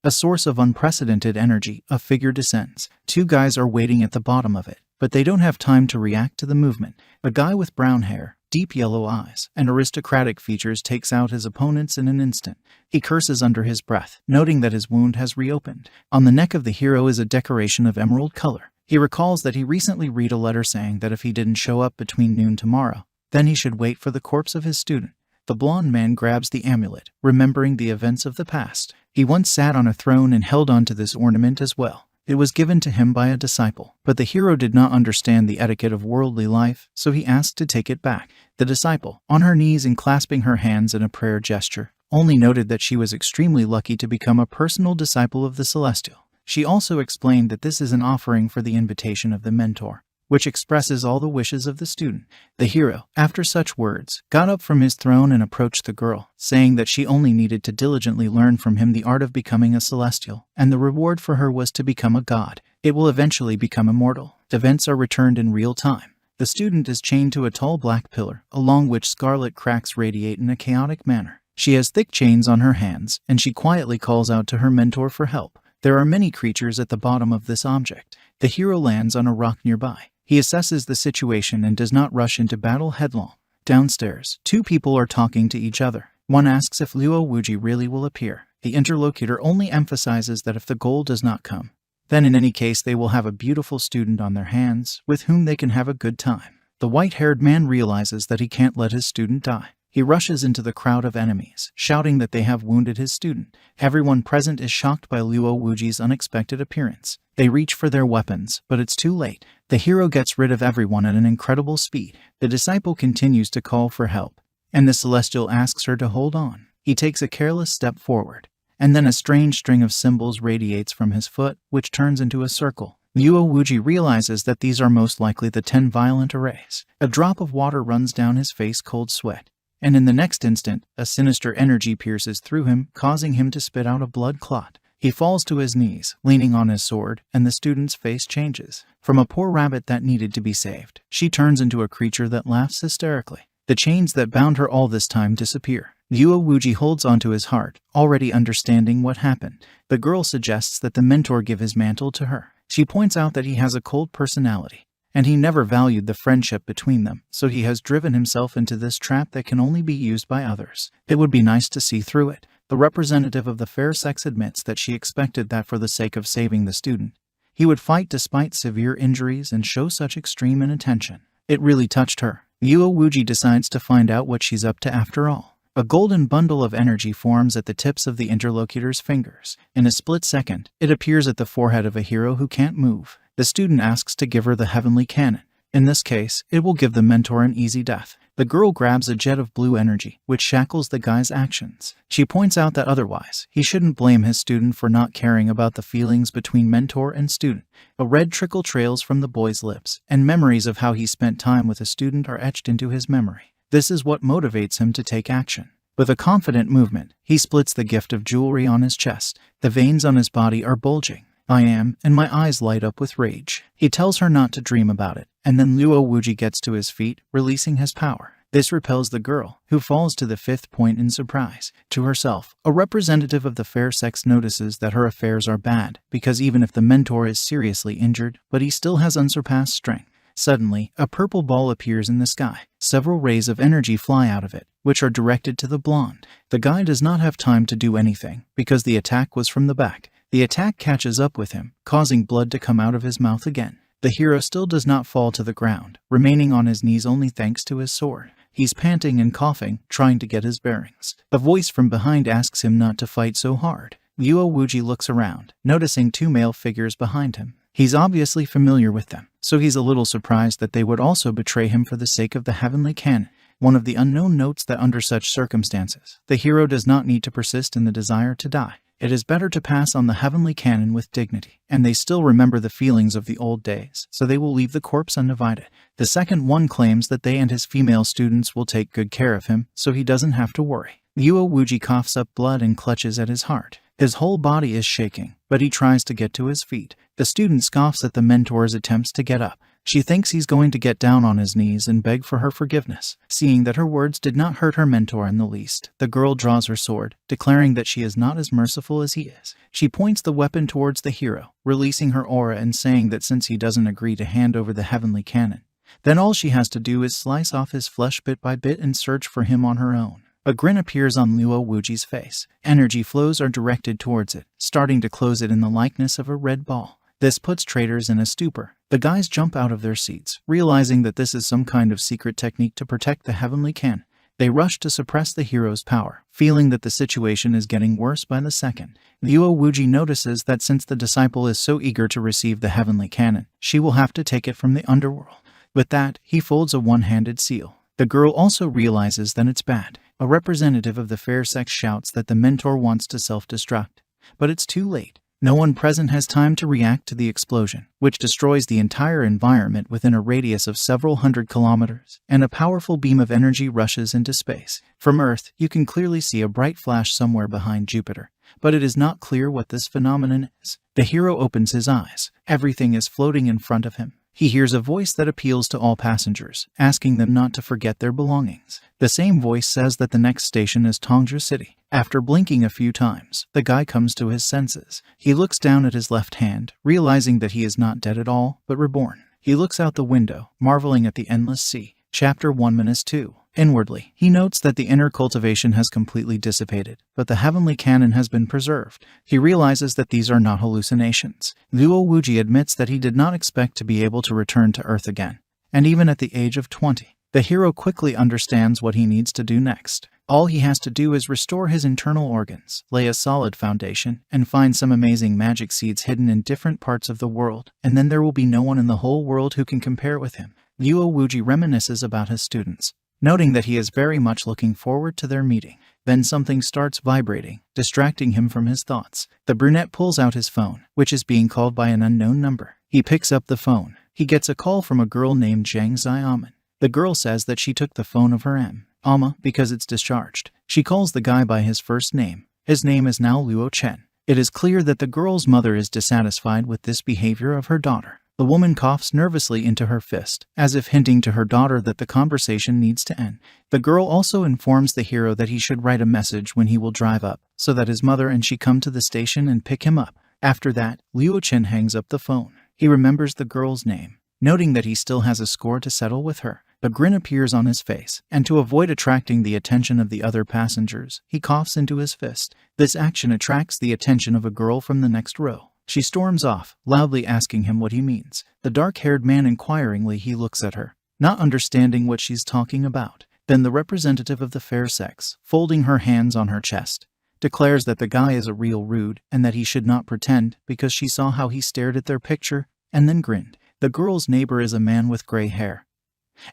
A source of unprecedented energy, a figure descends. Two guys are waiting at the bottom of it, but they don't have time to react to the movement. A guy with brown hair, deep yellow eyes, and aristocratic features takes out his opponents in an instant. He curses under his breath, noting that his wound has reopened. On the neck of the hero is a decoration of emerald color. He recalls that he recently read a letter saying that if he didn't show up between noon tomorrow, then he should wait for the corpse of his student. The blonde man grabs the amulet, remembering the events of the past. He once sat on a throne and held on to this ornament as well. It was given to him by a disciple, but the hero did not understand the etiquette of worldly life, so he asked to take it back. The disciple, on her knees and clasping her hands in a prayer gesture, only noted that she was extremely lucky to become a personal disciple of the Celestial. She also explained that this is an offering for the invitation of the mentor, which expresses all the wishes of the student. The hero, after such words, got up from his throne and approached the girl, saying that she only needed to diligently learn from him the art of becoming a celestial, and the reward for her was to become a god. It will eventually become immortal. Events are returned in real time. The student is chained to a tall black pillar, along which scarlet cracks radiate in a chaotic manner. She has thick chains on her hands, and she quietly calls out to her mentor for help. There are many creatures at the bottom of this object. The hero lands on a rock nearby. He assesses the situation and does not rush into battle headlong. Downstairs, two people are talking to each other. One asks if Luo Wuji really will appear. The interlocutor only emphasizes that if the goal does not come, then in any case they will have a beautiful student on their hands with whom they can have a good time. The white-haired man realizes that he can't let his student die. He rushes into the crowd of enemies, shouting that they have wounded his student. Everyone present is shocked by Luo Wuji's unexpected appearance. They reach for their weapons, but it's too late. The hero gets rid of everyone at an incredible speed. The disciple continues to call for help, and the celestial asks her to hold on. He takes a careless step forward, and then a strange string of symbols radiates from his foot, which turns into a circle. Luo Wuji realizes that these are most likely the 10 violent arrays. A drop of water runs down his face, cold sweat, and in the next instant, a sinister energy pierces through him, causing him to spit out a blood clot. He falls to his knees, leaning on his sword, and the student's face changes. From a poor rabbit that needed to be saved, she turns into a creature that laughs hysterically. The chains that bound her all this time disappear. Luo Wuji holds onto his heart, already understanding what happened. The girl suggests that the mentor give his mantle to her. She points out that he has a cold personality, and he never valued the friendship between them, so he has driven himself into this trap that can only be used by others. It would be nice to see through it. The representative of the fair sex admits that she expected that for the sake of saving the student, he would fight despite severe injuries and show such extreme inattention. It really touched her. Luo Wuji decides to find out what she's up to after all. A golden bundle of energy forms at the tips of the interlocutor's fingers. In a split second, it appears at the forehead of a hero who can't move. The student asks to give her the heavenly cannon. In this case, it will give the mentor an easy death. The girl grabs a jet of blue energy, which shackles the guy's actions. She points out that otherwise, he shouldn't blame his student for not caring about the feelings between mentor and student. A red trickle trails from the boy's lips, and memories of how he spent time with a student are etched into his memory. This is what motivates him to take action. With a confident movement, he splits the gift of jewelry on his chest. The veins on his body are bulging. I am, and my eyes light up with rage. He tells her not to dream about it, and then Luo Wuji gets to his feet, releasing his power. This repels the girl, who falls to the 5th point in surprise. To herself, a representative of the fair sex notices that her affairs are bad, because even if the mentor is seriously injured, but he still has unsurpassed strength. Suddenly, a purple ball appears in the sky. Several rays of energy fly out of it, which are directed to the blonde. The guy does not have time to do anything, because the attack was from the back. The attack catches up with him, causing blood to come out of his mouth again. The hero still does not fall to the ground, remaining on his knees only thanks to his sword. He's panting and coughing, trying to get his bearings. A voice from behind asks him not to fight so hard. Luo Wuji looks around, noticing 2 male figures behind him. He's obviously familiar with them, so he's a little surprised that they would also betray him for the sake of the heavenly cannon. One of the unknown notes that under such circumstances, the hero does not need to persist in the desire to die. It is better to pass on the heavenly cannon with dignity, and they still remember the feelings of the old days, so they will leave the corpse undivided. The second one claims that they and his female students will take good care of him, so he doesn't have to worry. Luo Wuji coughs up blood and clutches at his heart. His whole body is shaking, but he tries to get to his feet. The student scoffs at the mentor's attempts to get up. She thinks he's going to get down on his knees and beg for her forgiveness. Seeing that her words did not hurt her mentor in the least, the girl draws her sword, declaring that she is not as merciful as he is. She points the weapon towards the hero, releasing her aura and saying that since he doesn't agree to hand over the heavenly cannon, then all she has to do is slice off his flesh bit by bit and search for him on her own. A grin appears on Luo Wuji's face. Energy flows are directed towards it, starting to close it in the likeness of a red ball. This puts traders in a stupor. The guys jump out of their seats, realizing that this is some kind of secret technique to protect the heavenly cannon. They rush to suppress the hero's power, feeling that the situation is getting worse by the second. Luo Wuji notices that since the disciple is so eager to receive the heavenly cannon, she will have to take it from the underworld. With that, he folds a one-handed seal. The girl also realizes that it's bad. A representative of the fair sex shouts that the mentor wants to self-destruct. But it's too late. No one present has time to react to the explosion, which destroys the entire environment within a radius of several hundred kilometers, and a powerful beam of energy rushes into space. From Earth, you can clearly see a bright flash somewhere behind Jupiter, but it is not clear what this phenomenon is. The hero opens his eyes. Everything is floating in front of him. He hears a voice that appeals to all passengers, asking them not to forget their belongings. The same voice says that the next station is Tongzhou City. After blinking a few times, the guy comes to his senses. He looks down at his left hand, realizing that he is not dead at all, but reborn. He looks out the window, marveling at the endless sea. Chapter 1-2. Inwardly, he notes that the inner cultivation has completely dissipated, but the heavenly canon has been preserved. He realizes that these are not hallucinations. Luo Wuji admits that he did not expect to be able to return to Earth again, and even at the age of 20. The hero quickly understands what he needs to do next. All he has to do is restore his internal organs, lay a solid foundation, and find some amazing magic seeds hidden in different parts of the world, and then there will be no one in the whole world who can compare with him. Luo Wuji reminisces about his students, noting that he is very much looking forward to their meeting. Then something starts vibrating, distracting him from his thoughts. The brunette pulls out his phone, which is being called by an unknown number. He picks up the phone. He gets a call from a girl named Zhang Xiaoman. The girl says that she took the phone of her Amma because it's discharged. She calls the guy by his first name. His name is now Luo Chen. It is clear that the girl's mother is dissatisfied with this behavior of her daughter. The woman coughs nervously into her fist, as if hinting to her daughter that the conversation needs to end. The girl also informs the hero that he should write a message when he will drive up, so that his mother and she come to the station and pick him up. After that, Luo Chen hangs up the phone. He remembers the girl's name, noting that he still has a score to settle with her. A grin appears on his face, and to avoid attracting the attention of the other passengers, he coughs into his fist. This action attracts the attention of a girl from the next row. She storms off, loudly asking him what he means. The dark-haired man inquiringly he looks at her, not understanding what she's talking about. Then the representative of the fair sex, folding her hands on her chest, declares that the guy is a real rude and that he should not pretend because she saw how he stared at their picture and then grinned. The girl's neighbor is a man with gray hair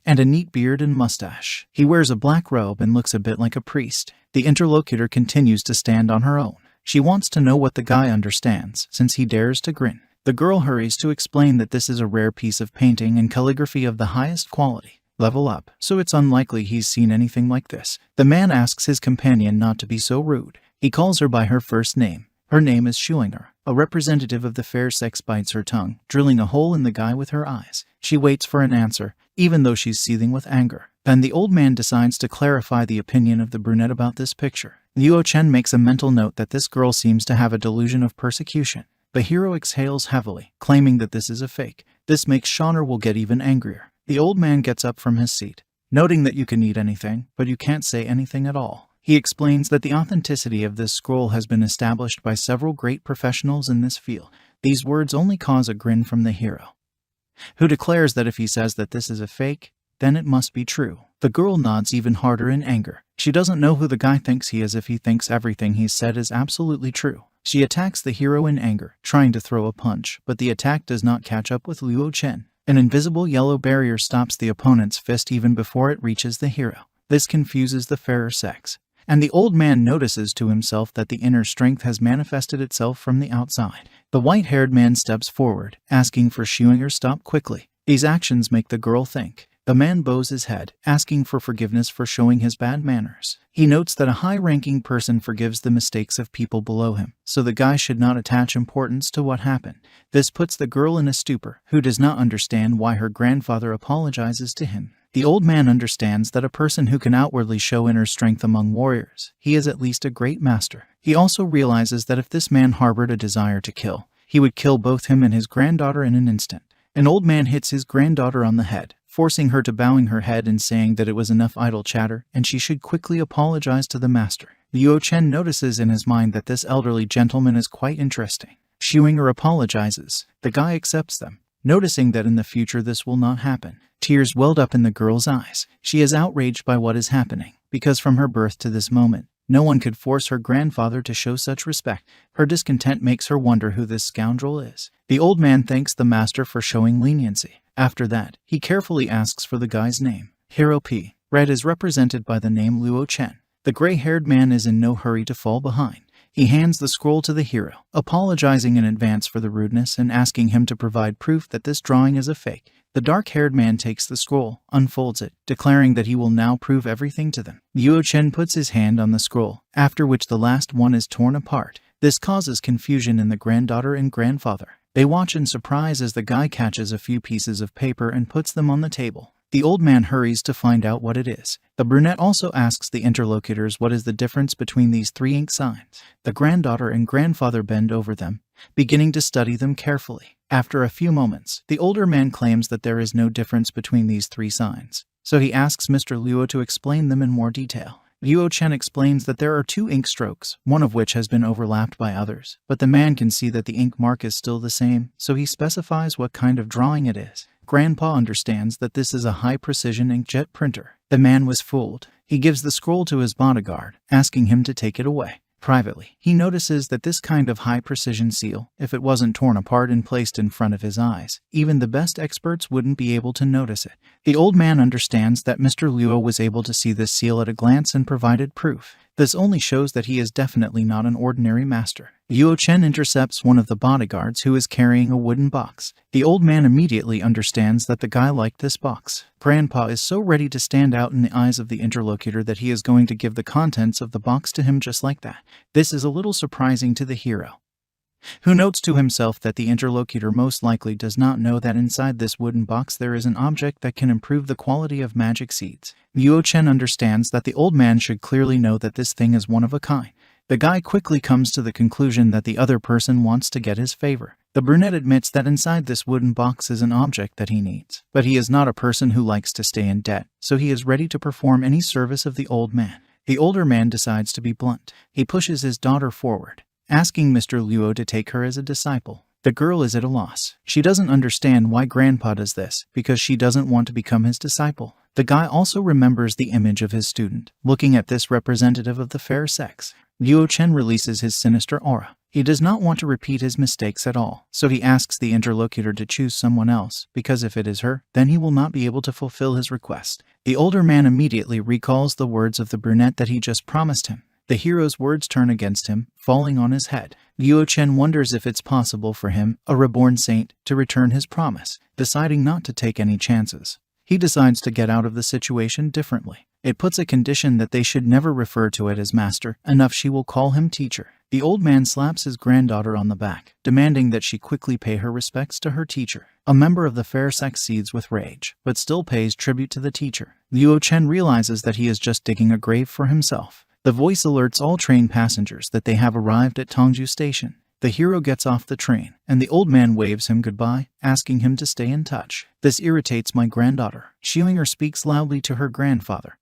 and a neat beard and mustache. He wears a black robe and looks a bit like a priest. The interlocutor continues to stand on her own. She wants to know what the guy understands, since he dares to grin. The girl hurries to explain that this is a rare piece of painting and calligraphy of the highest quality. Level up, so it's unlikely he's seen anything like this. The man asks his companion not to be so rude. He calls her by her first name. Her name is Schuinger. A representative of the fair sex bites her tongue, drilling a hole in the guy with her eyes. She waits for an answer, even though she's seething with anger. Then the old man decides to clarify the opinion of the brunette about this picture. Luo Chen makes a mental note that this girl seems to have a delusion of persecution. The hero exhales heavily, claiming that this is a fake. This makes Schuinger will get even angrier. The old man gets up from his seat, noting that you can eat anything, but you can't say anything at all. He explains that the authenticity of this scroll has been established by several great professionals in this field. These words only cause a grin from the hero, who declares that if he says that this is a fake, then it must be true. The girl nods even harder in anger. She doesn't know who the guy thinks he is if he thinks everything he's said is absolutely true. She attacks the hero in anger, trying to throw a punch, but the attack does not catch up with Luo Chen. An invisible yellow barrier stops the opponent's fist even before it reaches the hero. This confuses the fairer sex, and the old man notices to himself that the inner strength has manifested itself from the outside. The white-haired man steps forward, asking for Schuinger stop quickly. These actions make the girl think. The man bows his head, asking for forgiveness for showing his bad manners. He notes that a high-ranking person forgives the mistakes of people below him, so the guy should not attach importance to what happened. This puts the girl in a stupor, who does not understand why her grandfather apologizes to him. The old man understands that a person who can outwardly show inner strength among warriors, he is at least a great master. He also realizes that if this man harbored a desire to kill, he would kill both him and his granddaughter in an instant. An old man hits his granddaughter on the head, forcing her to bowing her head and saying that it was enough idle chatter and she should quickly apologize to the master. Luo Chen notices in his mind that this elderly gentleman is quite interesting. Shuinger apologizes. The guy accepts them, noticing that in the future this will not happen. Tears welled up in the girl's eyes. She is outraged by what is happening, because from her birth to this moment, no one could force her grandfather to show such respect. Her discontent makes her wonder who this scoundrel is. The old man thanks the master for showing leniency. After that, he carefully asks for the guy's name. Hero P. Red is represented by the name Luo Chen. The gray-haired man is in no hurry to fall behind. He hands the scroll to the hero, apologizing in advance for the rudeness and asking him to provide proof that this drawing is a fake. The dark-haired man takes the scroll, unfolds it, declaring that he will now prove everything to them. Luo Chen puts his hand on the scroll, after which the last one is torn apart. This causes confusion in the granddaughter and grandfather. They watch in surprise as the guy catches a few pieces of paper and puts them on the table. The old man hurries to find out what it is. The brunette also asks the interlocutors what is the difference between these three ink signs. The granddaughter and grandfather bend over them, beginning to study them carefully. After a few moments, the older man claims that there is no difference between these three signs, so he asks Mr. Luo to explain them in more detail. Luo Chen explains that there are two ink strokes, one of which has been overlapped by others, but the man can see that the ink mark is still the same, so he specifies what kind of drawing it is. Grandpa understands that this is a high-precision inkjet printer. The man was fooled. He gives the scroll to his bodyguard, asking him to take it away. Privately, he notices that this kind of high-precision seal, if it wasn't torn apart and placed in front of his eyes, even the best experts wouldn't be able to notice it. The old man understands that Mr. Luo was able to see this seal at a glance and provided proof. This only shows that he is definitely not an ordinary master. Luo Chen intercepts one of the bodyguards who is carrying a wooden box. The old man immediately understands that the guy liked this box. Grandpa is so ready to stand out in the eyes of the interlocutor that he is going to give the contents of the box to him just like that. This is a little surprising to the hero, who notes to himself that the interlocutor most likely does not know that inside this wooden box there is an object that can improve the quality of magic seeds. Luo Chen understands that the old man should clearly know that this thing is one of a kind. The guy quickly comes to the conclusion that the other person wants to get his favor. The brunette admits that inside this wooden box is an object that he needs, but he is not a person who likes to stay in debt, so he is ready to perform any service of the old man. The older man decides to be blunt. He pushes his daughter forward, asking Mr. Luo to take her as a disciple. The girl is at a loss. She doesn't understand why Grandpa does this, because she doesn't want to become his disciple. The guy also remembers the image of his student, looking at this representative of the fair sex. Luo Chen releases his sinister aura. He does not want to repeat his mistakes at all, so he asks the interlocutor to choose someone else, because if it is her, then he will not be able to fulfill his request. The older man immediately recalls the words of the brunette that he just promised him. The hero's words turn against him, falling on his head. Luo Chen wonders if it's possible for him, a reborn saint, to return his promise. Deciding not to take any chances, he decides to get out of the situation differently. It puts a condition that they should never refer to it as master, enough she will call him teacher. The old man slaps his granddaughter on the back, demanding that she quickly pay her respects to her teacher. A member of the fair sex seethes with rage, but still pays tribute to the teacher. Luo Chen realizes that he is just digging a grave for himself. The voice alerts all train passengers that they have arrived at Tongju Station. The hero gets off the train, and the old man waves him goodbye, asking him to stay in touch. This irritates my granddaughter. Shuinger speaks loudly to her grandfather,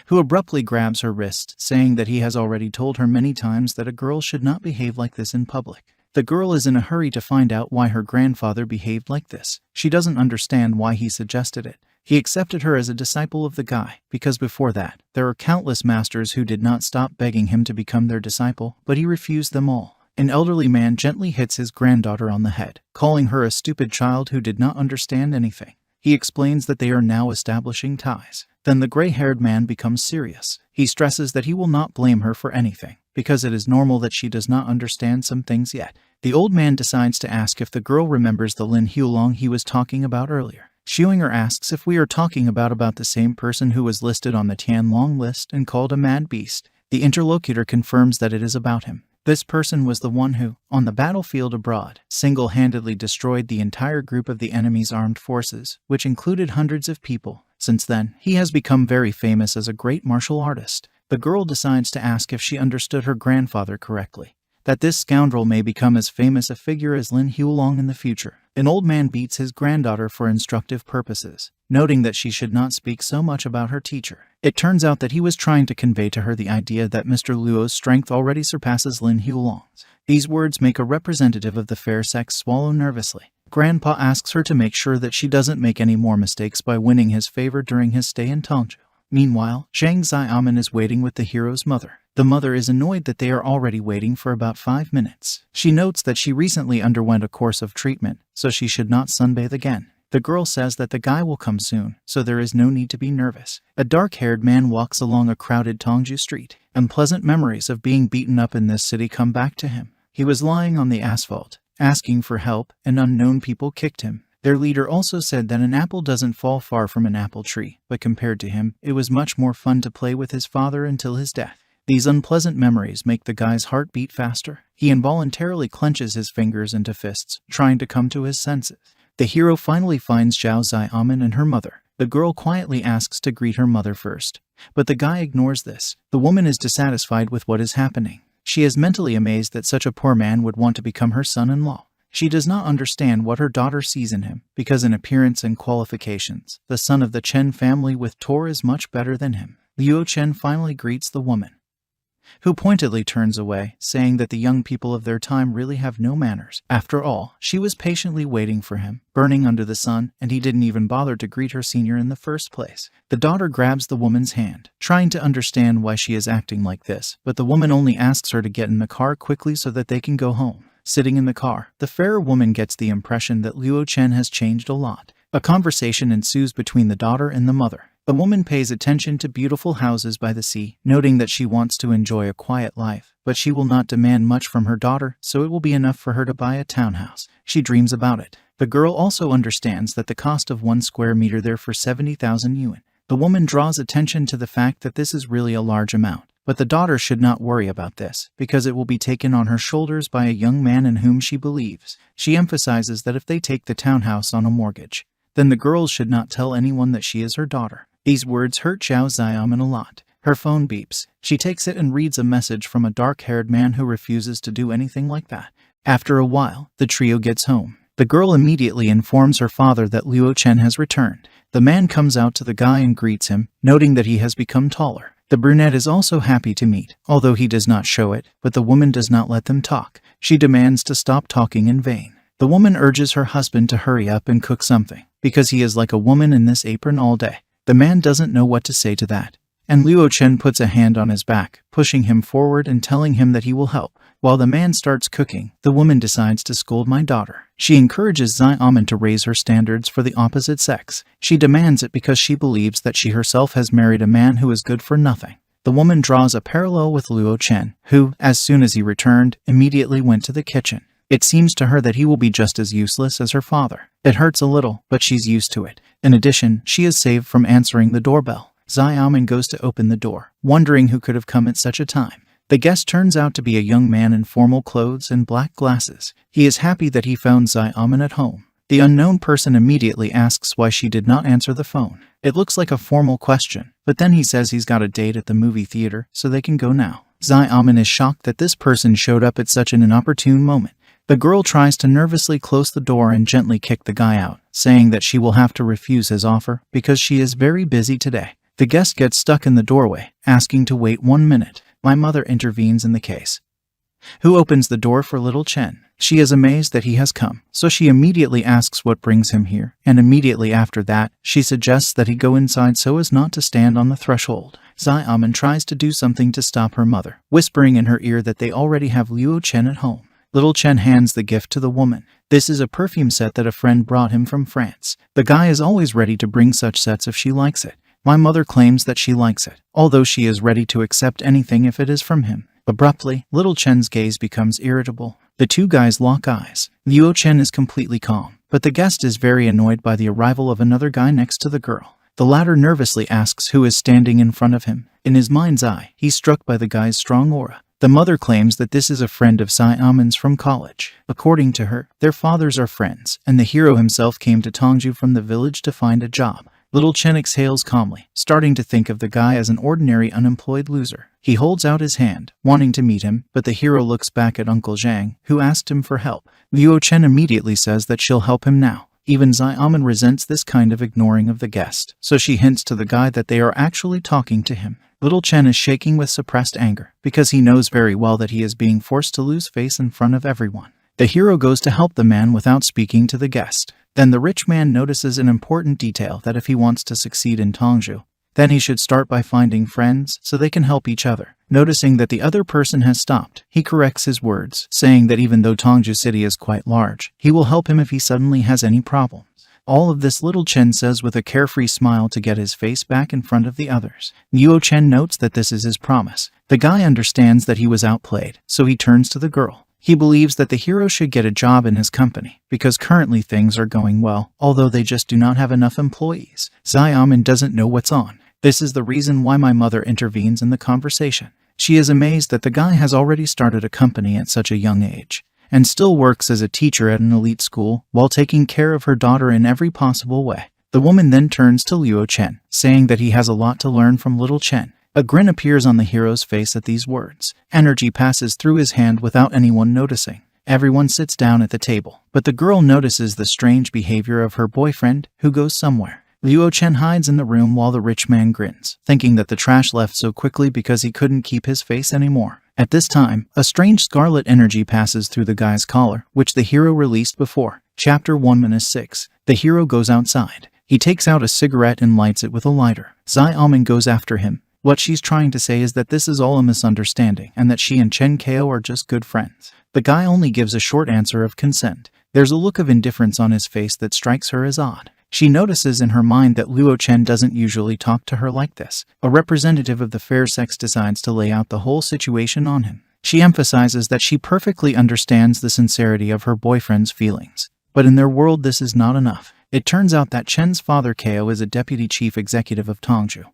who abruptly grabs her wrist, saying that he has already told her many times that a girl should not behave like this in public. The girl is in a hurry to find out why her grandfather behaved like this. She doesn't understand why he suggested it. He accepted her as a disciple of the guy, because before that, there are countless masters who did not stop begging him to become their disciple, but he refused them all. An elderly man gently hits his granddaughter on the head, calling her a stupid child who did not understand anything. He explains that they are now establishing ties. Then the gray-haired man becomes serious. He stresses that he will not blame her for anything, because it is normal that she does not understand some things yet. The old man decides to ask if the girl remembers the Lin Hulong he was talking about earlier. Xiunger asks if we are talking about the same person who was listed on the Tianlong list and called a mad beast. The interlocutor confirms that it is about him. This person was the one who, on the battlefield abroad, single-handedly destroyed the entire group of the enemy's armed forces, which included hundreds of people. Since then, he has become very famous as a great martial artist. The girl decides to ask if she understood her grandfather correctly, that this scoundrel may become as famous a figure as Lin Huolong in the future. An old man beats his granddaughter for instructive purposes, noting that she should not speak so much about her teacher. It turns out that he was trying to convey to her the idea that Mr. Luo's strength already surpasses Lin Huolong's. These words make a representative of the fair sex swallow nervously. Grandpa asks her to make sure that she doesn't make any more mistakes by winning his favor during his stay in Tongzhou. Meanwhile, Zhang Xiaomin is waiting with the hero's mother. The mother is annoyed that they are already waiting for about 5 minutes. She notes that she recently underwent a course of treatment, so she should not sunbathe again. The girl says that the guy will come soon, so there is no need to be nervous. A dark-haired man walks along a crowded Tongzhou street. Unpleasant memories of being beaten up in this city come back to him. He was lying on the asphalt, asking for help, and unknown people kicked him. Their leader also said that an apple doesn't fall far from an apple tree, but compared to him, it was much more fun to play with his father until his death. These unpleasant memories make the guy's heart beat faster. He involuntarily clenches his fingers into fists, trying to come to his senses. The hero finally finds Zhao Xiaomin and her mother. The girl quietly asks to greet her mother first, but the guy ignores this. The woman is dissatisfied with what is happening. She is mentally amazed that such a poor man would want to become her son-in-law. She does not understand what her daughter sees in him, because in appearance and qualifications, the son of the Chen family with Tor is much better than him. Luo Chen finally greets the woman, who pointedly turns away, saying that the young people of their time really have no manners. After all, she was patiently waiting for him, burning under the sun, and he didn't even bother to greet her senior in the first place. The daughter grabs the woman's hand, trying to understand why she is acting like this, but the woman only asks her to get in the car quickly so that they can go home. Sitting in the car, the fairer woman gets the impression that Luo Chen has changed a lot. A conversation ensues between the daughter and the mother. The woman pays attention to beautiful houses by the sea, noting that she wants to enjoy a quiet life, but she will not demand much from her daughter, so it will be enough for her to buy a townhouse. She dreams about it. The girl also understands that the cost of 1 square meter there for 70,000 yuan. The woman draws attention to the fact that this is really a large amount, but the daughter should not worry about this, because it will be taken on her shoulders by a young man in whom she believes. She emphasizes that if they take the townhouse on a mortgage, then the girls should not tell anyone that she is her daughter. These words hurt Zhao Xiaomin a lot. Her phone beeps. She takes it and reads a message from a dark-haired man who refuses to do anything like that. After a while, the trio gets home. The girl immediately informs her father that Luo Chen has returned. The man comes out to the guy and greets him, noting that he has become taller. The brunette is also happy to meet, although he does not show it, but the woman does not let them talk. She demands to stop talking in vain. The woman urges her husband to hurry up and cook something, because he is like a woman in this apron all day. The man doesn't know what to say to that, and Luo Chen puts a hand on his back, pushing him forward and telling him that he will help. While the man starts cooking, the woman decides to scold my daughter. She encourages Xiaomin to raise her standards for the opposite sex. She demands it because she believes that she herself has married a man who is good for nothing. The woman draws a parallel with Luo Chen, who, as soon as he returned, immediately went to the kitchen. It seems to her that he will be just as useless as her father. It hurts a little, but she's used to it. In addition, she is saved from answering the doorbell. Xiaomin goes to open the door, wondering who could have come at such a time. The guest turns out to be a young man in formal clothes and black glasses. He is happy that he found Xiaomin at home. The unknown person immediately asks why she did not answer the phone. It looks like a formal question, but then he says he's got a date at the movie theater, so they can go now. Xiaomin is shocked that this person showed up at such an inopportune moment. The girl tries to nervously close the door and gently kick the guy out, saying that she will have to refuse his offer because she is very busy today. The guest gets stuck in the doorway, asking to wait 1 minute. My mother intervenes in the case, who opens the door for little Chen. She is amazed that he has come, so she immediately asks what brings him here, and immediately after that, she suggests that he go inside so as not to stand on the threshold. Xiaomin tries to do something to stop her mother, whispering in her ear that they already have Luo Chen at home. Little Chen hands the gift to the woman. This is a perfume set that a friend brought him from France. The guy is always ready to bring such sets if she likes it. My mother claims that she likes it, although she is ready to accept anything if it is from him. Abruptly, little Chen's gaze becomes irritable. The two guys lock eyes. Luo Chen is completely calm, but but the guest is very annoyed by the arrival of another guy next to the girl. The latter nervously asks who is standing in front of him. In his mind's eye, he's struck by the guy's strong aura. The mother claims that this is a friend of Sai-Amon's from college. According to her, their fathers are friends, and the hero himself came to Tongju from the village to find a job. Little Chen exhales calmly, starting to think of the guy as an ordinary unemployed loser. He holds out his hand, wanting to meet him, but the hero looks back at Uncle Zhang, who asked him for help. Luo Chen immediately says that she'll help him now. Even Sai-Amon resents this kind of ignoring of the guest, so she hints to the guy that they are actually talking to him. Little Chen is shaking with suppressed anger, because he knows very well that he is being forced to lose face in front of everyone. The hero goes to help the man without speaking to the guest. Then the rich man notices an important detail, that if he wants to succeed in Tongju, then he should start by finding friends so they can help each other. Noticing that the other person has stopped, he corrects his words, saying that even though Tongju City is quite large, he will help him if he suddenly has any problems. All of this Little Chen says with a carefree smile to get his face back in front of the others. Luo Chen notes that this is his promise. The guy understands that he was outplayed, so he turns to the girl. He believes that the hero should get a job in his company, because currently things are going well, although they just do not have enough employees. Sai-Amon doesn't know what's on. This is the reason why my mother intervenes in the conversation. She is amazed that the guy has already started a company at such a young age, and still works as a teacher at an elite school while taking care of her daughter in every possible way. The woman then turns to Luo Chen, saying that he has a lot to learn from Little Chen. A grin appears on the hero's face at these words. Energy passes through his hand without anyone noticing. Everyone sits down at the table, but the girl notices the strange behavior of her boyfriend, who goes somewhere. Luo Chen hides in the room while the rich man grins, thinking that the trash left so quickly because he couldn't keep his face anymore. At this time, a strange scarlet energy passes through the guy's collar, which the hero released before. Chapter 1-6. The hero goes outside. He takes out a cigarette and lights it with a lighter. Sai-Amon goes after him. What she's trying to say is that this is all a misunderstanding and that she and Chen Kao are just good friends. The guy only gives a short answer of consent. There's a look of indifference on his face that strikes her as odd. She notices in her mind that Luo Chen doesn't usually talk to her like this. A representative of the fair sex decides to lay out the whole situation on him. She emphasizes that she perfectly understands the sincerity of her boyfriend's feelings. But in their world this is not enough. It turns out that Chen's father Kao is a deputy chief executive of Tongju,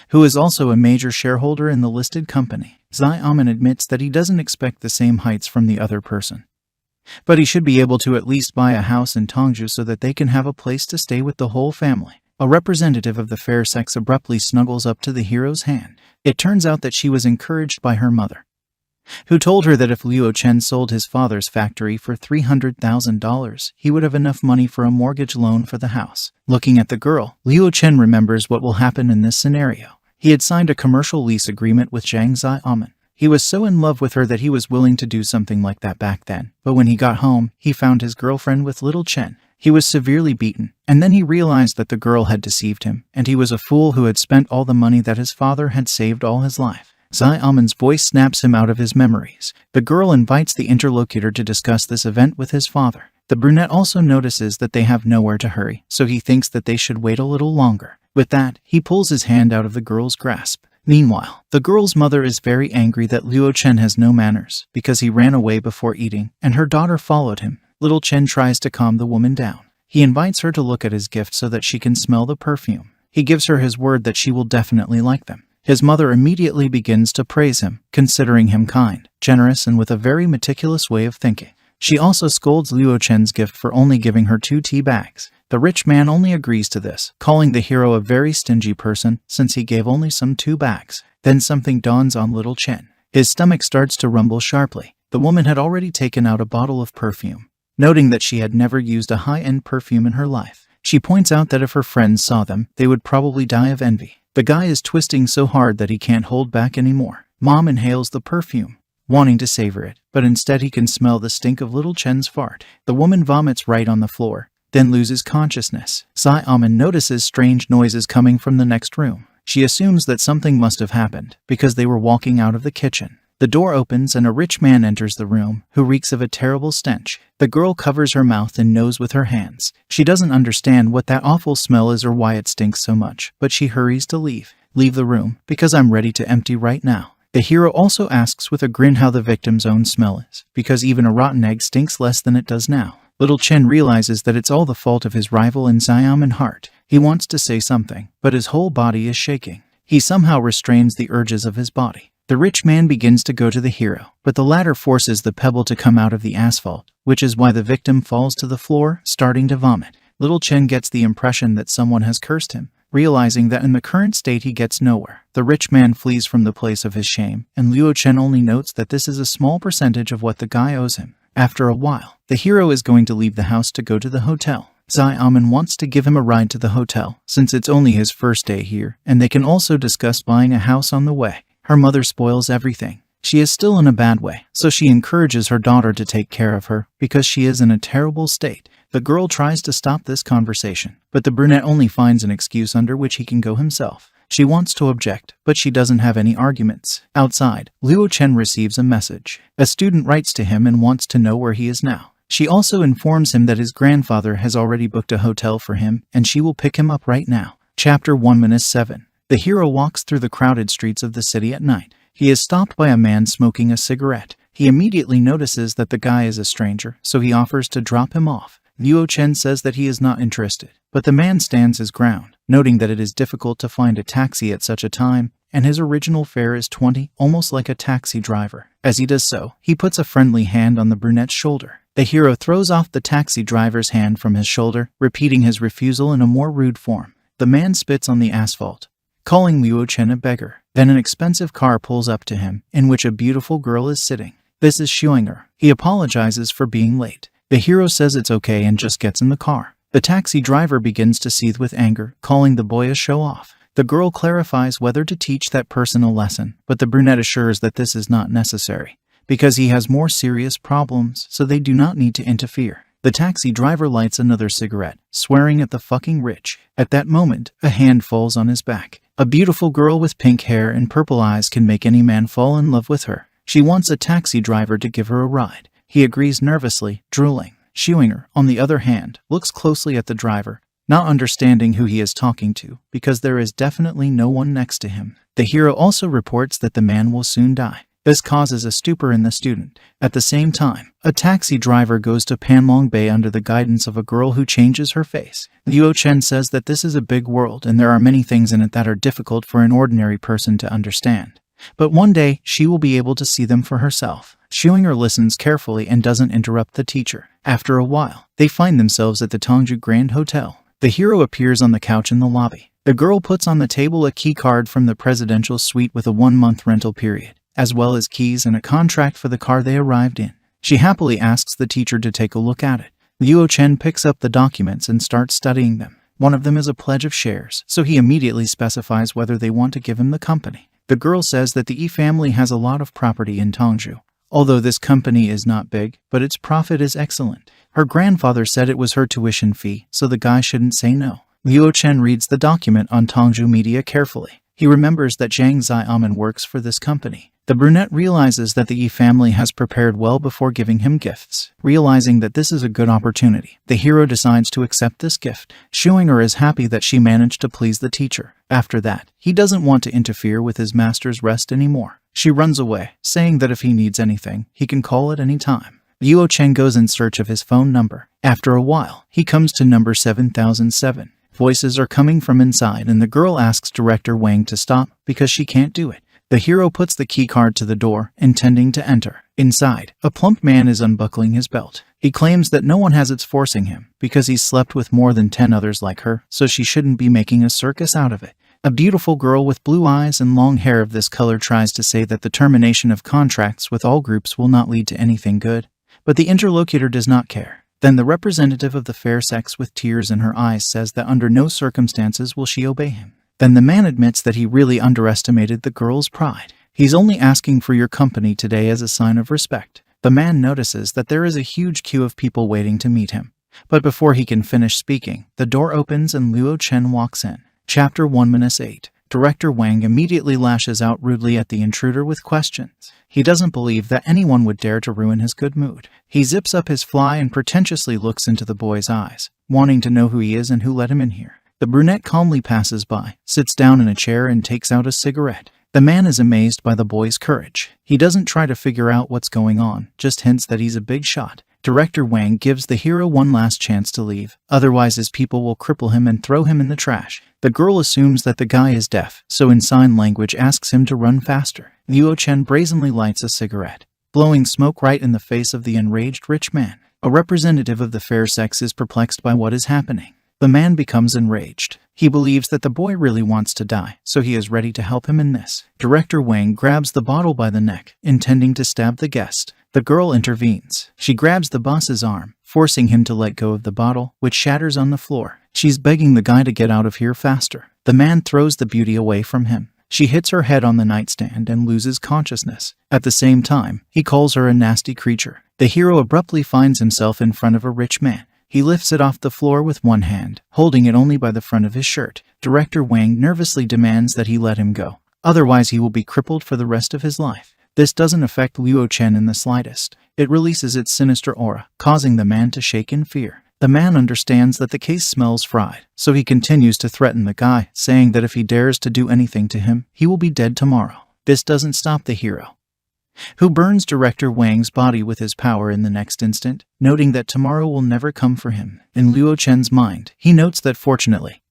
who is also a major shareholder in the listed company. Sai-Amon admits that he doesn't expect the same heights from the other person, but he should be able to at least buy a house in Tongju so that they can have a place to stay with the whole family. A representative of the fair sex abruptly snuggles up to the hero's hand. It turns out that she was encouraged by her mother, who told her that if Luo Chen sold his father's factory for $300,000, he would have enough money for a mortgage loan for the house. Looking at the girl, Luo Chen remembers what will happen in this scenario. He had signed a commercial lease agreement with Zhang Sai-Amon. He was so in love with her that he was willing to do something like that back then. But when he got home, he found his girlfriend with Little Chen. He was severely beaten, and then he realized that the girl had deceived him, and he was a fool who had spent all the money that his father had saved all his life. Sai-Amon's voice snaps him out of his memories. The girl invites the interlocutor to discuss this event with his father. The brunette also notices that they have nowhere to hurry, so he thinks that they should wait a little longer. With that, he pulls his hand out of the girl's grasp. Meanwhile, the girl's mother is very angry that Luo Chen has no manners, because he ran away before eating, and her daughter followed him. Little Chen tries to calm the woman down. He invites her to look at his gift so that she can smell the perfume. He gives her his word that she will definitely like them. His mother immediately begins to praise him, considering him kind, generous, and with a very meticulous way of thinking. She also scolds Luo Chen's gift for only giving her 2 tea bags. The rich man only agrees to this, calling the hero a very stingy person since he gave only some 2 bags. Then something dawns on Little Chen. His stomach starts to rumble sharply. The woman had already taken out a bottle of perfume. Noting that she had never used a high-end perfume in her life, she points out that if her friends saw them, they would probably die of envy. The guy is twisting so hard that he can't hold back anymore. Mom inhales the perfume, wanting to savor it, but instead he can smell the stink of Little Chen's fart. The woman vomits right on the floor, then loses consciousness. Sai-Amon notices strange noises coming from the next room. She assumes that something must have happened, because they were walking out of the kitchen. The door opens and a rich man enters the room, who reeks of a terrible stench. The girl covers her mouth and nose with her hands. She doesn't understand what that awful smell is or why it stinks so much, but she hurries to leave. Leave the room, because I'm ready to empty right now. The hero also asks with a grin how the victim's own smell is, because even a rotten egg stinks less than it does now. Little Chen realizes that it's all the fault of his rival in Xiamen heart. He wants to say something, but his whole body is shaking. He somehow restrains the urges of his body. The rich man begins to go to the hero, but the latter forces the pebble to come out of the asphalt, which is why the victim falls to the floor, starting to vomit. Little Chen gets the impression that someone has cursed him. Realizing that in the current state he gets nowhere, the rich man flees from the place of his shame, and Luo Chen only notes that this is a small percentage of what the guy owes him. After a while, the hero is going to leave the house to go to the hotel. Xiamen wants to give him a ride to the hotel, since it's only his first day here, and they can also discuss buying a house on the way. Her mother spoils everything. She is still in a bad way, so she encourages her daughter to take care of her, because she is in a terrible state. The girl tries to stop this conversation, but the brunette only finds an excuse under which he can go himself. She wants to object, but she doesn't have any arguments. Outside, Luo Chen receives a message. A student writes to him and wants to know where he is now. She also informs him that his grandfather has already booked a hotel for him, and she will pick him up right now. Chapter 1-7. The hero walks through the crowded streets of the city at night. He is stopped by a man smoking a cigarette. He immediately notices that the guy is a stranger, so he offers to drop him off. Luo Chen says that he is not interested, but the man stands his ground, noting that it is difficult to find a taxi at such a time, and his original fare is 20, almost like a taxi driver. As he does so, he puts a friendly hand on the brunette's shoulder. The hero throws off the taxi driver's hand from his shoulder, repeating his refusal in a more rude form. The man spits on the asphalt, calling Luo Chen a beggar. Then an expensive car pulls up to him, in which a beautiful girl is sitting. This is Shuinger. He apologizes for being late. The hero says it's okay and just gets in the car. The taxi driver begins to seethe with anger, calling the boy a show-off. The girl clarifies whether to teach that person a lesson, but the brunette assures that this is not necessary, because he has more serious problems, so they do not need to interfere. The taxi driver lights another cigarette, swearing at the fucking rich. At that moment, a hand falls on his back. A beautiful girl with pink hair and purple eyes can make any man fall in love with her. She wants a taxi driver to give her a ride. He agrees nervously, drooling. Shuinger, on the other hand, looks closely at the driver, not understanding who he is talking to, because there is definitely no one next to him. The hero also reports that the man will soon die. This causes a stupor in the student. At the same time, a taxi driver goes to Panlong Bay under the guidance of a girl who changes her face. Luo Chen says that this is a big world and there are many things in it that are difficult for an ordinary person to understand. But one day, she will be able to see them for herself. Shuinger listens carefully and doesn't interrupt the teacher. After a while, they find themselves at the Tongju Grand Hotel. The hero appears on the couch in the lobby. The girl puts on the table a key card from the presidential suite with a 1-month rental period, as well as keys and a contract for the car they arrived in. She happily asks the teacher to take a look at it. Luo Chen picks up the documents and starts studying them. One of them is a pledge of shares, so he immediately specifies whether they want to give him the company. The girl says that the Yi family has a lot of property in Tongju. Although this company is not big, but its profit is excellent. Her grandfather said it was her tuition fee, so the guy shouldn't say no. Luo Chen reads the document on Tongju Media carefully. He remembers that Zhang Xiamen works for this company. The brunette realizes that the Yi family has prepared well before giving him gifts. Realizing that this is a good opportunity, the hero decides to accept this gift. Shuinger is happy that she managed to please the teacher. After that, he doesn't want to interfere with his master's rest anymore. She runs away, saying that if he needs anything, he can call at any time. Luo Chen goes in search of his phone number. After a while, he comes to number 7007. Voices are coming from inside and the girl asks Director Wang to stop because she can't do it. The hero puts the key card to the door, intending to enter. Inside, a plump man is unbuckling his belt. He claims that no one has it forcing him, because he's slept with more than 10 others like her, so she shouldn't be making a circus out of it. A beautiful girl with blue eyes and long hair of this color tries to say that the termination of contracts with all groups will not lead to anything good, but the interlocutor does not care. Then the representative of the fair sex with tears in her eyes says that under no circumstances will she obey him. Then the man admits that he really underestimated the girl's pride. He's only asking for your company today as a sign of respect. The man notices that there is a huge queue of people waiting to meet him. But before he can finish speaking, the door opens and Luo Chen walks in. Chapter 1-8. Director Wang immediately lashes out rudely at the intruder with questions. He doesn't believe that anyone would dare to ruin his good mood. He zips up his fly and pretentiously looks into the boy's eyes, wanting to know who he is and who let him in here. The brunette calmly passes by, sits down in a chair and takes out a cigarette. The man is amazed by the boy's courage. He doesn't try to figure out what's going on, just hints that he's a big shot. Director Wang gives the hero one last chance to leave, otherwise his people will cripple him and throw him in the trash. The girl assumes that the guy is deaf, so in sign language asks him to run faster. Luo Chen brazenly lights a cigarette, blowing smoke right in the face of the enraged rich man. A representative of the fair sex is perplexed by what is happening. The man becomes enraged. He believes that the boy really wants to die, so he is ready to help him in this. Director Wang grabs the bottle by the neck, intending to stab the guest. The girl intervenes. She grabs the boss's arm, forcing him to let go of the bottle, which shatters on the floor. She's begging the guy to get out of here faster. The man throws the beauty away from him. She hits her head on the nightstand and loses consciousness. At the same time, he calls her a nasty creature. The hero abruptly finds himself in front of a rich man. He lifts it off the floor with one hand, holding it only by the front of his shirt. Director Wang nervously demands that he let him go. Otherwise he will be crippled for the rest of his life. This doesn't affect Luo Chen in the slightest. It releases its sinister aura, causing the man to shake in fear. The man understands that the case smells fried, so he continues to threaten the guy, saying that if he dares to do anything to him, he will be dead tomorrow. This doesn't stop the hero, who burns Director Wang's body with his power in the next instant, noting that tomorrow will never come for him. In Luo Chen's mind, he notes that fortunately,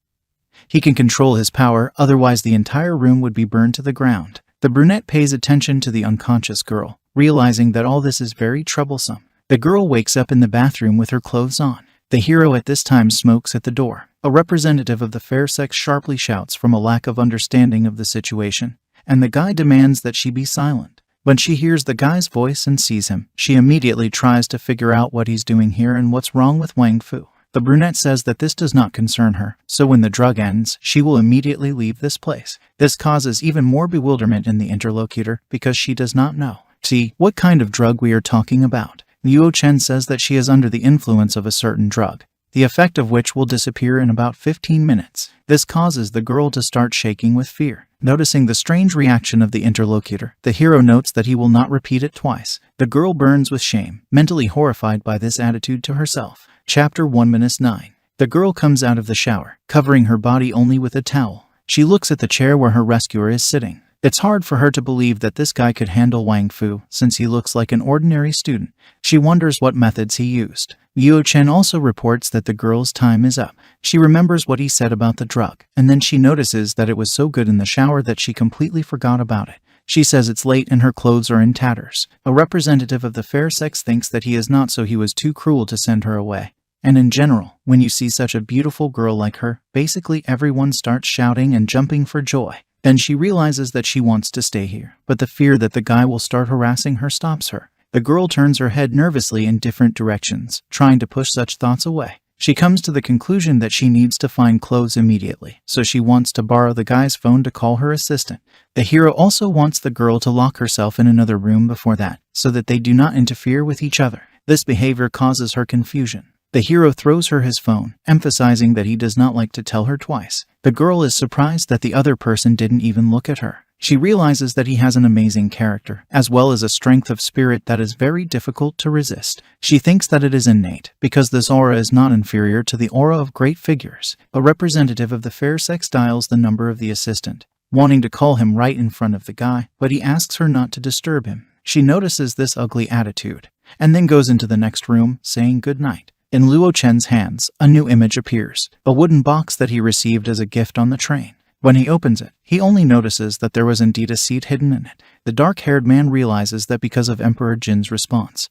he can control his power, otherwise the entire room would be burned to the ground. The brunette pays attention to the unconscious girl, realizing that all this is very troublesome. The girl wakes up in the bathroom with her clothes on. The hero at this time smokes at the door. A representative of the fair sex sharply shouts from a lack of understanding of the situation, and the guy demands that she be silent. When she hears the guy's voice and sees him, she immediately tries to figure out what he's doing here and what's wrong with Wang Fu. The brunette says that this does not concern her, so when the drug ends, she will immediately leave this place. This causes even more bewilderment in the interlocutor because she does not know. See, what kind of drug we are talking about. Luo Chen says that she is under the influence of a certain drug, the effect of which will disappear in about 15 minutes. This causes the girl to start shaking with fear. Noticing the strange reaction of the interlocutor, the hero notes that he will not repeat it twice. The girl burns with shame, mentally horrified by this attitude to herself. Chapter 1-9. The girl comes out of the shower, covering her body only with a towel. She looks at the chair where her rescuer is sitting. It's hard for her to believe that this guy could handle Wang Fu, since he looks like an ordinary student. She wonders what methods he used. Luo Chen also reports that the girl's time is up. She remembers what he said about the drug, and then she notices that it was so good in the shower that she completely forgot about it. She says it's late and her clothes are in tatters. A representative of the fair sex thinks that he is not, so he was too cruel to send her away. And in general, when you see such a beautiful girl like her, basically everyone starts shouting and jumping for joy. Then she realizes that she wants to stay here, but the fear that the guy will start harassing her stops her. The girl turns her head nervously in different directions, trying to push such thoughts away. She comes to the conclusion that she needs to find clothes immediately, so she wants to borrow the guy's phone to call her assistant. The hero also wants the girl to lock herself in another room before that, so that they do not interfere with each other. This behavior causes her confusion. The hero throws her his phone, emphasizing that he does not like to tell her twice. The girl is surprised that the other person didn't even look at her. She realizes that he has an amazing character, as well as a strength of spirit that is very difficult to resist. She thinks that it is innate, because this aura is not inferior to the aura of great figures. A representative of the fair sex dials the number of the assistant, wanting to call him right in front of the guy, but he asks her not to disturb him. She notices this ugly attitude, and then goes into the next room, saying good night. In Luo Chen's hands, a new image appears, a wooden box that he received as a gift on the train. When he opens it, he only notices that there was indeed a seed hidden in it. The dark-haired man realizes that because of Emperor Jin's response,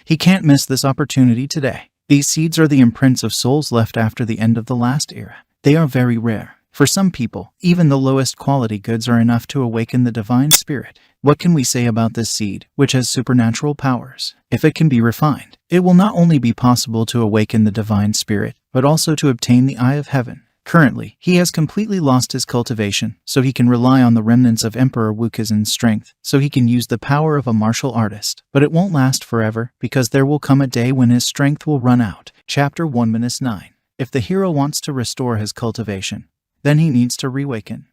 he can't miss this opportunity today. These seeds are the imprints of souls left after the end of the last era. They are very rare. For some people, even the lowest quality goods are enough to awaken the divine spirit. What can we say about this seed, which has supernatural powers? If it can be refined, it will not only be possible to awaken the divine spirit, but also to obtain the eye of heaven. Currently, he has completely lost his cultivation, so he can rely on the remnants of Emperor Wukizin's strength, so he can use the power of a martial artist. But it won't last forever, because there will come a day when his strength will run out. Chapter 1-9. If the hero wants to restore his cultivation, then he needs to reawaken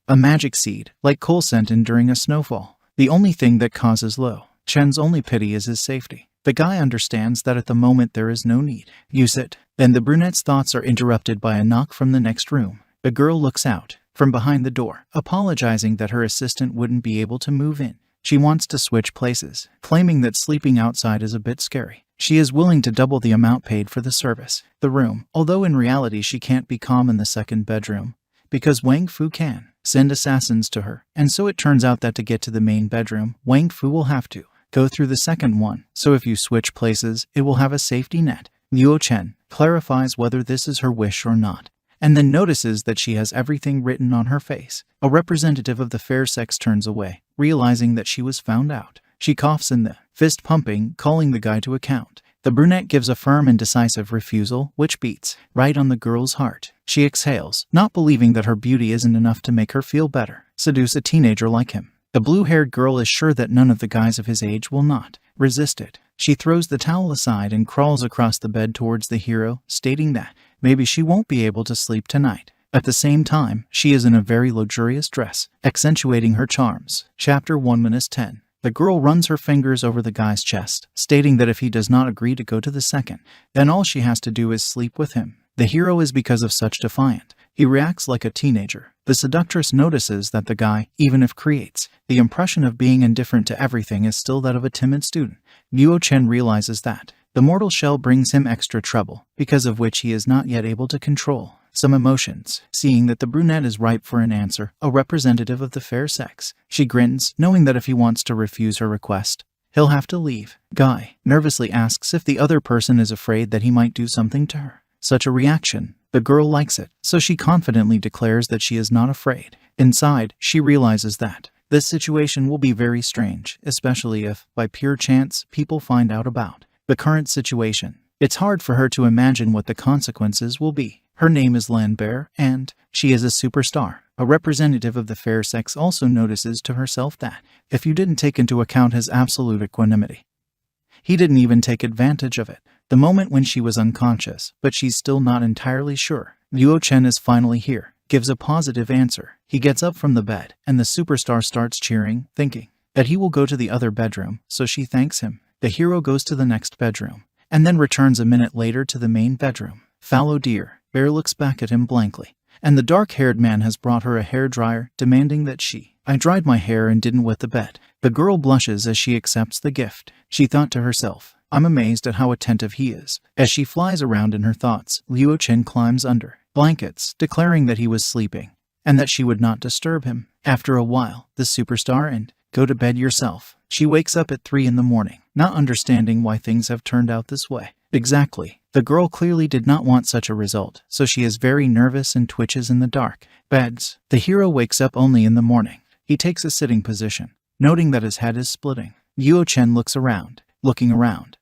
a magic seed, like coal sent in during a snowfall. The only thing that causes Luo Chen's only pity is his safety. The guy understands that at the moment there is no need. Use it. Then the brunette's thoughts are interrupted by a knock from the next room. The girl looks out from behind the door, apologizing that her assistant wouldn't be able to move in. She wants to switch places, claiming that sleeping outside is a bit scary. She is willing to double the amount paid for the service. The room, although in reality she can't be calm in the second bedroom, because Wang Fu can send assassins to her, and so it turns out that to get to the main bedroom, Wang Fu will have to go through the second one, so if you switch places, it will have a safety net. Luo Chen clarifies whether this is her wish or not, and then notices that she has everything written on her face. A representative of the fair sex turns away, realizing that she was found out. She coughs in the fist pumping, calling the guy to account. The brunette gives a firm and decisive refusal, which beats right on the girl's heart. She exhales, not believing that her beauty isn't enough to make her feel better. Seduce a teenager like him. The blue-haired girl is sure that none of the guys of his age will not resist it. She throws the towel aside and crawls across the bed towards the hero, stating that maybe she won't be able to sleep tonight. At the same time, she is in a very luxurious dress, accentuating her charms. Chapter 1-10. The girl runs her fingers over the guy's chest, stating that if he does not agree to go to the second, then all she has to do is sleep with him. The hero is because of such defiant. He reacts like a teenager. The seductress notices that the guy, even if creates the impression of being indifferent to everything, is still that of a timid student. Luo Chen realizes that the mortal shell brings him extra trouble, because of which he is not yet able to control some emotions. Seeing that the brunette is ripe for an answer, a representative of the fair sex, she grins, knowing that if he wants to refuse her request, he'll have to leave. Guy nervously asks if the other person is afraid that he might do something to her. Such a reaction, the girl likes it, so she confidently declares that she is not afraid. Inside, she realizes that this situation will be very strange, especially if, by pure chance, people find out about the current situation. It's hard for her to imagine what the consequences will be. Her name is Lambert, and she is a superstar. A representative of the fair sex also notices to herself that if you didn't take into account his absolute equanimity, he didn't even take advantage of it. The moment when she was unconscious, but she's still not entirely sure. Luo Chen is finally here, gives a positive answer. He gets up from the bed, and the superstar starts cheering, thinking that he will go to the other bedroom, so she thanks him. The hero goes to the next bedroom, and then returns a minute later to the main bedroom. Fallow dear. Bear looks back at him blankly, and the dark-haired man has brought her a hairdryer, demanding that I dried my hair and didn't wet the bed. The girl blushes as she accepts the gift. She thought to herself, I'm amazed at how attentive he is. As she flies around in her thoughts, Luo Chen climbs under blankets, declaring that he was sleeping, and that she would not disturb him. After a while, the superstar and go to bed yourself. She wakes up at 3 in the morning, not understanding why things have turned out this way. Exactly. The girl clearly did not want such a result, so she is very nervous and twitches in the dark. Beds. The hero wakes up only in the morning. He takes a sitting position, noting that his head is splitting. Luo Chen looks around,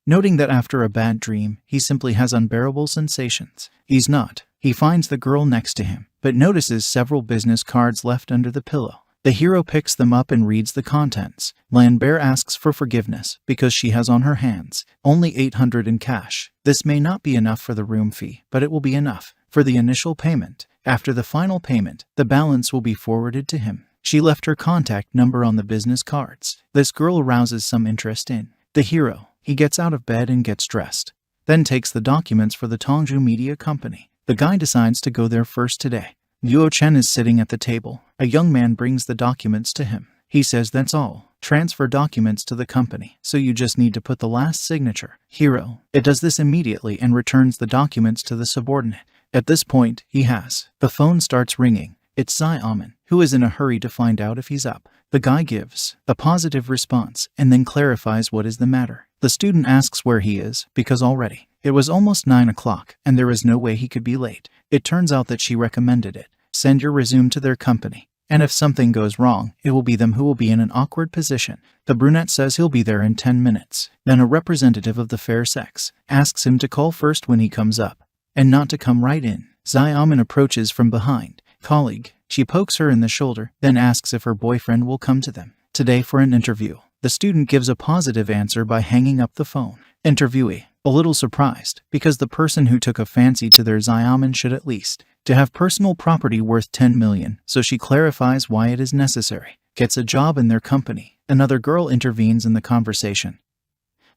noting that after a bad dream, he simply has unbearable sensations. He's not. He finds the girl next to him, but notices several business cards left under the pillow. The hero picks them up and reads the contents. Lambert asks for forgiveness because she has on her hands only 800 in cash. This may not be enough for the room fee, but it will be enough for the initial payment. After the final payment, the balance will be forwarded to him. She left her contact number on the business cards. This girl arouses some interest in the hero. He gets out of bed and gets dressed, then takes the documents for the Tongju Media Company. The guy decides to go there first today. Luo Chen is sitting at the table. A young man brings the documents to him. He says that's all. Transfer documents to the company, so you just need to put the last signature. Hero. It does this immediately and returns the documents to the subordinate. At this point, the phone starts ringing. It's Zai Amin, who is in a hurry to find out if he's up. The guy gives a positive response and then clarifies what is the matter. The student asks where he is, because already it was almost 9 o'clock, and there is no way he could be late. It turns out that she recommended it. Send your resume to their company, and if something goes wrong, it will be them who will be in an awkward position. The brunette says he'll be there in 10 minutes. Then a representative of the fair sex asks him to call first when he comes up, and not to come right in. Zai Amin approaches from behind. Colleague. She pokes her in the shoulder, then asks if her boyfriend will come to them today for an interview. The student gives a positive answer by hanging up the phone. Interviewee. A little surprised, because the person who took a fancy to their Zai Amin should at least to have personal property worth 10 million, so she clarifies why it is necessary. Gets a job in their company. Another girl intervenes in the conversation,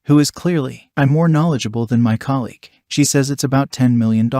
who is clearly, I'm more knowledgeable than my colleague. She says it's about $10 million.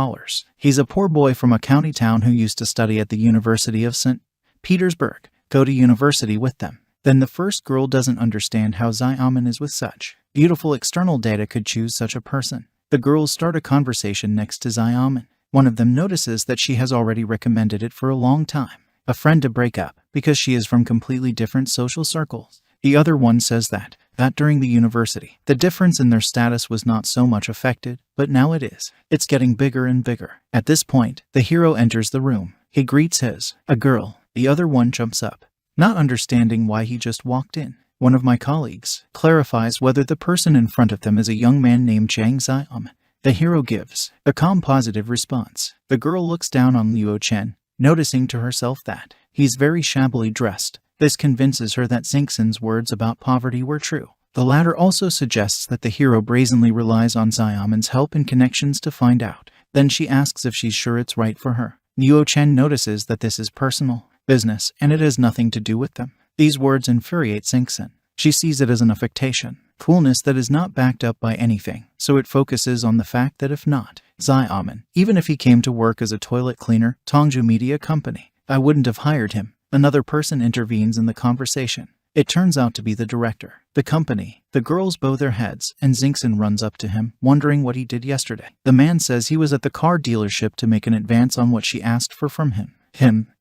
He's a poor boy from a county town who used to study at the University of St. Petersburg. Go to university with them. Then the first girl doesn't understand how Zai Amin is with such Beautiful external data could choose such a person. The girls start a conversation next to Xiaoman. One of them notices that she has already recommended it for a long time. A friend to break up, because she is from completely different social circles. The other one says that during the university, the difference in their status was not so much affected, but now it is. It's getting bigger and bigger. At this point, the hero enters the room. He greets a girl. The other one jumps up, not understanding why he just walked in. One of my colleagues clarifies whether the person in front of them is a young man named Zhang Xiaoman. The hero gives a calm positive response. The girl looks down on Luo Chen, noticing to herself that he's very shabbily dressed. This convinces her that Xingxin's words about poverty were true. The latter also suggests that the hero brazenly relies on Xiaoman's help and connections to find out. Then she asks if she's sure it's right for her. Luo Chen notices that this is personal business and it has nothing to do with them. These words infuriate Xingxin. She sees it as an affectation, coolness that is not backed up by anything, so it focuses on the fact that if not Xiaoman, even if he came to work as a toilet cleaner, Tongju Media Company, I wouldn't have hired him. Another person intervenes in the conversation. It turns out to be the director. The company. The girls bow their heads, and Xingxin runs up to him, wondering what he did yesterday. The man says he was at the car dealership to make an advance on what she asked for from him.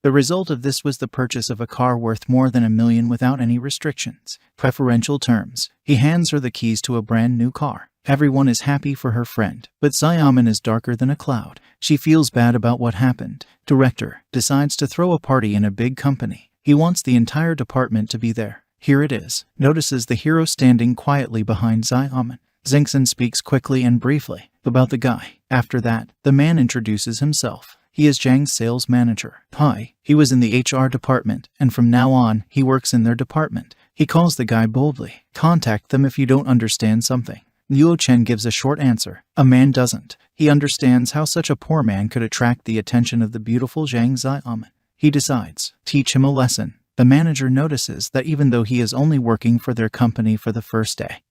The result of this was the purchase of a car worth more than $1 million without any restrictions. Preferential terms. He hands her the keys to a brand new car. Everyone is happy for her friend, but Xiaoman is darker than a cloud. She feels bad about what happened. Director decides to throw a party in a big company. He wants the entire department to be there. Here it is. Notices the hero standing quietly behind Xiaoman. Xingxin speaks quickly and briefly about the guy. After that, the man introduces himself. He is Zhang's sales manager. Hi. He was in the HR department, and from now on, he works in their department. He calls the guy boldly. Contact them if you don't understand something. Luo Chen gives a short answer. A man doesn't. He understands how such a poor man could attract the attention of the beautiful Zhang Xiaoman. He decides. Teach him a lesson. The manager notices that even though he is only working for their company for the first day,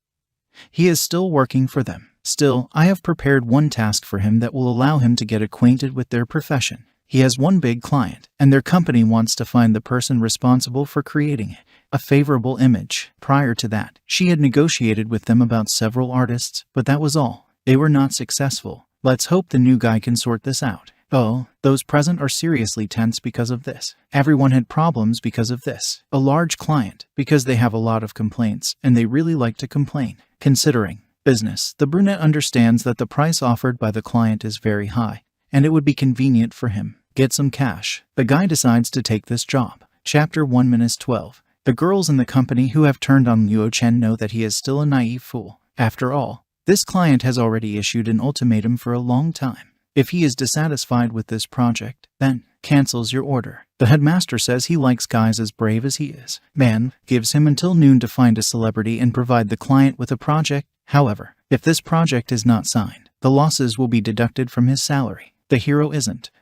he is still working for them. Still, I have prepared one task for him that will allow him to get acquainted with their profession. He has one big client, and their company wants to find the person responsible for creating it. A favorable image. Prior to that, she had negotiated with them about several artists, but that was all. They were not successful. Let's hope the new guy can sort this out. Oh, those present are seriously tense because of this. Everyone had problems because of this. A large client, because they have a lot of complaints, and they really like to complain. Considering business, the brunette understands that the price offered by the client is very high, and it would be convenient for him. Get some cash. The guy decides to take this job. Chapter 1-12. The girls in the company who have turned on Luo Chen know that he is still a naive fool. After all, this client has already issued an ultimatum for a long time. If he is dissatisfied with this project, then cancels your order. The headmaster says he likes guys as brave as he is. Man gives him until noon to find a celebrity and provide the client with a project. However, if this project is not signed, the losses will be deducted from his salary. The hero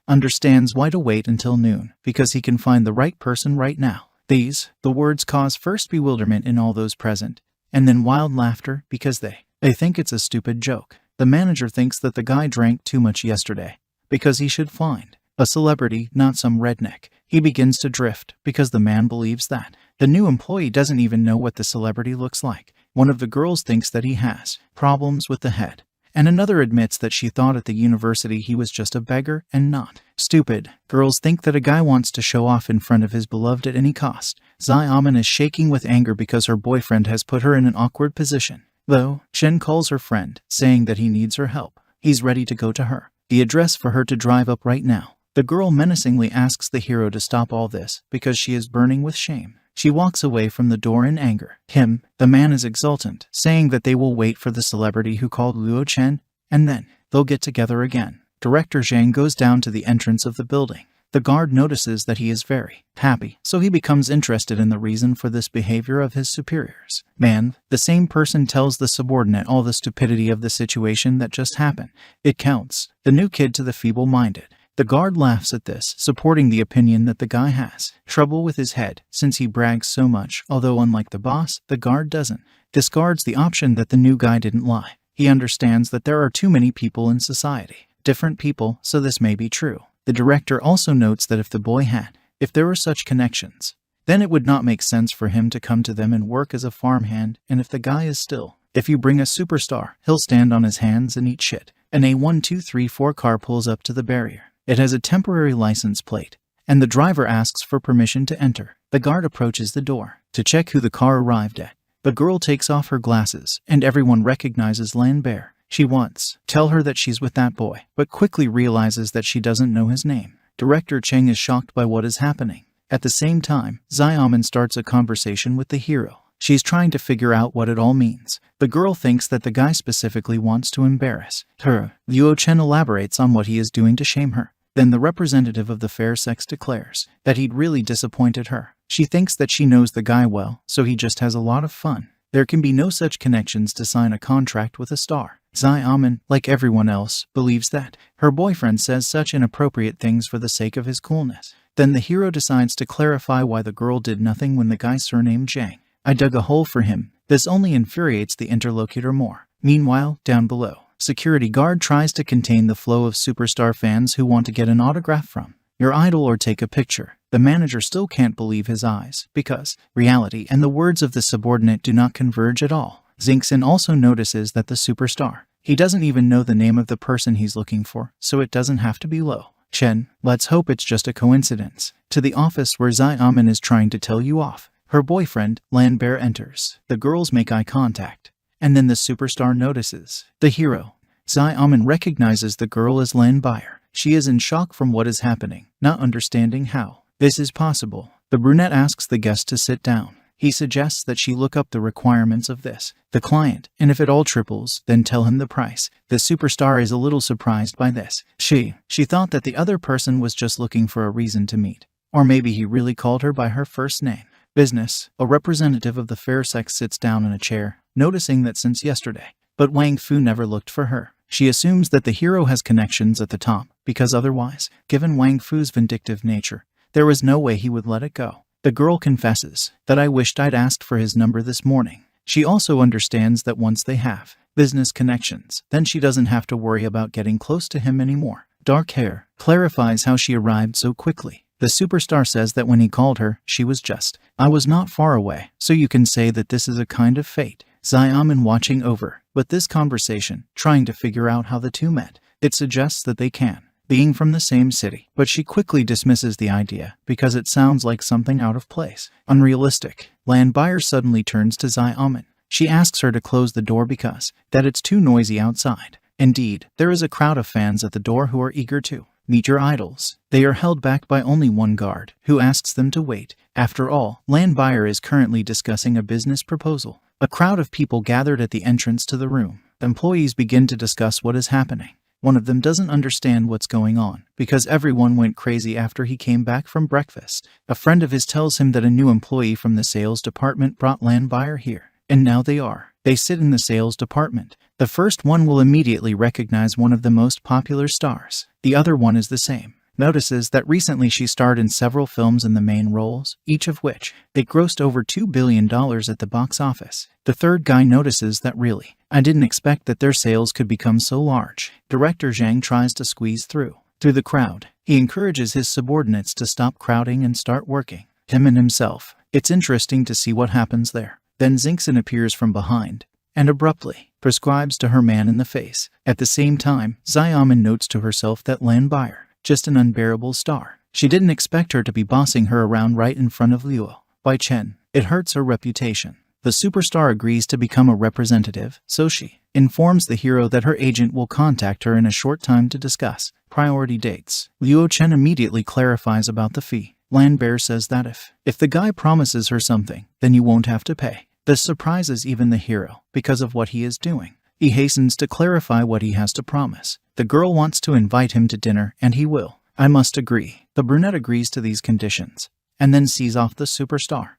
understands why to wait until noon, because he can find the right person right now. The words cause first bewilderment in all those present, and then wild laughter because they think it's a stupid joke. The manager thinks that the guy drank too much yesterday, because he should find a celebrity, not some redneck. He begins to drift, because the man believes that the new employee doesn't even know what the celebrity looks like. One of the girls thinks that he has problems with the head, and another admits that she thought at the university he was just a beggar and not stupid. Girls think that a guy wants to show off in front of his beloved at any cost. Xiaoman is shaking with anger because her boyfriend has put her in an awkward position. Though, Chen calls her friend, saying that he needs her help. He's ready to go to her. The address for her to drive up right now. The girl menacingly asks the hero to stop all this because she is burning with shame. She walks away from the door in anger. The man is exultant, saying that they will wait for the celebrity who called Luo Chen, and then they'll get together again. Director Zhang goes down to the entrance of the building. The guard notices that he is very happy, so he becomes interested in the reason for this behavior of his superiors. The same person tells the subordinate all the stupidity of the situation that just happened. It counts the new kid to the feeble-minded. The guard laughs at this, supporting the opinion that the guy has trouble with his head since he brags so much, although unlike the boss, the guard doesn't. Discards the option that the new guy didn't lie. He understands that there are too many people in society. Different people, so this may be true. The director also notes that if there were such connections, then it would not make sense for him to come to them and work as a farmhand, and if the guy is still If you bring a superstar, he'll stand on his hands and eat shit. An A1234 car pulls up to the barrier. It has a temporary license plate, and the driver asks for permission to enter. The guard approaches the door to check who the car arrived at. The girl takes off her glasses, and everyone recognizes Lambert. She wants tell her that she's with that boy, but quickly realizes that she doesn't know his name. Director Cheng is shocked by what is happening. At the same time, Xiaomin starts a conversation with the hero. She's trying to figure out what it all means. The girl thinks that the guy specifically wants to embarrass her. Luo Chen elaborates on what he is doing to shame her. Then the representative of the fair sex declares that he'd really disappointed her. She thinks that she knows the guy well, so he just has a lot of fun. There can be no such connections to sign a contract with a star. Xiaomin, like everyone else, believes that her boyfriend says such inappropriate things for the sake of his coolness. Then the hero decides to clarify why the girl did nothing when the guy surnamed Zhang. I dug a hole for him. This only infuriates the interlocutor more. Meanwhile, down below, security guard tries to contain the flow of superstar fans who want to get an autograph from your idol or take a picture. The manager still can't believe his eyes, because reality and the words of the subordinate do not converge at all. Xingxin also notices that the superstar, he doesn't even know the name of the person he's looking for, so it doesn't have to be Luo Chen. Let's hope it's just a coincidence. To the office where Xiaomin is trying to tell you off. Her boyfriend, Lambert, enters. The girls make eye contact, and then the superstar notices the hero. Xiaomin recognizes the girl as Lambert. She is in shock from what is happening, not understanding how this is possible. The brunette asks the guest to sit down. He suggests that she look up the requirements of the client, and if it all triples, then tell him the price. The superstar is a little surprised by this. She thought that the other person was just looking for a reason to meet. Or maybe he really called her by her first name. Business. A representative of the fair sex sits down in a chair, noticing that since yesterday, but Wang Fu never looked for her. She assumes that the hero has connections at the top, because otherwise, given Wang Fu's vindictive nature, there was no way he would let it go. The girl confesses that I wished I'd asked for his number this morning. She also understands that once they have business connections, then she doesn't have to worry about getting close to him anymore. Dark hair clarifies how she arrived so quickly. The superstar says that when he called her, she was just, I was not far away, so you can say that this is a kind of fate. Xiaomin watching over, but this conversation, trying to figure out how the two met. It suggests that they can, being from the same city, but she quickly dismisses the idea because it sounds like something out of place. Unrealistic. Lambert suddenly turns to Xiaomin. She asks her to close the door because that it's too noisy outside. Indeed, there is a crowd of fans at the door who are eager to meet your idols. They are held back by only one guard, who asks them to wait. After all, Lambert is currently discussing a business proposal. A crowd of people gathered at the entrance to the room. Employees begin to discuss what is happening. One of them doesn't understand what's going on, because everyone went crazy after he came back from breakfast. A friend of his tells him that a new employee from the sales department brought Lambert here, and now they sit in the sales department. The first one will immediately recognize one of the most popular stars. The other one is the same. Notices that recently she starred in several films in the main roles, each of which they grossed over $2 billion at the box office. The third guy notices that really, I didn't expect that their sales could become so large. Director Zhang tries to squeeze through the crowd. He encourages his subordinates to stop crowding and start working. Him and himself. It's interesting to see what happens there. Then Xingxin appears from behind and abruptly prescribes to her man in the face. At the same time, Xiaomin notes to herself that Lambert, just an unbearable star. She didn't expect her to be bossing her around right in front of Luo Chen. It hurts her reputation. The superstar agrees to become a representative, so she informs the hero that her agent will contact her in a short time to discuss priority dates. Luo Chen immediately clarifies about the fee. Lambert says that if the guy promises her something, then you won't have to pay. This surprises even the hero, because of what he is doing. He hastens to clarify what he has to promise. The girl wants to invite him to dinner, and he will. I must agree. The brunette agrees to these conditions, and then sees off the superstar.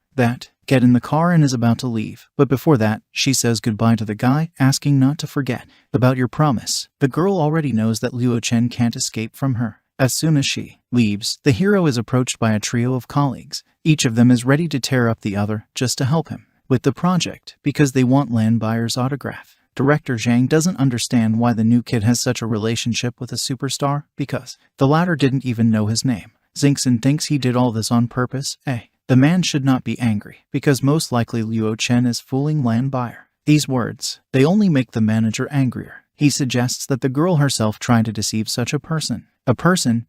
Get in the car and is about to leave. But before that, she says goodbye to the guy, asking not to forget about your promise. The girl already knows that Luo Chen can't escape from her. As soon as she leaves, the hero is approached by a trio of colleagues. Each of them is ready to tear up the other just to help him with the project, because they want Lambert's autograph. Director Zhang doesn't understand why the new kid has such a relationship with a superstar, because the latter didn't even know his name. Xingxin thinks he did all this on purpose. The man should not be angry, because most likely Luo Chen is fooling Lambert. These words, they only make the manager angrier. He suggests that the girl herself tried to deceive such a person.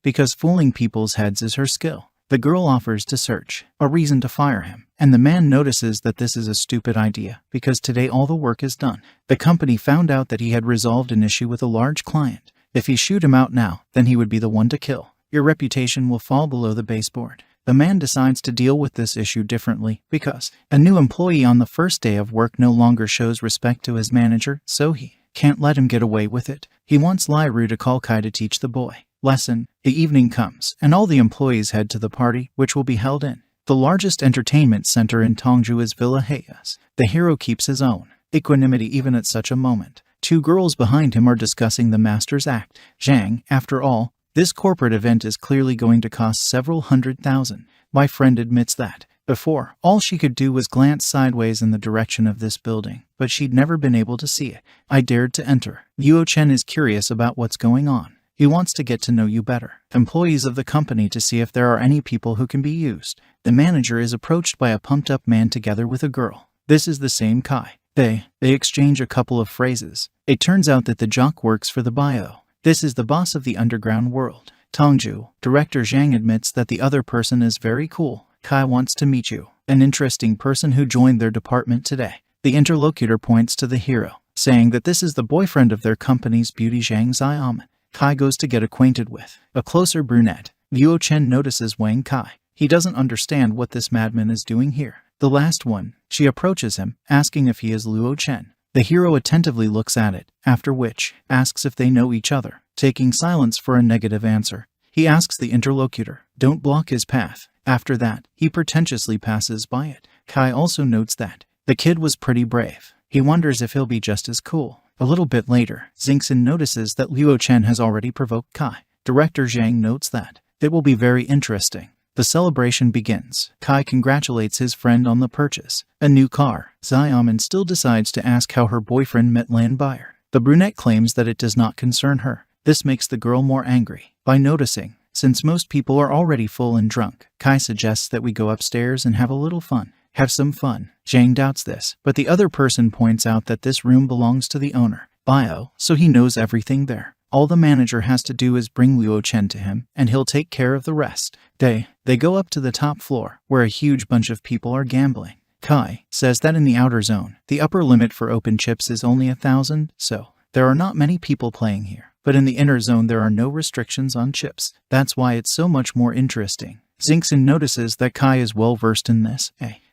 Because fooling people's heads is her skill. The girl offers to search, a reason to fire him, and the man notices that this is a stupid idea because today all the work is done. The company found out that he had resolved an issue with a large client. If he shoot him out now, then he would be the one to kill. Your reputation will fall below the baseboard. The man decides to deal with this issue differently because a new employee on the first day of work no longer shows respect to his manager, so he can't let him get away with it. He wants Liru to call Kai to teach the boy lesson. The evening comes, and all the employees head to the party, which will be held in the largest entertainment center in Tongju is Villa Hayes. The hero keeps his own equanimity even at such a moment. Two girls behind him are discussing the master's act. Zhang, after all, this corporate event is clearly going to cost several $100,000. My friend admits that. Before, all she could do was glance sideways in the direction of this building, but she'd never been able to see it. I dared to enter. Luo Chen is curious about what's going on. He wants to get to know you better. Employees of the company to see if there are any people who can be used. The manager is approached by a pumped-up man together with a girl. This is the same Kai. They exchange a couple of phrases. It turns out that the jock works for the bio. This is the boss of the underground world. Tongju, Director Zhang admits that the other person is very cool. Kai wants to meet you, an interesting person who joined their department today. The interlocutor points to the hero, saying that this is the boyfriend of their company's beauty Zhang Xiaoman. Kai goes to get acquainted with a closer brunette. Luo Chen notices Wang Kai. He doesn't understand what this madman is doing here. The last one, she approaches him, asking if he is Luo Chen. The hero attentively looks at it, after which, asks if they know each other. Taking silence for a negative answer, he asks the interlocutor, don't block his path. After that, he pretentiously passes by it. Kai also notes that the kid was pretty brave. He wonders if he'll be just as cool. A little bit later, Xingxin notices that Luo Chen has already provoked Kai. Director Zhang notes that it will be very interesting. The celebration begins. Kai congratulates his friend on the purchase, a new car. Xiaoman still decides to ask how her boyfriend met Lan Bayer. The brunette claims that it does not concern her. This makes the girl more angry. By noticing, since most people are already full and drunk, Kai suggests that we go upstairs and have a little fun. Have some fun. Zhang doubts this, but the other person points out that this room belongs to the owner, Bio, so he knows everything there. All the manager has to do is bring Luo Chen to him, and he'll take care of the rest. They go up to the top floor, where a huge bunch of people are gambling. Kai says that in the outer zone, the upper limit for open chips is only 1,000, so there are not many people playing here. But in the inner zone there are no restrictions on chips. That's why it's so much more interesting. Xingxin notices that Kai is well versed in this.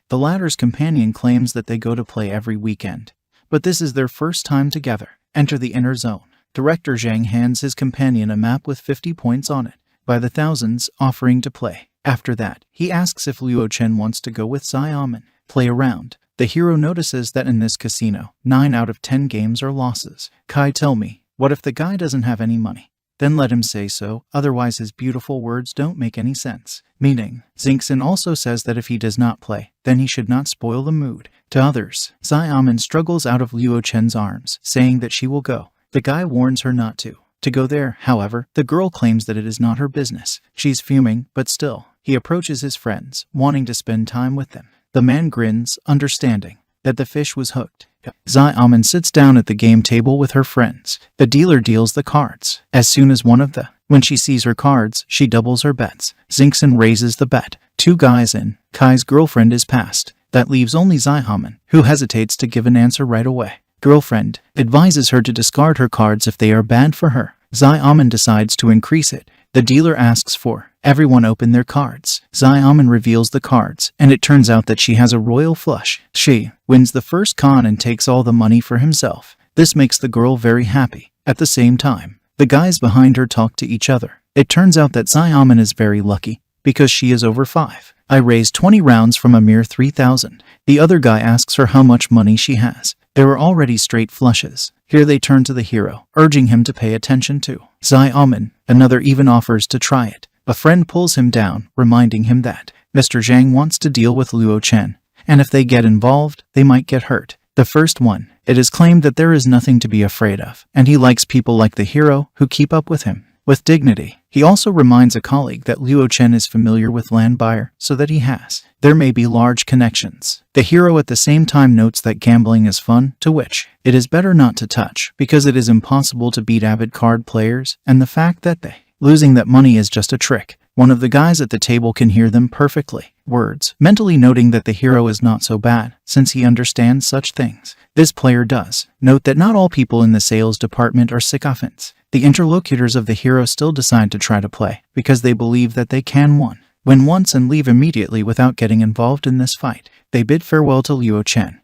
The latter's companion claims that they go to play every weekend, but this is their first time together. Enter the inner zone. Director Zhang hands his companion a map with 50 points on it, by the thousands, offering to play. After that, he asks if Luo Chen wants to go with Xiaoman, play around. The hero notices that in this casino, 9 out of 10 games are losses. Kai, tell me, what if the guy doesn't have any money? Then let him say so, otherwise his beautiful words don't make any sense. Meaning, Xingxin also says that if he does not play, then he should not spoil the mood. To others, Xiaoman struggles out of Luo Chen's arms, saying that she will go. The guy warns her not to go there. However, the girl claims that it is not her business. She's fuming, but still, he approaches his friends, wanting to spend time with them. The man grins, understanding that the fish was hooked. Xiaoman sits down at the game table with her friends. The dealer deals the cards. As soon as when she sees her cards, she doubles her bets. Xingxin raises the bet. 2 guys in. Kai's girlfriend is passed. That leaves only Xiaoman, who hesitates to give an answer right away. Girlfriend advises her to discard her cards if they are bad for her. Xiaoman decides to increase it. The dealer asks for everyone open their cards. Xiaoman reveals the cards, and it turns out that she has a royal flush. She wins the first con and takes all the money for himself. This makes the girl very happy. At the same time, the guys behind her talk to each other. It turns out that Xiaoman is very lucky, because she is over 5. I raised 20 rounds from a mere 3,000. The other guy asks her how much money she has. There are already straight flushes. Here they turn to the hero, urging him to pay attention to Xiaoman. Another even offers to try it. A friend pulls him down, reminding him that Mr. Zhang wants to deal with Luo Chen, and if they get involved, they might get hurt. The first one, it is claimed that there is nothing to be afraid of, and he likes people like the hero who keep up with him. with dignity. He also reminds a colleague that Luo Chen is familiar with land buyer, so that there may be large connections. The hero at the same time notes that gambling is fun, to which it is better not to touch, because it is impossible to beat avid card players, and the fact that losing that money is just a trick. One of the guys at the table can hear them perfectly. Words, mentally noting that the hero is not so bad, since he understands such things. This player does note that not all people in the sales department are sycophants. The interlocutors of the hero still decide to try to play, because they believe that they can win once and leave immediately without getting involved in this fight. They bid farewell to Luo Chen,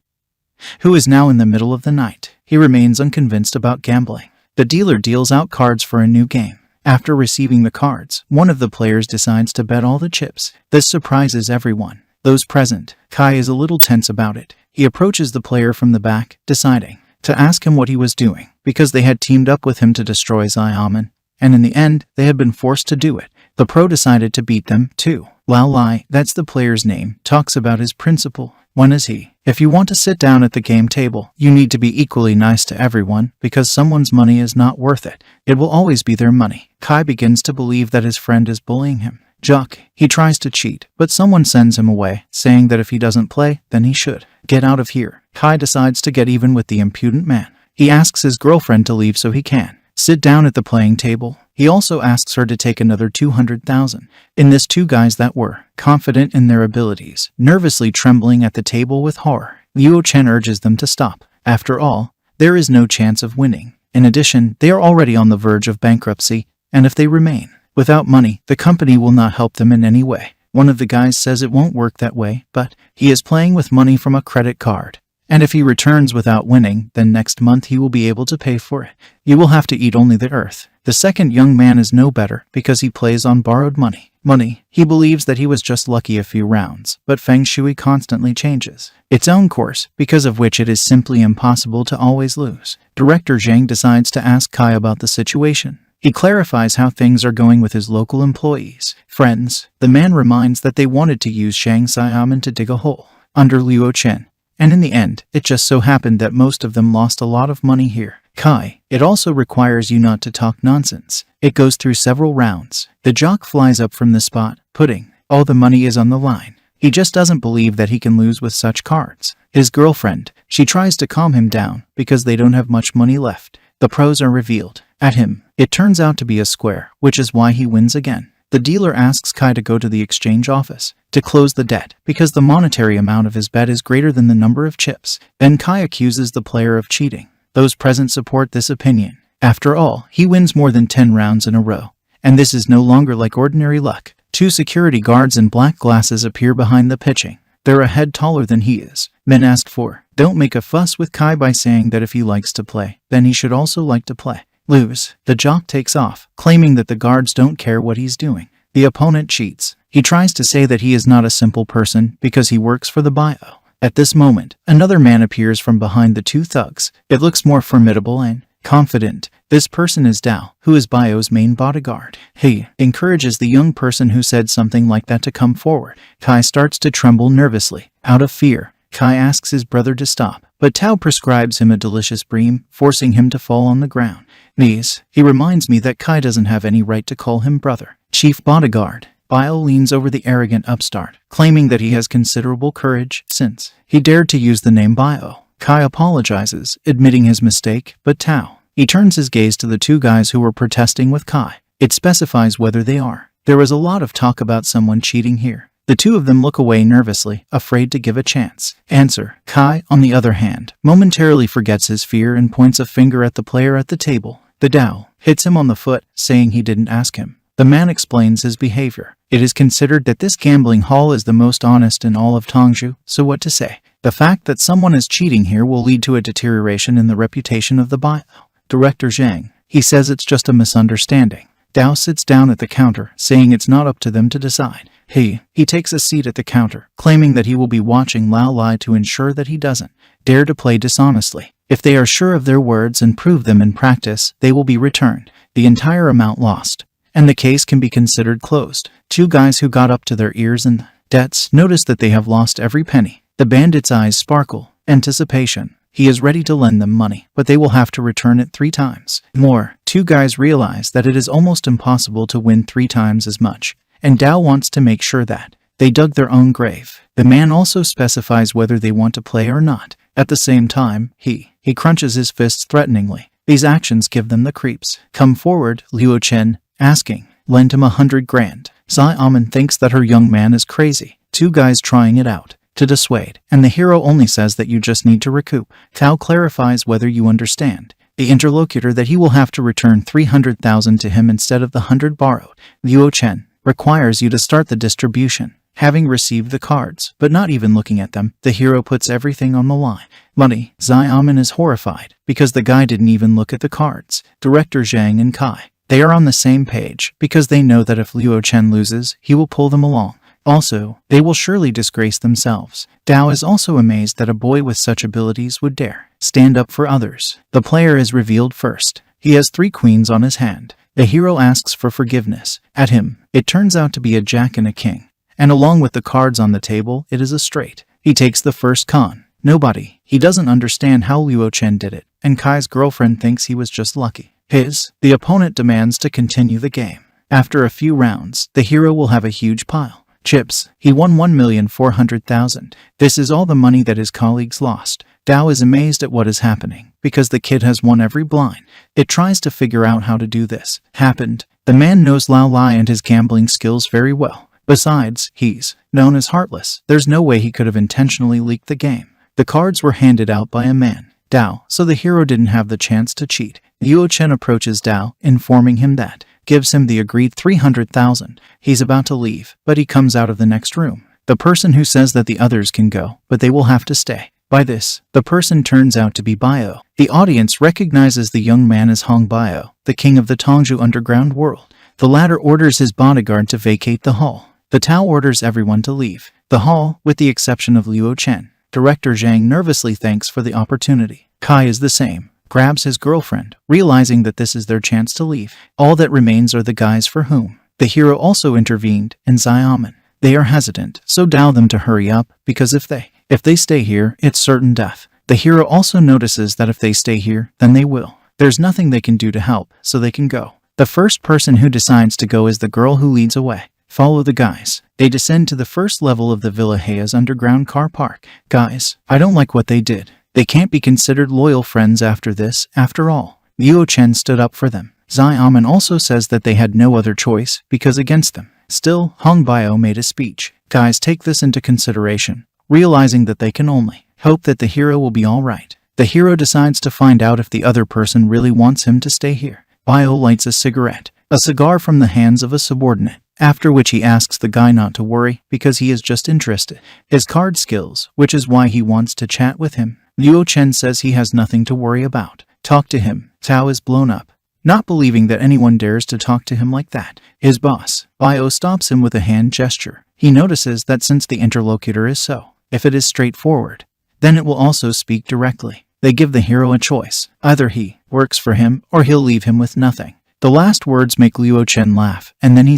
who is now in the middle of the night. He remains unconvinced about gambling. The dealer deals out cards for a new game. After receiving the cards, one of the players decides to bet all the chips. This surprises everyone. Those present. Kai is a little tense about it. He approaches the player from the back, deciding to ask him what he was doing, because they had teamed up with him to destroy Xiamen, and in the end, they had been forced to do it. The pro decided to beat them, too. Lao Lai, that's the player's name, talks about his principle. One is he. If you want to sit down at the game table, you need to be equally nice to everyone, because someone's money is not worth it. It will always be their money. Kai begins to believe that his friend is bullying him. Jock. He tries to cheat, but someone sends him away, saying that if he doesn't play, then he should get out of here. Kai decides to get even with the impudent man. He asks his girlfriend to leave so he can sit down at the playing table. He also asks her to take another 200,000. In this, two guys that were confident in their abilities, nervously trembling at the table with horror. Luo Chen urges them to stop. After all, there is no chance of winning. In addition, they are already on the verge of bankruptcy, and if they remain without money, the company will not help them in any way. One of the guys says it won't work that way, but he is playing with money from a credit card. And if he returns without winning, then next month he will be able to pay for it. You will have to eat only the earth. The second young man is no better, because he plays on borrowed money. He believes that he was just lucky a few rounds, but Feng Shui constantly changes its own course, because of which it is simply impossible to always lose. Director Zhang decides to ask Kai about the situation. He clarifies how things are going with his local employees. Friends, the man reminds that they wanted to use Shang Xiamen to dig a hole under Luo Chen. And in the end, it just so happened that most of them lost a lot of money here. Kai, it also requires you not to talk nonsense. It goes through several rounds. The jock flies up from the spot, putting all the money is on the line. He just doesn't believe that he can lose with such cards. His girlfriend, she tries to calm him down, because they don't have much money left. The pros are revealed at him. It turns out to be a square, which is why he wins again. The dealer asks Kai to go to the exchange office to close the debt, because the monetary amount of his bet is greater than the number of chips. Then Kai accuses the player of cheating. Those present support this opinion. After all, he wins more than 10 rounds in a row. And this is no longer like ordinary luck. Two security guards in black glasses appear behind the pitching. They're a head taller than he is. Men asked for. Don't make a fuss with Kai by saying that if he likes to play, then he should also like to play. Lose. The jock takes off, claiming that the guards don't care what he's doing. The opponent cheats. He tries to say that he is not a simple person because he works for the bio. At this moment, another man appears from behind the two thugs. It looks more formidable and confident. This person is Dao, who is Bio's main bodyguard. He encourages the young person who said something like that to come forward. Kai starts to tremble nervously. Out of fear, Kai asks his brother to stop, but Tao prescribes him a delicious bream, forcing him to fall on the ground. He reminds me that Kai doesn't have any right to call him brother. Chief bodyguard. Bio leans over the arrogant upstart, claiming that he has considerable courage since he dared to use the name Bio. Kai apologizes, admitting his mistake, but Tao. He turns his gaze to the two guys who were protesting with Kai. It specifies whether they are. There was a lot of talk about someone cheating here. The two of them look away nervously, afraid to give a chance. Answer. Kai, on the other hand, momentarily forgets his fear and points a finger at the player at the table. The Dao hits him on the foot, saying he didn't ask him. The man explains his behavior. It is considered that this gambling hall is the most honest in all of Tongzhou, so what to say? The fact that someone is cheating here will lead to a deterioration in the reputation of the bio. Director Zhang. He says it's just a misunderstanding. Dao sits down at the counter, saying it's not up to them to decide. He takes a seat at the counter, claiming that he will be watching Lao Lai to ensure that he doesn't dare to play dishonestly. If they are sure of their words and prove them in practice, they will be returned, the entire amount lost, and the case can be considered closed. Two guys who got up to their ears in debts notice that they have lost every penny. The bandits' eyes sparkle. Anticipation. He is ready to lend them money, but they will have to return it 3 times more. 2 guys realize that it is almost impossible to win 3 times as much, and Dao wants to make sure that they dug their own grave. The man also specifies whether they want to play or not. At the same time, he crunches his fists threateningly. These actions give them the creeps. Come forward, Luo Chen, asking, lend him 100 grand. Zai Aman thinks that her young man is crazy. 2 guys trying it out to dissuade, and the hero only says that you just need to recoup. Tao clarifies whether you understand the interlocutor that he will have to return 300,000 to him instead of the 100 borrowed. Luo Chen requires you to start the distribution. Having received the cards, but not even looking at them, the hero puts everything on the line. Money. Zai Aman is horrified, because the guy didn't even look at the cards. Director Zhang and Kai, they are on the same page, because they know that if Luo Chen loses, he will pull them along. Also, they will surely disgrace themselves. Dao is also amazed that a boy with such abilities would dare stand up for others. The player is revealed first. He has 3 queens on his hand. The hero asks for forgiveness. At him, it turns out to be a jack and a king. And along with the cards on the table, it is a straight. He takes the first con. Nobody. He doesn't understand how Luo Chen did it, and Kai's girlfriend thinks he was just lucky. The opponent demands to continue the game. After a few rounds, the hero will have a huge pile. Chips. He won 1,400,000. This is all the money that his colleagues lost. Dao is amazed at what is happening, because the kid has won every blind. It tries to figure out how to do this. The man knows Lao Lai and his gambling skills very well. Besides, he's known as heartless. There's no way he could have intentionally leaked the game. The cards were handed out by a man, Dao, so the hero didn't have the chance to cheat. Luo Chen approaches Dao, informing him that, gives him the agreed 300,000. He's about to leave, but he comes out of the next room. The person who says that the others can go, but they will have to stay. By this, the person turns out to be Bio. The audience recognizes the young man as Hong Bio, the king of the Tongzhou underground world. The latter orders his bodyguard to vacate the hall. The Tao orders everyone to leave the hall, with the exception of Luo Chen. Director Zhang nervously thanks for the opportunity. Kai is the same, grabs his girlfriend, realizing that this is their chance to leave. All that remains are the guys for whom the hero also intervened, and Zai Aman. They are hesitant, so Dao them to hurry up, because if they stay here, it's certain death. The hero also notices that if they stay here, then they will. There's nothing they can do to help, so they can go. The first person who decides to go is the girl who leads away. Follow the guys. They descend to the first level of the Villa Hea's underground car park. Guys, I don't like what they did. They can't be considered loyal friends after this, after all. Luo Chen stood up for them. Zai Aman also says that they had no other choice, because against them. Still, Hong Bio made a speech. Guys take this into consideration, realizing that they can only hope that the hero will be alright. The hero decides to find out if the other person really wants him to stay here. Bio lights a cigar from the hands of a subordinate, after which he asks the guy not to worry, because he is just interested in his card skills, which is why he wants to chat with him. Luo Chen says he has nothing to worry about. Talk to him. Tao is blown up, not believing that anyone dares to talk to him like that. His boss, Bio, stops him with a hand gesture. He notices that since the interlocutor is so, if it is straightforward, then it will also speak directly. They give the hero a choice. Either he works for him, or he'll leave him with nothing. The last words make Luo Chen laugh, and then he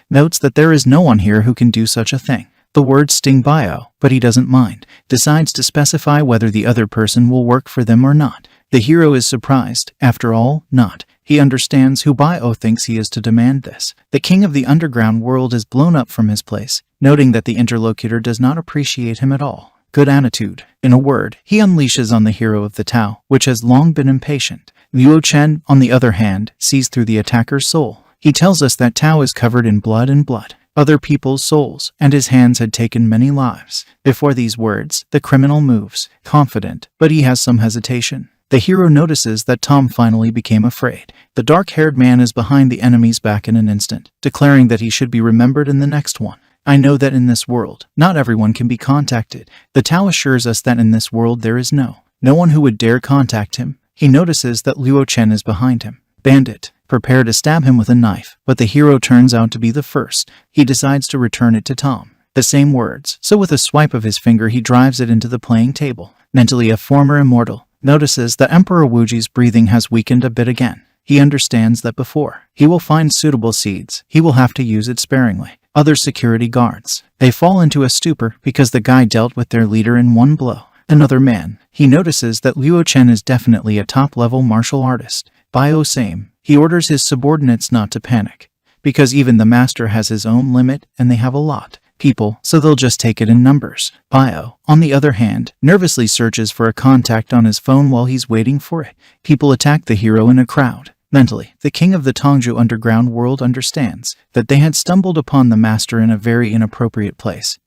notes that there is no one here who can do such a thing. The words sting Bio, but he doesn't mind. Decides to specify whether the other person will work for them or not. The hero is surprised. After all, not. He understands who Bio thinks he is to demand this. The king of the underground world is blown up from his place, noting that the interlocutor does not appreciate him at all. Good attitude. In a word, he unleashes on the hero of the Tao, which has long been impatient. Luo Chen, on the other hand, sees through the attacker's soul. He tells us that Tao is covered in blood and other people's souls, and his hands had taken many lives. Before these words, the criminal moves, confident, but he has some hesitation. The hero notices that Tom finally became afraid. The dark-haired man is behind the enemy's back in an instant, declaring that he should be remembered in the next one. I know that in this world, not everyone can be contacted. The Tao assures us that in this world there is no one who would dare contact him. He notices that Luo Chen is behind him. Bandit, prepare to stab him with a knife, but the hero turns out to be the first. He decides to return it to Tom. The same words, so with a swipe of his finger he drives it into the playing table. Mentally, a former immortal notices that Emperor Wuji's breathing has weakened a bit again. He understands that before he will find suitable seeds, he will have to use it sparingly. Other security guards, they fall into a stupor because the guy dealt with their leader in one blow. another man. He notices that Luo Chen is definitely a top-level martial artist. Bio same. He orders his subordinates not to panic, because even the master has his own limit and they have a lot people, so they'll just take it in numbers. Bio, on the other hand, nervously searches for a contact on his phone while he's waiting for it. People attack the hero in a crowd. Mentally, the king of the Tongju underground world understands that they had stumbled upon the master in a very inappropriate place,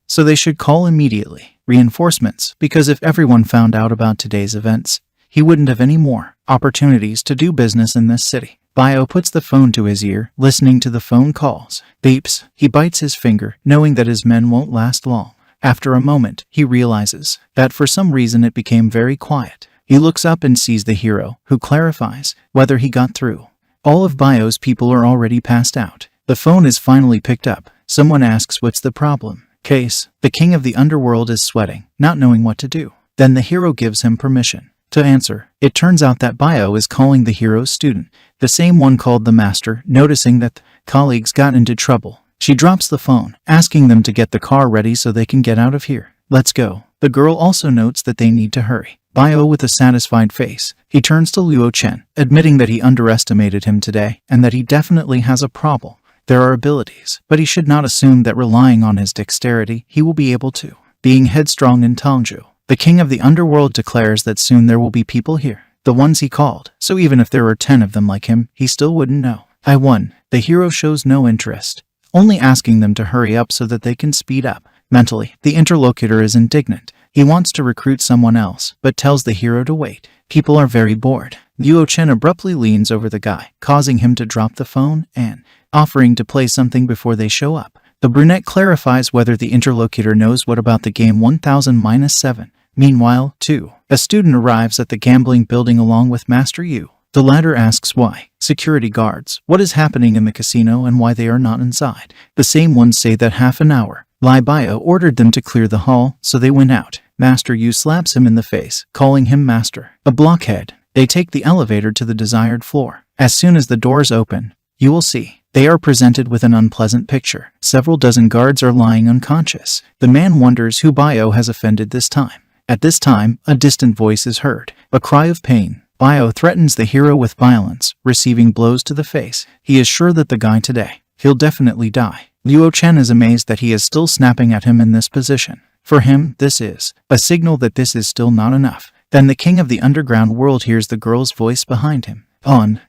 so they should call immediately reinforcements, because if everyone found out about today's events, he wouldn't have any more opportunities to do business in this city. Bio puts the phone to his ear, listening to the phone calls. Beeps. He bites his finger, knowing that his men won't last long. After a moment, he realizes that for some reason it became very quiet. He looks up and sees the hero, who clarifies whether he got through. All of Bio's people are already passed out. The phone is finally picked up. Someone asks what's the problem. Case. The king of the underworld is sweating, not knowing what to do. Then the hero gives him permission to answer. It turns out that Bio is calling the hero's student, the same one called the master. Noticing that the colleagues got into trouble, she drops the phone, asking them to get the car ready so they can get out of here. Let's go. The girl also notes that they need to hurry. Bio with a satisfied face. He turns to Luo Chen, admitting that he underestimated him today and that he definitely has a problem. There are abilities, but he should not assume that relying on his dexterity he will be able to. Being headstrong in Tongju, the king of the underworld declares that soon there will be people here, the ones he called, so even if there were 10 of them like him, he still wouldn't know. I won. The hero shows no interest, only asking them to hurry up so that they can speed up. Mentally, the interlocutor is indignant. He wants to recruit someone else, but tells the hero to wait. People are very bored. Luo Chen abruptly leans over the guy, causing him to drop the phone and offering to play something before they show up. The brunette clarifies whether the interlocutor knows what about the game 1000-7. Meanwhile, too, a student arrives at the gambling building along with Master Yu. The latter asks why. Security guards, what is happening in the casino and why they are not inside. The same ones say that half an hour. Lai Bio ordered them to clear the hall, so they went out. Master Yu slaps him in the face, calling him master. A blockhead. They take the elevator to the desired floor. As soon as the doors open, you will see they are presented with an unpleasant picture. Several dozen guards are lying unconscious. The man wonders who Bio has offended this time. At this time, a distant voice is heard. A cry of pain. Bio threatens the hero with violence, receiving blows to the face. He is sure that the guy today, he'll definitely die. Luo Chen is amazed that he is still snapping at him in this position. For him, this is a signal that this is still not enough. Then the king of the underground world hears the girl's voice behind him.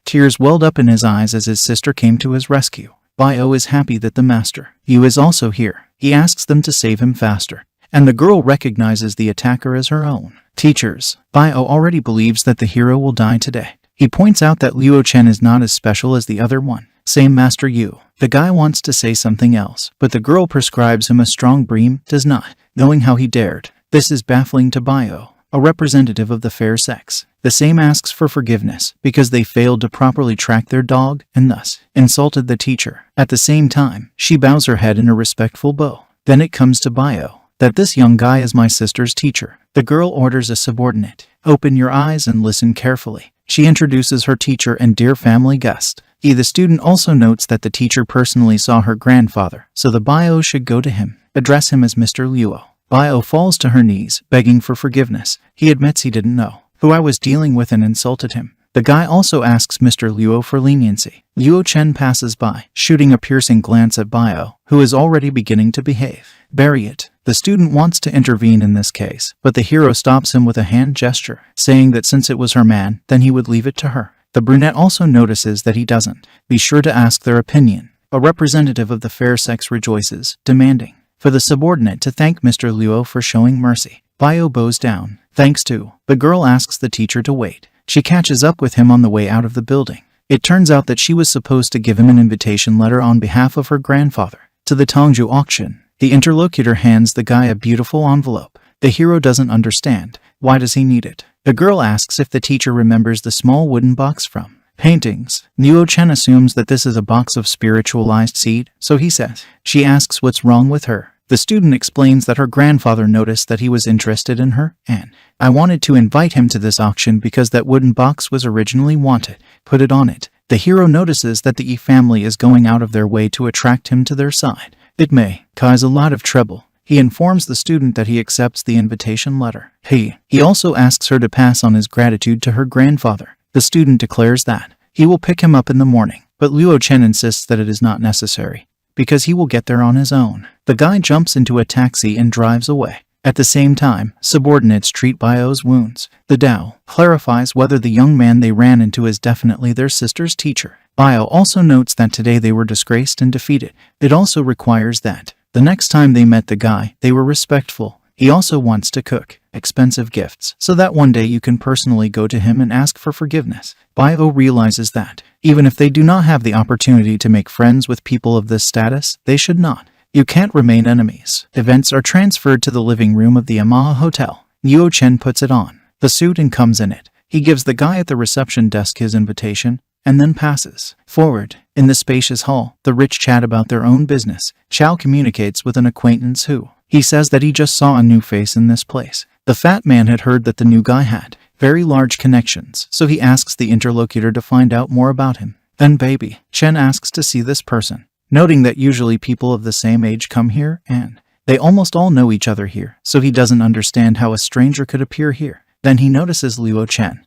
Tears welled up in his eyes as his sister came to his rescue. Bio is happy that the master, Yu, is also here. He asks them to save him faster, and the girl recognizes the attacker as her own. Teachers. Bio already believes that the hero will die today. He points out that Luo Chen is not as special as the other one. Same Master Yu. The guy wants to say something else, but the girl prescribes him a strong bream, does not, knowing how he dared. This is baffling to Bio, a representative of the fair sex. The same asks for forgiveness because they failed to properly track their dog and thus insulted the teacher. At the same time, she bows her head in a respectful bow. Then it comes to Bio that this young guy is my sister's teacher. The girl orders a subordinate. Open your eyes and listen carefully. She introduces her teacher and dear family guest. The student also notes that the teacher personally saw her grandfather, so the Bio should go to him. Address him as Mr. Luo. Bio falls to her knees, begging for forgiveness. He admits he didn't know who I was dealing with and insulted him. The guy also asks Mr. Luo for leniency. Luo Chen passes by, shooting a piercing glance at Bio, who is already beginning to behave. Bury it. The student wants to intervene in this case, but the hero stops him with a hand gesture, saying that since it was her man, then he would leave it to her. The brunette also notices that he doesn't. Be sure to ask their opinion. A representative of the fair sex rejoices, demanding for the subordinate to thank Mr. Luo for showing mercy. Bio bows down. Thanks to. The girl asks the teacher to wait. She catches up with him on the way out of the building. It turns out that she was supposed to give him an invitation letter on behalf of her grandfather to the Tongju auction. The interlocutor hands the guy a beautiful envelope. The hero doesn't understand. Why does he need it? The girl asks if the teacher remembers the small wooden box from paintings. Luo Chen assumes that this is a box of spiritualized seed, so he says. She asks what's wrong with her. The student explains that her grandfather noticed that he was interested in her, and I wanted to invite him to this auction because that wooden box was originally wanted. Put it on it. The hero notices that the family is going out of their way to attract him to their side. It may cause a lot of trouble. He informs the student that he accepts the invitation letter. He also asks her to pass on his gratitude to her grandfather. The student declares that he will pick him up in the morning, but Luo Chen insists that it is not necessary, because he will get there on his own. The guy jumps into a taxi and drives away. At the same time, subordinates treat Bio's wounds. The Dao clarifies whether the young man they ran into is definitely their sister's teacher. Bio also notes that today they were disgraced and defeated. It also requires that the next time they met the guy, they were respectful. He also wants to cook expensive gifts so that one day you can personally go to him and ask for forgiveness. Bio realizes that even if they do not have the opportunity to make friends with people of this status, they should not. You can't remain enemies. Events are transferred to the living room of the Yamaha Hotel. Luo Chen puts it on, the suit, and comes in it. He gives the guy at the reception desk his invitation, and then passes forward. In the spacious hall, the rich chat about their own business. Chao communicates with an acquaintance who he says that he just saw a new face in this place. The fat man had heard that the new guy had very large connections, so he asks the interlocutor to find out more about him. Then baby Chen asks to see this person, noting that usually people of the same age come here, and they almost all know each other here, so he doesn't understand how a stranger could appear here. Then he notices Luo Chen,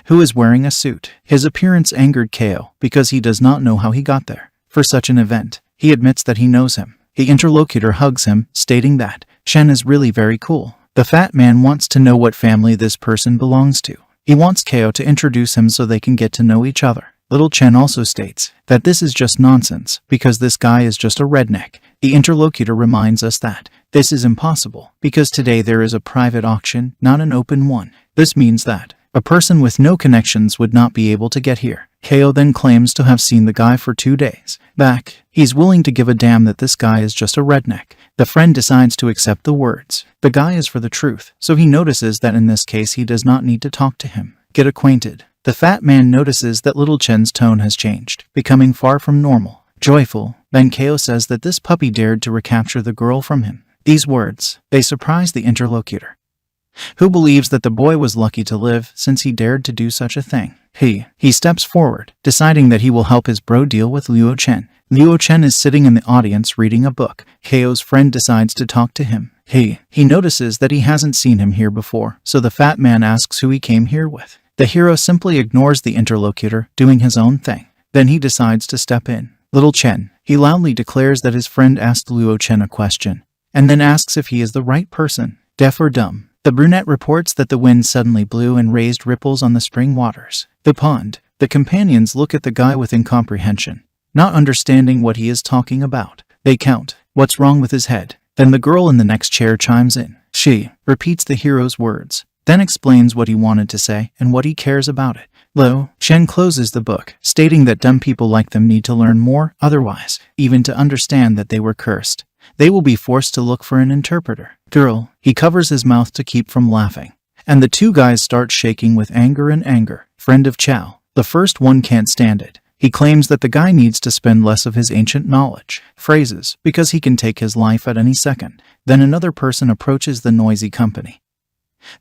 who is wearing a suit. His appearance angered Ko because he does not know how he got there for such an event. He admits that he knows him. The interlocutor hugs him, stating that Chen is really very cool. The fat man wants to know what family this person belongs to. He wants Ko to introduce him so they can get to know each other. Little Chen also states that this is just nonsense because this guy is just a redneck. The interlocutor reminds us that this is impossible because today there is a private auction, not an open one. This means that a person with no connections would not be able to get here. Ko then claims to have seen the guy for 2 days back. He's willing to give a damn that this guy is just a redneck. The friend decides to accept the words. The guy is for the truth, so he notices that in this case he does not need to talk to him. Get acquainted. The fat man notices that Little Chen's tone has changed, becoming far from normal. Joyful, then Ko says that this puppy dared to recapture the girl from him. These words, they surprise the interlocutor, who believes that the boy was lucky to live since he dared to do such a thing. He steps forward, deciding that he will help his bro deal with Luo Chen. Luo Chen is sitting in the audience reading a book. Ko's friend decides to talk to him. He notices that he hasn't seen him here before, so the fat man asks who he came here with. The hero simply ignores the interlocutor, doing his own thing. Then he decides to step in. Little Chen, he loudly declares that his friend asked Luo Chen a question, and then asks if he is the right person, deaf or dumb. The brunette reports that the wind suddenly blew and raised ripples on the spring waters. The pond. The companions look at the guy with incomprehension, not understanding what he is talking about. They count. What's wrong with his head? Then the girl in the next chair chimes in. She repeats the hero's words, then explains what he wanted to say and what he cares about it. Luo Chen closes the book, stating that dumb people like them need to learn more, otherwise, even to understand that they were cursed, they will be forced to look for an interpreter. Girl, he covers his mouth to keep from laughing, and the two guys start shaking with anger and anger. Friend of Chao, the first one can't stand it. He claims that the guy needs to spend less of his ancient knowledge, phrases, because he can take his life at any second. Then another person approaches the noisy company,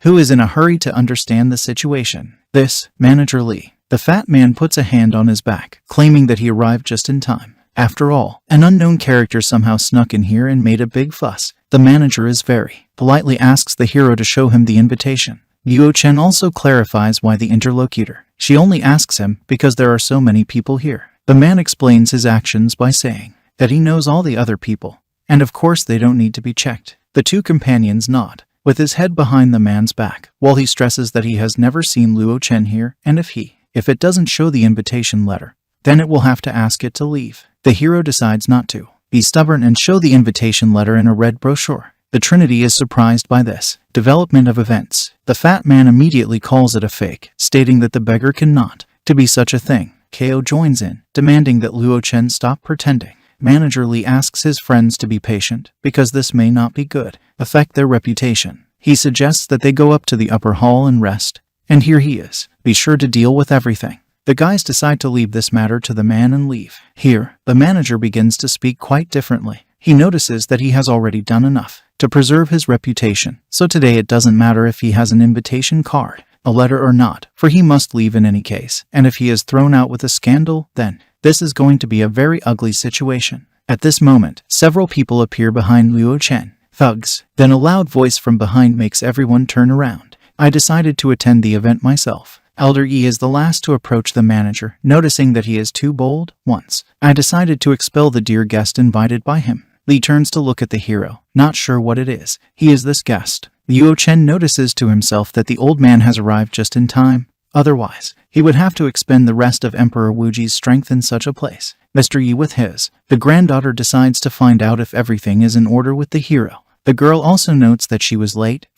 who is in a hurry to understand the situation. This, Manager Lee. The fat man puts a hand on his back, claiming that he arrived just in time. After all, an unknown character somehow snuck in here and made a big fuss. The manager is very politely asks the hero to show him the invitation. Luo Chen also clarifies why the interlocutor. She only asks him because there are so many people here. The man explains his actions by saying that he knows all the other people, and of course they don't need to be checked. The two companions nod, with his head behind the man's back, while he stresses that he has never seen Luo Chen here, and if it doesn't show the invitation letter, then it will have to ask it to leave. The hero decides not to be stubborn and show the invitation letter in a red brochure. The Trinity is surprised by this development of events. The fat man immediately calls it a fake, stating that the beggar cannot to be such a thing. Ko joins in, demanding that Luo Chen stop pretending. Manager Lee asks his friends to be patient, because this may not be good, affect their reputation. He suggests that they go up to the upper hall and rest. And here he is. Be sure to deal with everything. The guys decide to leave this matter to the man and leave. Here, the manager begins to speak quite differently. He notices that he has already done enough to preserve his reputation, so today it doesn't matter if he has an invitation card, a letter or not, for he must leave in any case. And if he is thrown out with a scandal, then this is going to be a very ugly situation. At this moment, several people appear behind Luo Chen. thugs. Then a loud voice from behind makes everyone turn around. I decided to attend the event myself. Elder Yi is the last to approach the manager, noticing that he is too bold. Once, I decided to expel the dear guest invited by him. Li turns to look at the hero, not sure what it is. He is this guest. Luo Chen notices to himself that the old man has arrived just in time. Otherwise, he would have to expend the rest of Emperor Wuji's strength in such a place. Mr. Yi with his. The granddaughter decides to find out if everything is in order with the hero. The girl also notes that she was late,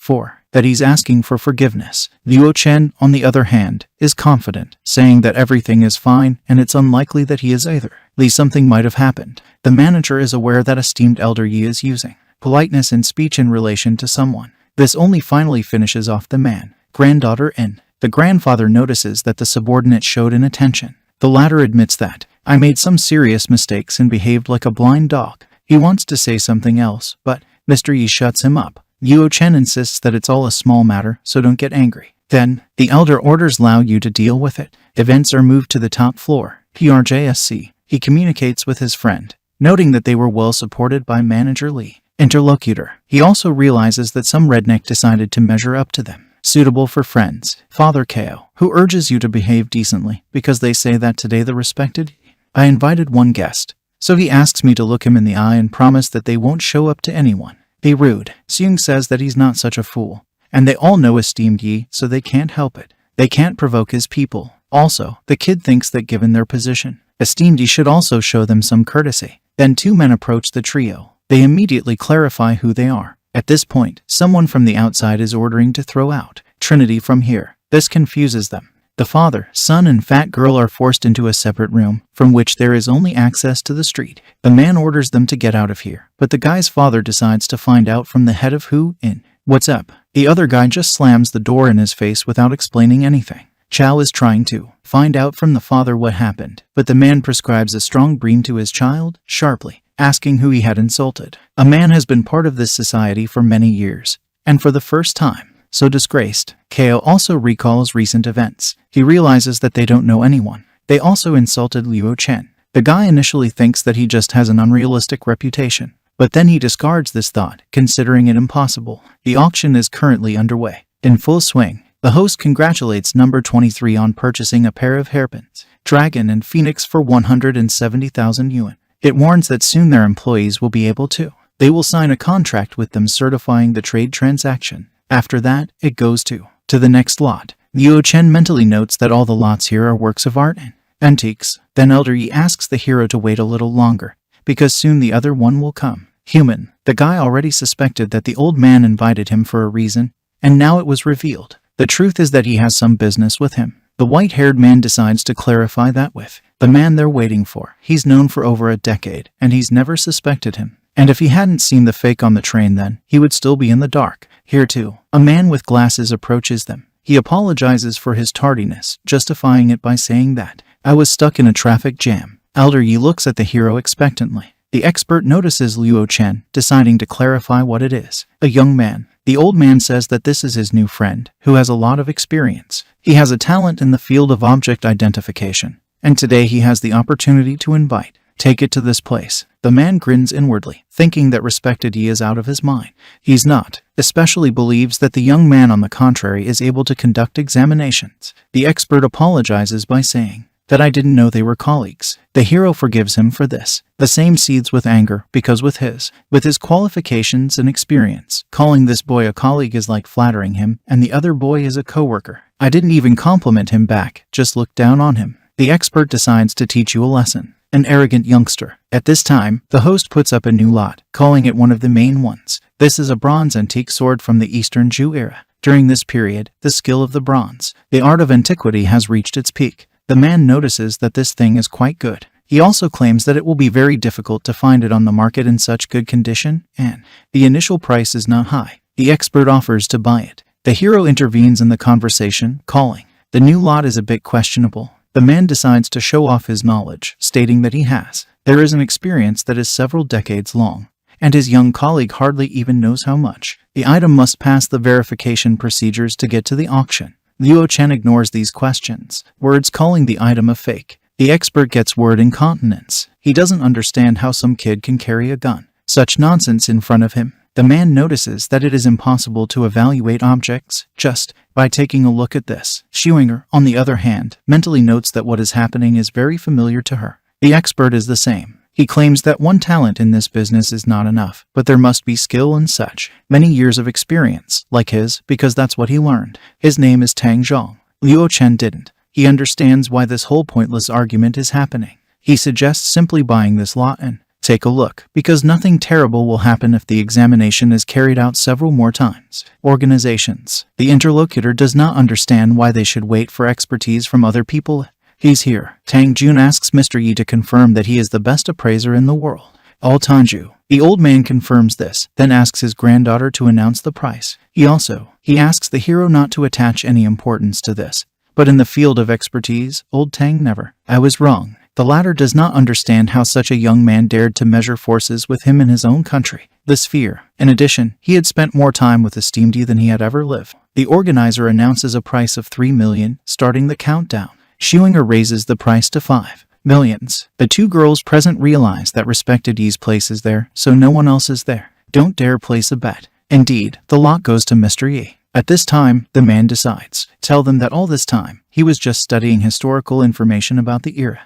that he's asking for forgiveness. Luo Chen, on the other hand, is confident, saying that everything is fine and it's unlikely that he is either. Something might have happened. The manager is aware that esteemed Elder Yi is using politeness in speech in relation to someone. This only finally finishes off the man. Granddaughter in. The grandfather notices that the subordinate showed inattention. The latter admits that, I made some serious mistakes and behaved like a blind dog. He wants to say something else, but Mr. Yi shuts him up. Luo Chen insists that it's all a small matter, so don't get angry. Then, the elder orders Lao Yu to deal with it. Events are moved to the top floor. PRJSC. He communicates with his friend, noting that they were well supported by Manager Li. Interlocutor. He also realizes that some redneck decided to measure up to them. Suitable for friends. Father Ko, who urges you to behave decently, because they say that today the respected. I invited one guest, so he asks me to look him in the eye and promise that they won't show up to anyone. Be rude. Seung says that he's not such a fool, and they all know esteemed Yi, so they can't help it. They can't provoke his people. Also, the kid thinks that given their position, esteemed Yi should also show them some courtesy. Then two men approach the trio. They immediately clarify who they are. At this point, someone from the outside is ordering to throw out Trinity from here. This confuses them. The father, son, and fat girl are forced into a separate room, from which there is only access to the street. The man orders them to get out of here, but the guy's father decides to find out from the head of who in. What's up? The other guy just slams the door in his face without explaining anything. Chow is trying to find out from the father what happened, but the man prescribes a strong bream to his child, sharply, asking who he had insulted. A man has been part of this society for many years, and for the first time, so disgraced. Ko also recalls recent events. He realizes that they don't know anyone. They also insulted Luo Chen. The guy initially thinks that he just has an unrealistic reputation, but then he discards this thought, considering it impossible. The auction is currently underway. In full swing, the host congratulates number 23 on purchasing a pair of hairpins, Dragon and Phoenix, for 170,000 yuan. It warns that soon their employees will be able to. They will sign a contract with them certifying the trade transaction. After that, it goes to the next lot. Luo Chen mentally notes that all the lots here are works of art and antiques. Then Elder Yi asks the hero to wait a little longer, because soon the other one will come. Human. The guy already suspected that the old man invited him for a reason, and now it was revealed. The truth is that he has some business with him. The white-haired man decides to clarify that with the man they're waiting for. He's known for over a decade, and he's never suspected him. And if he hadn't seen the fake on the train then, he would still be in the dark. Here too, a man with glasses approaches them. He apologizes for his tardiness, justifying it by saying that, I was stuck in a traffic jam. Elder Yi looks at the hero expectantly. The expert notices Luo Chen, deciding to clarify what it is. A young man. The old man says that this is his new friend, who has a lot of experience. He has a talent in the field of object identification, and today he has the opportunity to take it to this place. The man grins inwardly, thinking that respected Yi is out of his mind. He's not, especially believes that the young man on the contrary is able to conduct examinations. The expert apologizes by saying that I didn't know they were colleagues. The hero forgives him for this. The same seethes with anger, because with his qualifications and experience, calling this boy a colleague is like flattering him, and the other boy is a coworker. I didn't even compliment him back, just looked down on him. The expert decides to teach you a lesson. An arrogant youngster. At this time, the host puts up a new lot, calling it one of the main ones. This is a bronze antique sword from the Eastern Zhou era. During this period, the skill of the bronze, the art of antiquity has reached its peak. The man notices that this thing is quite good. He also claims that it will be very difficult to find it on the market in such good condition, and the initial price is not high. The expert offers to buy it. The hero intervenes in the conversation, calling. The new lot is a bit questionable. The man decides to show off his knowledge, stating that there is an experience that is several decades long, and his young colleague hardly even knows how much. The item must pass the verification procedures to get to the auction. Luo Chen ignores these questions, words calling the item a fake. The expert gets word incontinence. He doesn't understand how some kid can carry a gun. Such nonsense in front of him. The man notices that it is impossible to evaluate objects just by taking a look at this. Schuinger, on the other hand, mentally notes that what is happening is very familiar to her. The expert is the same. He claims that one talent in this business is not enough, but there must be skill and such. Many years of experience, like his, because that's what he learned. His name is Tang Zhang. Luo Chen didn't. He understands why this whole pointless argument is happening. He suggests simply buying this lot and take a look, because nothing terrible will happen if the examination is carried out several more times. Organizations. The interlocutor does not understand why they should wait for expertise from other people. He's here. Tang Jun asks Mr. Yi to confirm that he is the best appraiser in the world. All Tanju. The old man confirms this, then asks his granddaughter to announce the price. He asks the hero not to attach any importance to this. But in the field of expertise, old Tang never. I was wrong. The latter does not understand how such a young man dared to measure forces with him in his own country. The sphere. In addition, he had spent more time with esteemed Yi than he had ever lived. The organizer announces a price of 3 million, starting the countdown. Schuinger raises the price to 5 millions. The two girls present realize that Respected Yi's place is there, so no one else is there. Don't dare place a bet. Indeed, the lot goes to Mr. Yi. At this time, the man decides. Tell them that all this time, he was just studying historical information about the era.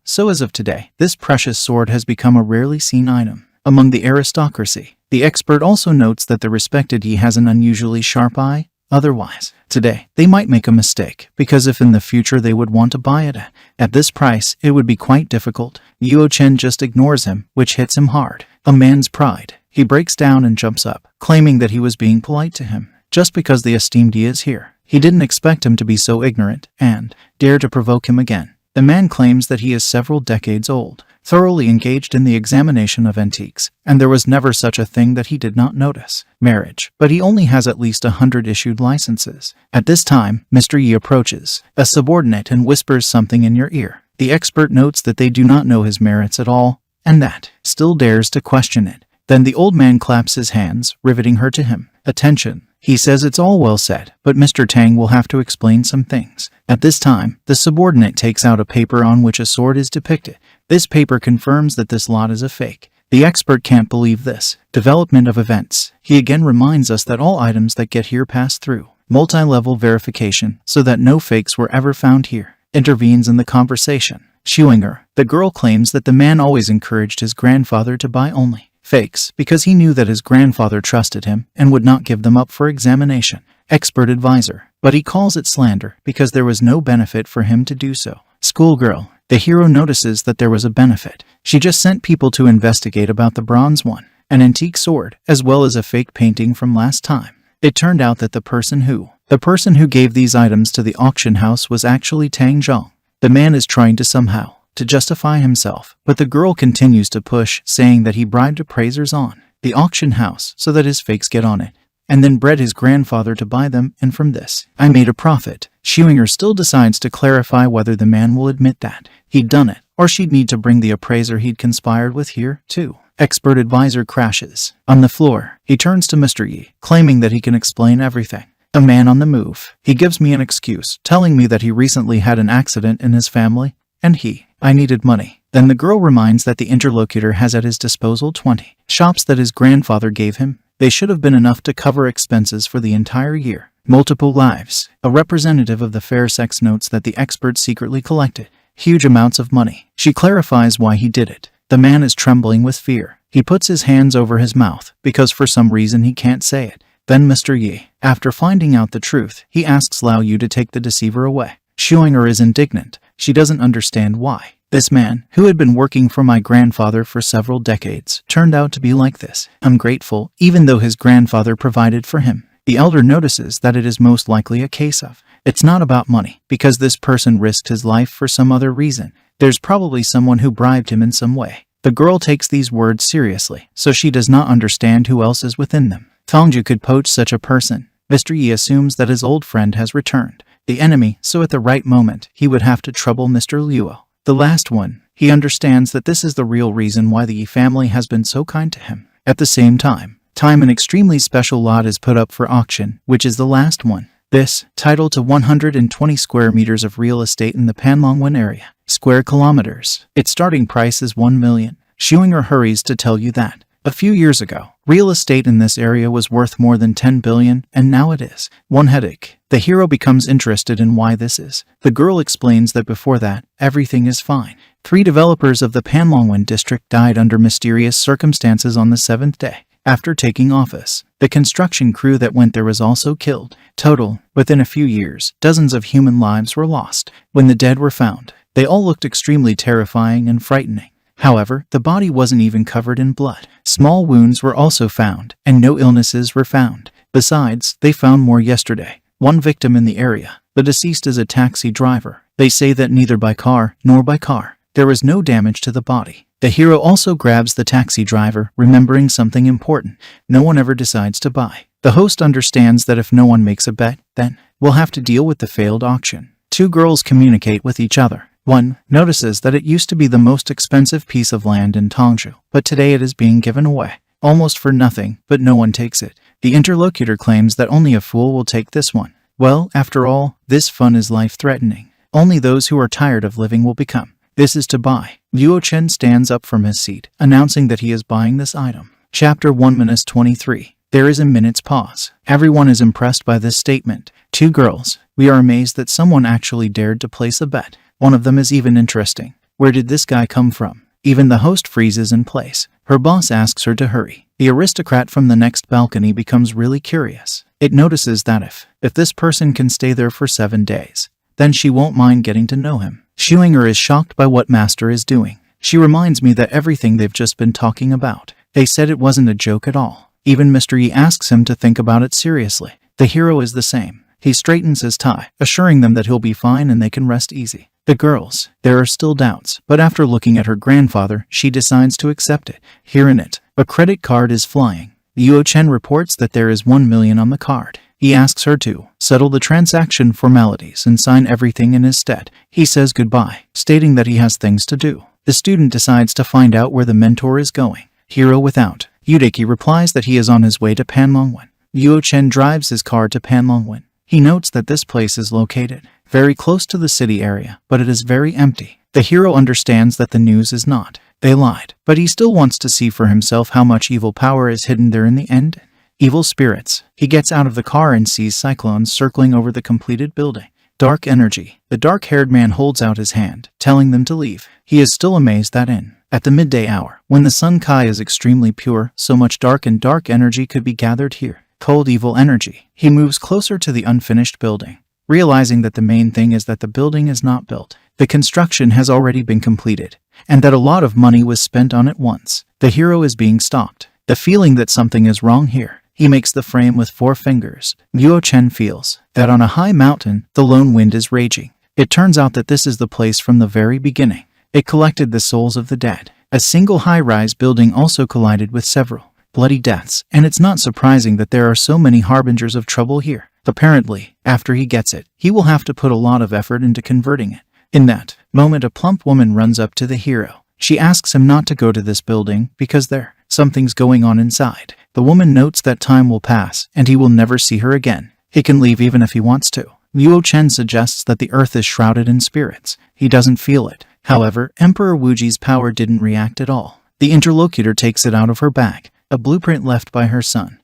So as of today, this precious sword has become a rarely seen item among the aristocracy. The expert also notes that the Respected Yi has an unusually sharp eye. Otherwise, today, they might make a mistake, because if in the future they would want to buy it at this price, it would be quite difficult. Luo Chen just ignores him, which hits him hard. A man's pride. He breaks down and jumps up, claiming that he was being polite to him, just because the esteemed Yi is here. He didn't expect him to be so ignorant, and dare to provoke him again. The man claims that he is several decades old, thoroughly engaged in the examination of antiques, and there was never such a thing that he did not notice. Marriage. But he only has at least 100 issued licenses. At this time, Mr. Yi approaches a subordinate and whispers something in your ear. The expert notes that they do not know his merits at all, and that still dares to question it. Then the old man claps his hands, riveting her to him. Attention. He says it's all well said, but Mr. Tang will have to explain some things. At this time, the subordinate takes out a paper on which a sword is depicted. This paper confirms that this lot is a fake. The expert can't believe this. Development of events. He again reminds us that all items that get here pass through multi-level verification, so that no fakes were ever found here. Intervenes in the conversation. Schuinger. The girl claims that the man always encouraged his grandfather to buy only fakes because he knew that his grandfather trusted him and would not give them up for examination. Expert advisor. But he calls it slander because there was no benefit for him to do so. Schoolgirl. The hero notices that there was a benefit. She just sent people to investigate about the bronze one, an antique sword, as well as a fake painting from last time. It turned out that the person who gave these items to the auction house was actually Tang Zhang. The man is trying to somehow to justify himself, but the girl continues to push, saying that he bribed appraisers on the auction house so that his fakes get on it, and then bred his grandfather to buy them, and from this, I made a profit. Schuinger still decides to clarify whether the man will admit that he'd done it, or she'd need to bring the appraiser he'd conspired with here, too. Expert advisor crashes on the floor. He turns to Mr. Yi, claiming that he can explain everything. A man on the move. He gives me an excuse, telling me that he recently had an accident in his family, and I needed money. Then the girl reminds that the interlocutor has at his disposal 20 shops that his grandfather gave him. They should have been enough to cover expenses for the entire year. Multiple lives. A representative of the fair sex notes that the expert secretly collected huge amounts of money. She clarifies why he did it. The man is trembling with fear. He puts his hands over his mouth because for some reason he can't say it. Then Mr. Yi, after finding out the truth, he asks Lao Yu to take the deceiver away. Schuinger is indignant. She doesn't understand why this man, who had been working for my grandfather for several decades, turned out to be like this, ungrateful, even though his grandfather provided for him. The elder notices that it is most likely a case of, it's not about money, because this person risked his life for some other reason. There's probably someone who bribed him in some way. The girl takes these words seriously, so she does not understand who else is within them. Tongju could poach such a person. Mr. Yi assumes that his old friend has returned. The enemy, so at the right moment, he would have to trouble Mr. Luo. The last one. He understands that this is the real reason why the Yi family has been so kind to him. At the same time, an extremely special lot is put up for auction, which is the last one. This, title to 120 square meters of real estate in the Panlongwen area. Square kilometers. Its starting price is 1 million. Schuinger hurries to tell you that A few years ago, real estate in this area was worth more than 10 billion, and now it is. One headache. The hero becomes interested in why this is. The girl explains that before that, everything is fine. 3 developers of the Panlongwen district died under mysterious circumstances on the 7th day after taking office. The construction crew that went there was also killed. Total, within a few years, dozens of human lives were lost. When the dead were found, they all looked extremely terrifying and frightening. However, the body wasn't even covered in blood. Small wounds were also found, and no illnesses were found. Besides, they found more yesterday. One victim in the area. The deceased is a taxi driver. They say that neither by car nor by car. There was no damage to the body. The hero also grabs the taxi driver, remembering something important. No one ever decides to buy. The host understands that if no one makes a bet, then we'll have to deal with the failed auction. 2 girls communicate with each other. One notices that it used to be the most expensive piece of land in Tongzhou, but today it is being given away, almost for nothing, but no one takes it. The interlocutor claims that only a fool will take this one. Well, after all, this fun is life-threatening. Only those who are tired of living will become. This is to buy. Luo Chen stands up from his seat, announcing that he is buying this item. Chapter 1-23. There is a minute's pause. Everyone is impressed by this statement. 2 girls. We are amazed that someone actually dared to place a bet. One of them is even interesting. Where did this guy come from? Even the host freezes in place. Her boss asks her to hurry. The aristocrat from the next balcony becomes really curious. It notices that if this person can stay there for 7 days, then she won't mind getting to know him. Shuinger is shocked by what Master is doing. She reminds me that everything they've just been talking about. They said it wasn't a joke at all. Even Mr. Yi asks him to think about it seriously. The hero is the same. He straightens his tie, assuring them that he'll be fine and they can rest easy. The girls, there are still doubts, but after looking at her grandfather, she decides to accept it. Here in it, a credit card is flying. Luo Chen reports that there is 1 million on the card. He asks her to settle the transaction formalities and sign everything in his stead. He says goodbye, stating that he has things to do. The student decides to find out where the mentor is going. Hero without. Yudeki replies that he is on his way to Panlongwen. Luo Chen drives his car to Panlongwen. He notes that this place is located very close to the city area, but it is very empty. The hero understands that the news is not. They lied, but he still wants to see for himself how much evil power is hidden there in the end. Evil spirits. He gets out of the car and sees cyclones circling over the completed building. Dark energy. The dark-haired man holds out his hand, telling them to leave. He is still amazed that at the midday hour, when the Sun Kai is extremely pure, so much dark energy could be gathered here. Cold evil energy. He moves closer to the unfinished building, realizing that the main thing is that the building is not built. The construction has already been completed, and that a lot of money was spent on it once. The hero is being stalked. The feeling that something is wrong here. He makes the frame with 4 fingers. Luo Chen feels that on a high mountain, the lone wind is raging. It turns out that this is the place from the very beginning. It collected the souls of the dead. A single high-rise building also collided with several bloody deaths, and it's not surprising that there are so many harbingers of trouble here. Apparently, after he gets it, he will have to put a lot of effort into converting it. In that moment, a plump woman runs up to the hero. She asks him not to go to this building because something's going on inside. The woman notes that time will pass, and he will never see her again. He can leave even if he wants to. Luo Chen suggests that the earth is shrouded in spirits. He doesn't feel it. However, Emperor Wuji's power didn't react at all. The interlocutor takes it out of her bag, a blueprint left by her son,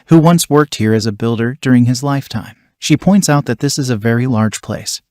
who once worked here as a builder during his lifetime. She points out that this is a very large place.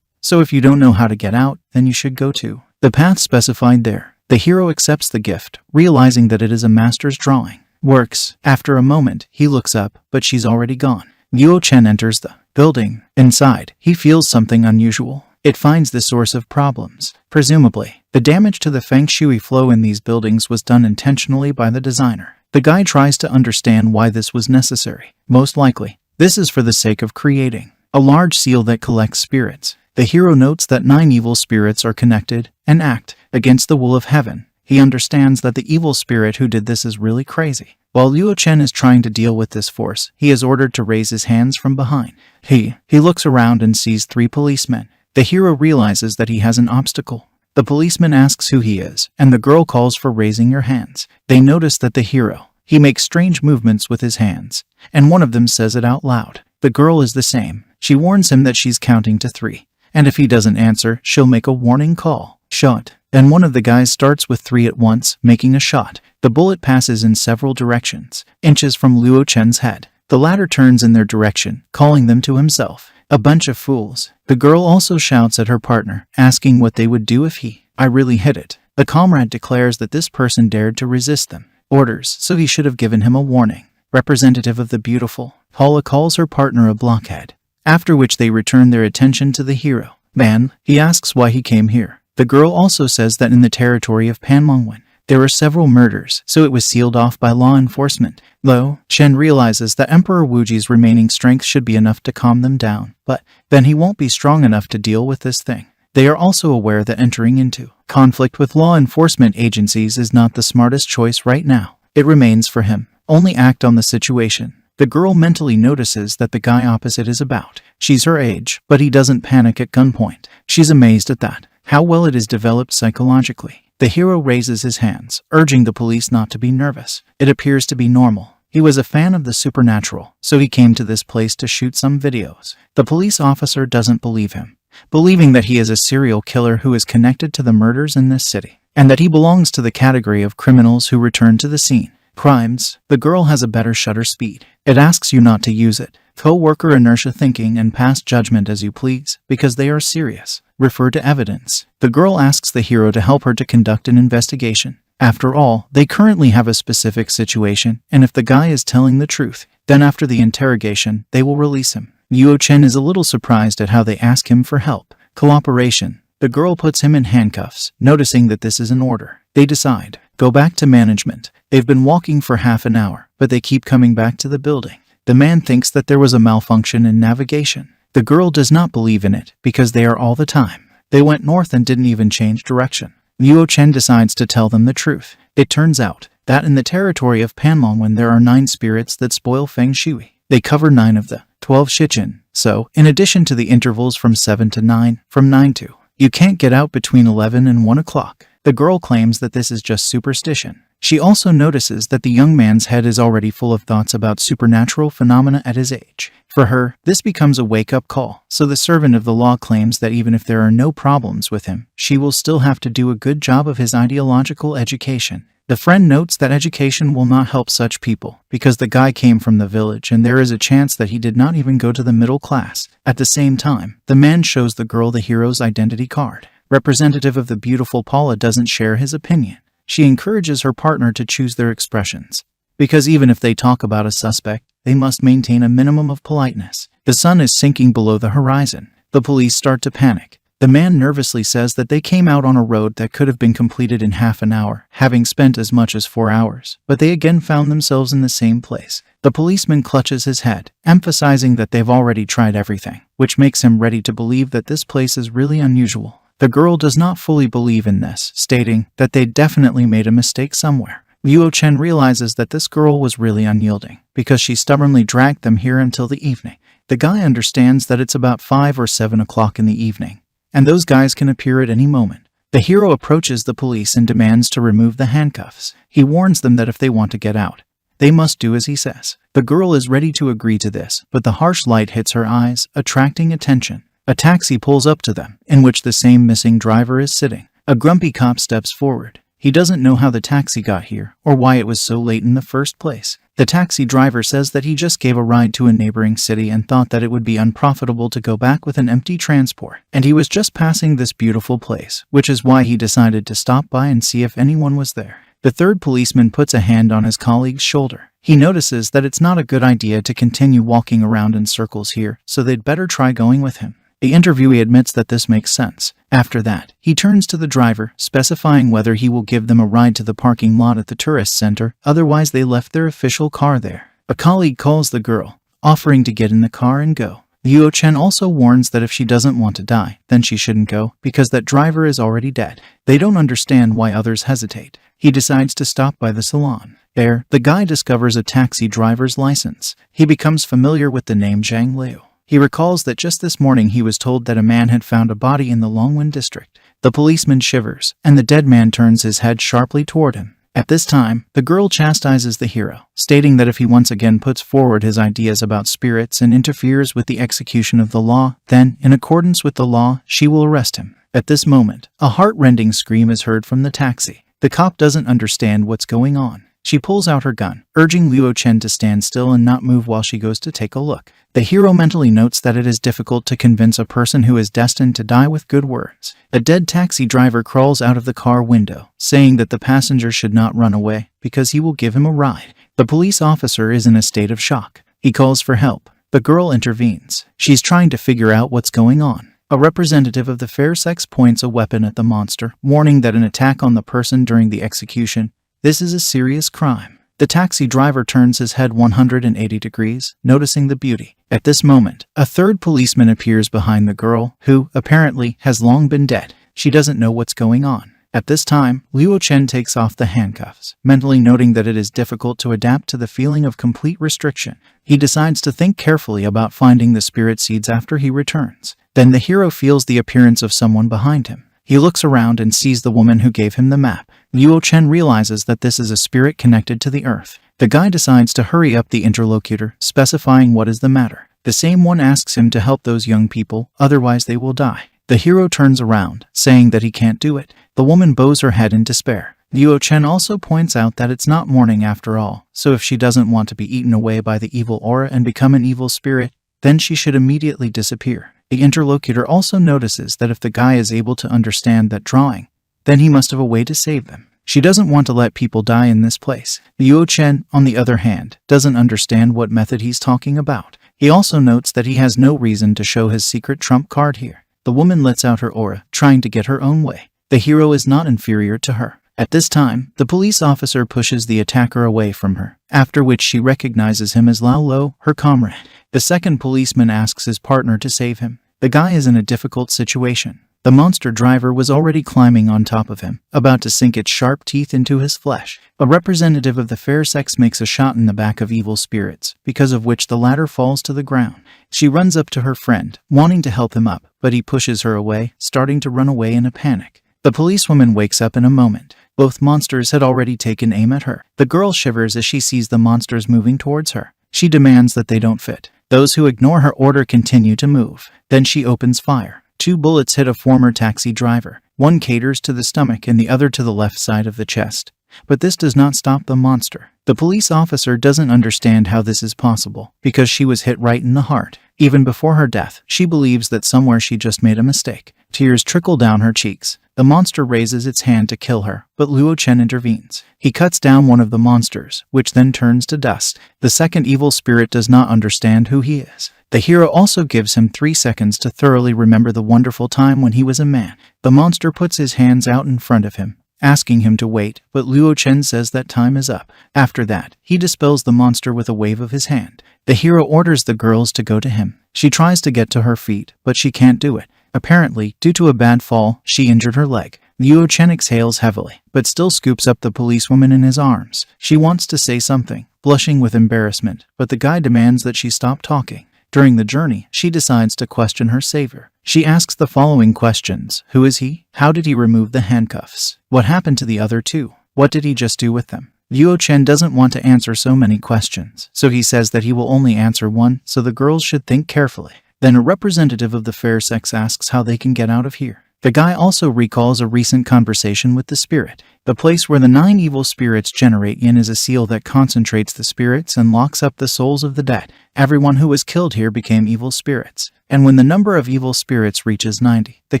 So if you don't know how to get out, then you should go to the path specified there. The hero accepts the gift, realizing that it is a master's drawing. Works. After a moment, he looks up, but she's already gone. Luo Chen enters the building. Inside, he feels something unusual. It finds the source of problems. Presumably, the damage to the feng shui flow in these buildings was done intentionally by the designer. The guy tries to understand why this was necessary. Most likely, this is for the sake of creating a large seal that collects spirits. The hero notes that 9 evil spirits are connected and act against the will of heaven. He understands that the evil spirit who did this is really crazy. While Luo Chen is trying to deal with this force, he is ordered to raise his hands from behind. He looks around and sees 3 policemen. The hero realizes that he has an obstacle. The policeman asks who he is, and the girl calls for raising your hands. They notice that the hero, he makes strange movements with his hands, and one of them says it out loud. The girl is the same. She warns him that she's counting to 3, and if he doesn't answer, she'll make a warning call. Shut. and one of the guys starts with 3 at once, making a shot. The bullet passes in several directions, inches from Luo Chen's head. The latter turns in their direction, calling them to himself. A bunch of fools. The girl also shouts at her partner, asking what they would do if I really hit it. The comrade declares that this person dared to resist them. Orders, so he should have given him a warning. Representative of the beautiful, Paula calls her partner a blockhead. After which they return their attention to the hero. Man, he asks why he came here. The girl also says that in the territory of Panlongwen, there were several murders, so it was sealed off by law enforcement. Luo Chen realizes that Emperor Wuji's remaining strength should be enough to calm them down, but then he won't be strong enough to deal with this thing. They are also aware that entering into conflict with law enforcement agencies is not the smartest choice right now. It remains for him. Only act on the situation. The girl mentally notices that the guy opposite is about. She's her age, but he doesn't panic at gunpoint. She's amazed at that. How well it is developed psychologically. The hero raises his hands, urging the police not to be nervous. It appears to be normal. He was a fan of the supernatural, so he came to this place to shoot some videos. The police officer doesn't believe him, believing that he is a serial killer who is connected to the murders in this city, and that he belongs to the category of criminals who return to the scene. Crimes. The girl has a better shutter speed. It asks you not to use it. Co-worker inertia thinking and pass judgment as you please, because they are serious. Refer to evidence. The girl asks the hero to help her to conduct an investigation. After all, they currently have a specific situation, and if the guy is telling the truth, then after the interrogation, they will release him. Luo Chen is a little surprised at how they ask him for help. Cooperation. The girl puts him in handcuffs, noticing that this is an order. They decide. Go back to management. They've been walking for half an hour, but they keep coming back to the building. The man thinks that there was a malfunction in navigation. The girl does not believe in it, because they are all the time. They went north and didn't even change direction. Luo Chen decides to tell them the truth. It turns out that in the territory of Panlongwen there are 9 spirits that spoil feng shui. They cover 9 of the 12 shichen. So, in addition to the intervals from 7 to 9, from 9 to, you can't get out between 11 and 1 o'clock. The girl claims that this is just superstition. She also notices that the young man's head is already full of thoughts about supernatural phenomena at his age. For her, this becomes a wake-up call, so the servant of the law claims that even if there are no problems with him, she will still have to do a good job of his ideological education. The friend notes that education will not help such people, because the guy came from the village and there is a chance that he did not even go to the middle class. At the same time, the man shows the girl the hero's identity card. Representative of the beautiful Paula doesn't share his opinion. She encourages her partner to choose their expressions, because even if they talk about a suspect, they must maintain a minimum of politeness. The sun is sinking below the horizon. The police start to panic. The man nervously says that they came out on a road that could have been completed in half an hour, having spent as much as 4 hours, but they again found themselves in the same place. The policeman clutches his head, emphasizing that they've already tried everything, which makes him ready to believe that this place is really unusual. The girl does not fully believe in this, stating that they definitely made a mistake somewhere. Luo Chen realizes that this girl was really unyielding, because she stubbornly dragged them here until the evening. The guy understands that it's about 5 or 7 o'clock in the evening, and those guys can appear at any moment. The hero approaches the police and demands to remove the handcuffs. He warns them that if they want to get out, they must do as he says. The girl is ready to agree to this, but the harsh light hits her eyes, attracting attention. A taxi pulls up to them, in which the same missing driver is sitting. A grumpy cop steps forward. He doesn't know how the taxi got here, or why it was so late in the first place. The taxi driver says that he just gave a ride to a neighboring city and thought that it would be unprofitable to go back with an empty transport, and he was just passing this beautiful place, which is why he decided to stop by and see if anyone was there. The third policeman puts a hand on his colleague's shoulder. He notices that it's not a good idea to continue walking around in circles here, so they'd better try going with him. The interviewee admits that this makes sense. After that, he turns to the driver, specifying whether he will give them a ride to the parking lot at the tourist center, otherwise they left their official car there. A colleague calls the girl, offering to get in the car and go. Luo Chen also warns that if she doesn't want to die, then she shouldn't go, because that driver is already dead. They don't understand why others hesitate. He decides to stop by the salon. There, the guy discovers a taxi driver's license. He becomes familiar with the name Zhang Liu. He recalls that just this morning he was told that a man had found a body in the Longwen district. The policeman shivers, and the dead man turns his head sharply toward him. At this time, the girl chastises the hero, stating that if he once again puts forward his ideas about spirits and interferes with the execution of the law, then, in accordance with the law, she will arrest him. At this moment, a heart-rending scream is heard from the taxi. The cop doesn't understand what's going on. She pulls out her gun, urging Luo Chen to stand still and not move while she goes to take a look. The hero mentally notes that it is difficult to convince a person who is destined to die with good words. A dead taxi driver crawls out of the car window, saying that the passenger should not run away because he will give him a ride. The police officer is in a state of shock. He calls for help. The girl intervenes. She's trying to figure out what's going on. A representative of the fair sex points a weapon at the monster, warning that an attack on the person during the execution. This is a serious crime. The taxi driver turns his head 180 degrees, noticing the beauty. At this moment, a third policeman appears behind the girl, who, apparently, has long been dead. She doesn't know what's going on. At this time, Luo Chen takes off the handcuffs, mentally noting that it is difficult to adapt to the feeling of complete restriction. He decides to think carefully about finding the spirit seeds after he returns. Then the hero feels the appearance of someone behind him. He looks around and sees the woman who gave him the map. Luo Chen realizes that this is a spirit connected to the earth. The guy decides to hurry up the interlocutor, specifying what is the matter. The same one asks him to help those young people, otherwise they will die. The hero turns around, saying that he can't do it. The woman bows her head in despair. Luo Chen also points out that it's not morning after all, so if she doesn't want to be eaten away by the evil aura and become an evil spirit, then she should immediately disappear. The interlocutor also notices that if the guy is able to understand that drawing, then he must have a way to save them. She doesn't want to let people die in this place. Luo Chen, on the other hand, doesn't understand what method he's talking about. He also notes that he has no reason to show his secret trump card here. The woman lets out her aura, trying to get her own way. The hero is not inferior to her. At this time, the police officer pushes the attacker away from her, after which she recognizes him as Lao Lo, her comrade. The second policeman asks his partner to save him. The guy is in a difficult situation. The monster driver was already climbing on top of him, about to sink its sharp teeth into his flesh. A representative of the fair sex makes a shot in the back of evil spirits, because of which the latter falls to the ground. She runs up to her friend, wanting to help him up, but he pushes her away, starting to run away in a panic. The policewoman wakes up in a moment. Both monsters had already taken aim at her. The girl shivers as she sees the monsters moving towards her. She demands that they don't fit. Those who ignore her order continue to move. Then she opens fire. 2 bullets hit a former taxi driver. One caters to the stomach and the other to the left side of the chest. But this does not stop the monster. The police officer doesn't understand how this is possible, because she was hit right in the heart. Even before her death, she believes that somewhere she just made a mistake. Tears trickle down her cheeks. The monster raises its hand to kill her, but Luo Chen intervenes. He cuts down one of the monsters, which then turns to dust. The second evil spirit does not understand who he is. The hero also gives him 3 seconds to thoroughly remember the wonderful time when he was a man. The monster puts his hands out in front of him, asking him to wait, but Luo Chen says that time is up. After that, he dispels the monster with a wave of his hand. The hero orders the girls to go to him. She tries to get to her feet, but she can't do it. Apparently, due to a bad fall, she injured her leg. Luo Chen exhales heavily, but still scoops up the policewoman in his arms. She wants to say something, blushing with embarrassment, but the guy demands that she stop talking. During the journey, she decides to question her savior. She asks the following questions. Who is he? How did he remove the handcuffs? What happened to the other 2? What did he just do with them? Luo Chen doesn't want to answer so many questions, so he says that he will only answer one, so the girls should think carefully. Then a representative of the fair sex asks how they can get out of here. The guy also recalls a recent conversation with the spirit. The place where the 9 evil spirits generate yin is a seal that concentrates the spirits and locks up the souls of the dead. Everyone who was killed here became evil spirits. And when the number of evil spirits reaches 90, the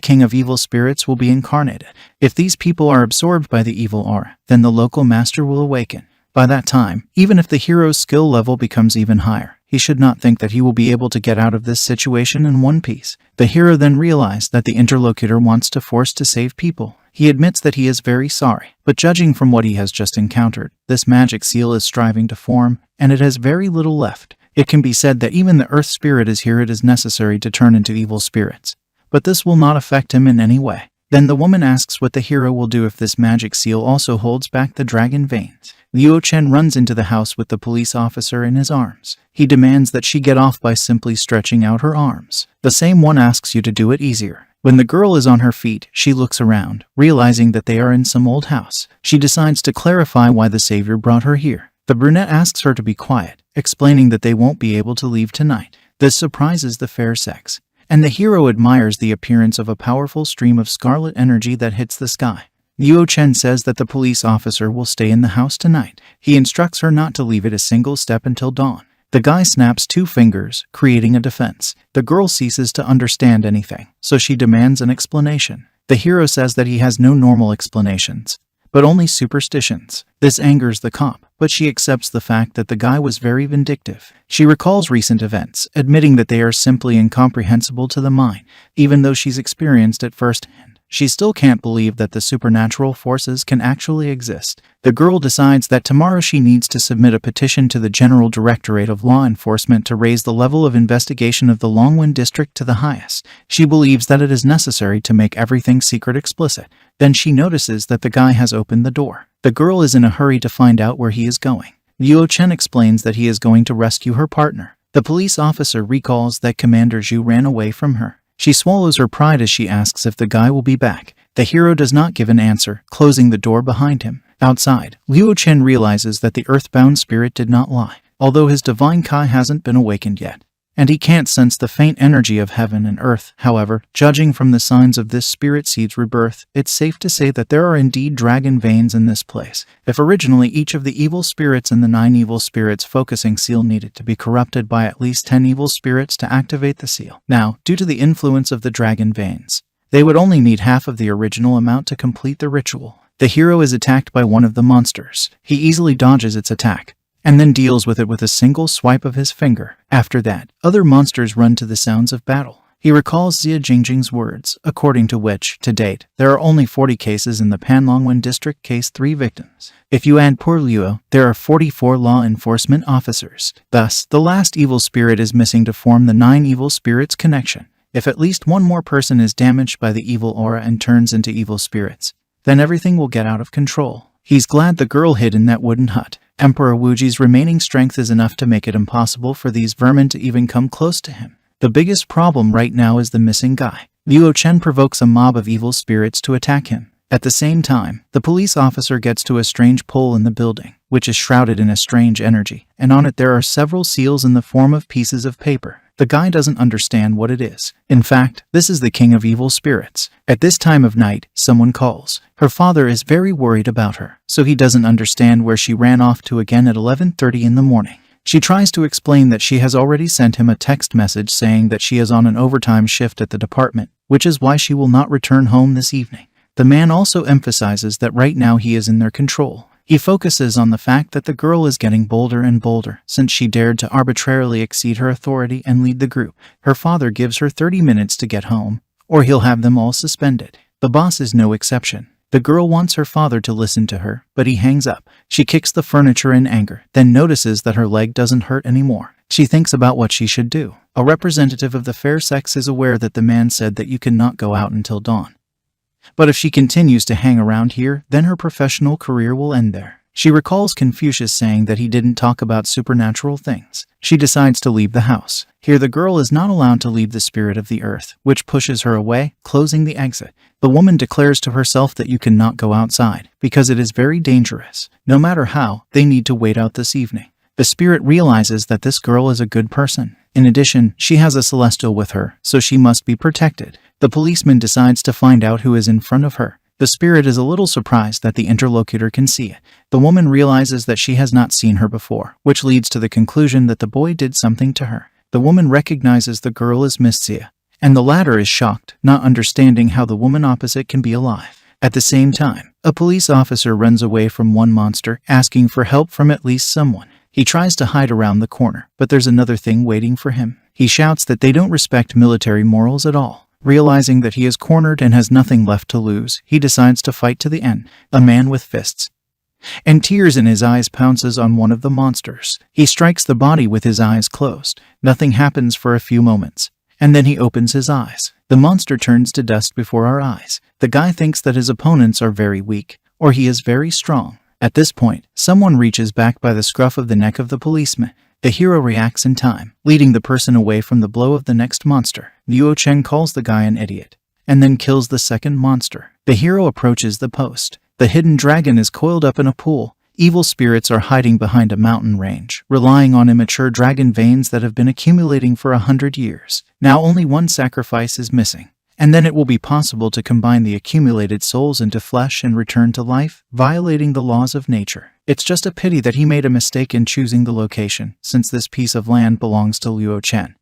king of evil spirits will be incarnated. If these people are absorbed by the evil aura, then the local master will awaken. By that time, even if the hero's skill level becomes even higher, he should not think that he will be able to get out of this situation in one piece. The hero then realized that the interlocutor wants to force to save people. He admits that he is very sorry, but judging from what he has just encountered, this magic seal is striving to form, and it has very little left. It can be said that even the earth spirit is here. It is necessary to turn into evil spirits, but this will not affect him in any way. Then the woman asks what the hero will do if this magic seal also holds back the dragon veins. Luo Chen runs into the house with the police officer in his arms. He demands that she get off by simply stretching out her arms. The same one asks you to do it easier. When the girl is on her feet, she looks around, realizing that they are in some old house. She decides to clarify why the savior brought her here. The brunette asks her to be quiet, explaining that they won't be able to leave tonight. This surprises the fair sex. and the hero admires the appearance of a powerful stream of scarlet energy that hits the sky. Luo Chen says that the police officer will stay in the house tonight. He instructs her not to leave it a single step until dawn. The guy snaps 2 fingers, creating a defense. The girl ceases to understand anything, so she demands an explanation. The hero says that he has no normal explanations, but only superstitions. This angers the cop, but she accepts the fact that the guy was very vindictive. She recalls recent events, admitting that they are simply incomprehensible to the mind, even though she's experienced it firsthand. She still can't believe that the supernatural forces can actually exist. The girl decides that tomorrow she needs to submit a petition to the General Directorate of Law Enforcement to raise the level of investigation of the Longwen District to the highest. She believes that it is necessary to make everything secret explicit. Then she notices that the guy has opened the door. The girl is in a hurry to find out where he is going. Luo Chen explains that he is going to rescue her partner. The police officer recalls that Commander Zhu ran away from her. She swallows her pride as she asks if the guy will be back. The hero does not give an answer, closing the door behind him. Outside, Luo Chen realizes that the earthbound spirit did not lie, although his divine Kai hasn't been awakened yet, and he can't sense the faint energy of heaven and earth. However, judging from the signs of this spirit seed's rebirth, it's safe to say that there are indeed dragon veins in this place. If originally each of the evil spirits and the 9 evil spirits focusing seal needed to be corrupted by at least 10 evil spirits to activate the seal, now, due to the influence of the dragon veins, they would only need half of the original amount to complete the ritual. The hero is attacked by one of the monsters. He easily dodges its attack, and then deals with it with a single swipe of his finger. After that, other monsters run to the sounds of battle. He recalls Xia Jingjing's words, according to which, to date, there are only 40 cases in the Panlongwen District case 3 victims. If you add poor Luo, there are 44 law enforcement officers. Thus, the last evil spirit is missing to form the 9 evil spirits connection. If at least one more person is damaged by the evil aura and turns into evil spirits, then everything will get out of control. He's glad the girl hid in that wooden hut. Emperor Wuji's remaining strength is enough to make it impossible for these vermin to even come close to him. The biggest problem right now is the missing guy. Luo Chen provokes a mob of evil spirits to attack him. At the same time, the police officer gets to a strange pole in the building, which is shrouded in a strange energy, and on it there are several seals in the form of pieces of paper. The guy doesn't understand what it is. In fact, this is the king of evil spirits. At this time of night, someone calls. Her father is very worried about her, so he doesn't understand where she ran off to again at 11:30 in the morning. She tries to explain that she has already sent him a text message saying that she is on an overtime shift at the department, which is why she will not return home this evening. The man also emphasizes that right now he is in their control. He focuses on the fact that the girl is getting bolder and bolder since she dared to arbitrarily exceed her authority and lead the group. Her father gives her 30 minutes to get home, or he'll have them all suspended. The boss is no exception. The girl wants her father to listen to her, but he hangs up. She kicks the furniture in anger, then notices that her leg doesn't hurt anymore. She thinks about what she should do. A representative of the fair sex is aware that the man said that you cannot go out until dawn. But if she continues to hang around here, then her professional career will end there. She recalls Confucius saying that he didn't talk about supernatural things. She decides to leave the house. Here the girl is not allowed to leave the spirit of the earth, which pushes her away, closing the exit. The woman declares to herself that you cannot go outside, because it is very dangerous. No matter how, they need to wait out this evening. The spirit realizes that this girl is a good person. In addition, she has a celestial with her, so she must be protected. The policeman decides to find out who is in front of her. The spirit is a little surprised that the interlocutor can see it. The woman realizes that she has not seen her before, which leads to the conclusion that the boy did something to her. The woman recognizes the girl as Miss Xia, and the latter is shocked, not understanding how the woman opposite can be alive. At the same time, a police officer runs away from one monster, asking for help from at least someone. He tries to hide around the corner, but there's another thing waiting for him. He shouts that they don't respect military morals at all. Realizing that he is cornered and has nothing left to lose, he decides to fight to the end. A man with fists and tears in his eyes pounces on one of the monsters. He strikes the body with his eyes closed. Nothing happens for a few moments, and then he opens his eyes. The monster turns to dust before our eyes. The guy thinks that his opponents are very weak, or he is very strong. At this point, someone reaches back by the scruff of the neck of the policeman. The hero reacts in time, leading the person away from the blow of the next monster. Luo Chen calls the guy an idiot, and then kills the second monster. The hero approaches the post. The hidden dragon is coiled up in a pool. Evil spirits are hiding behind a mountain range, relying on immature dragon veins that have been accumulating for 100 years. Now only one sacrifice is missing, and then it will be possible to combine the accumulated souls into flesh and return to life, violating the laws of nature. It's just a pity that he made a mistake in choosing the location, since this piece of land belongs to Luo Chen,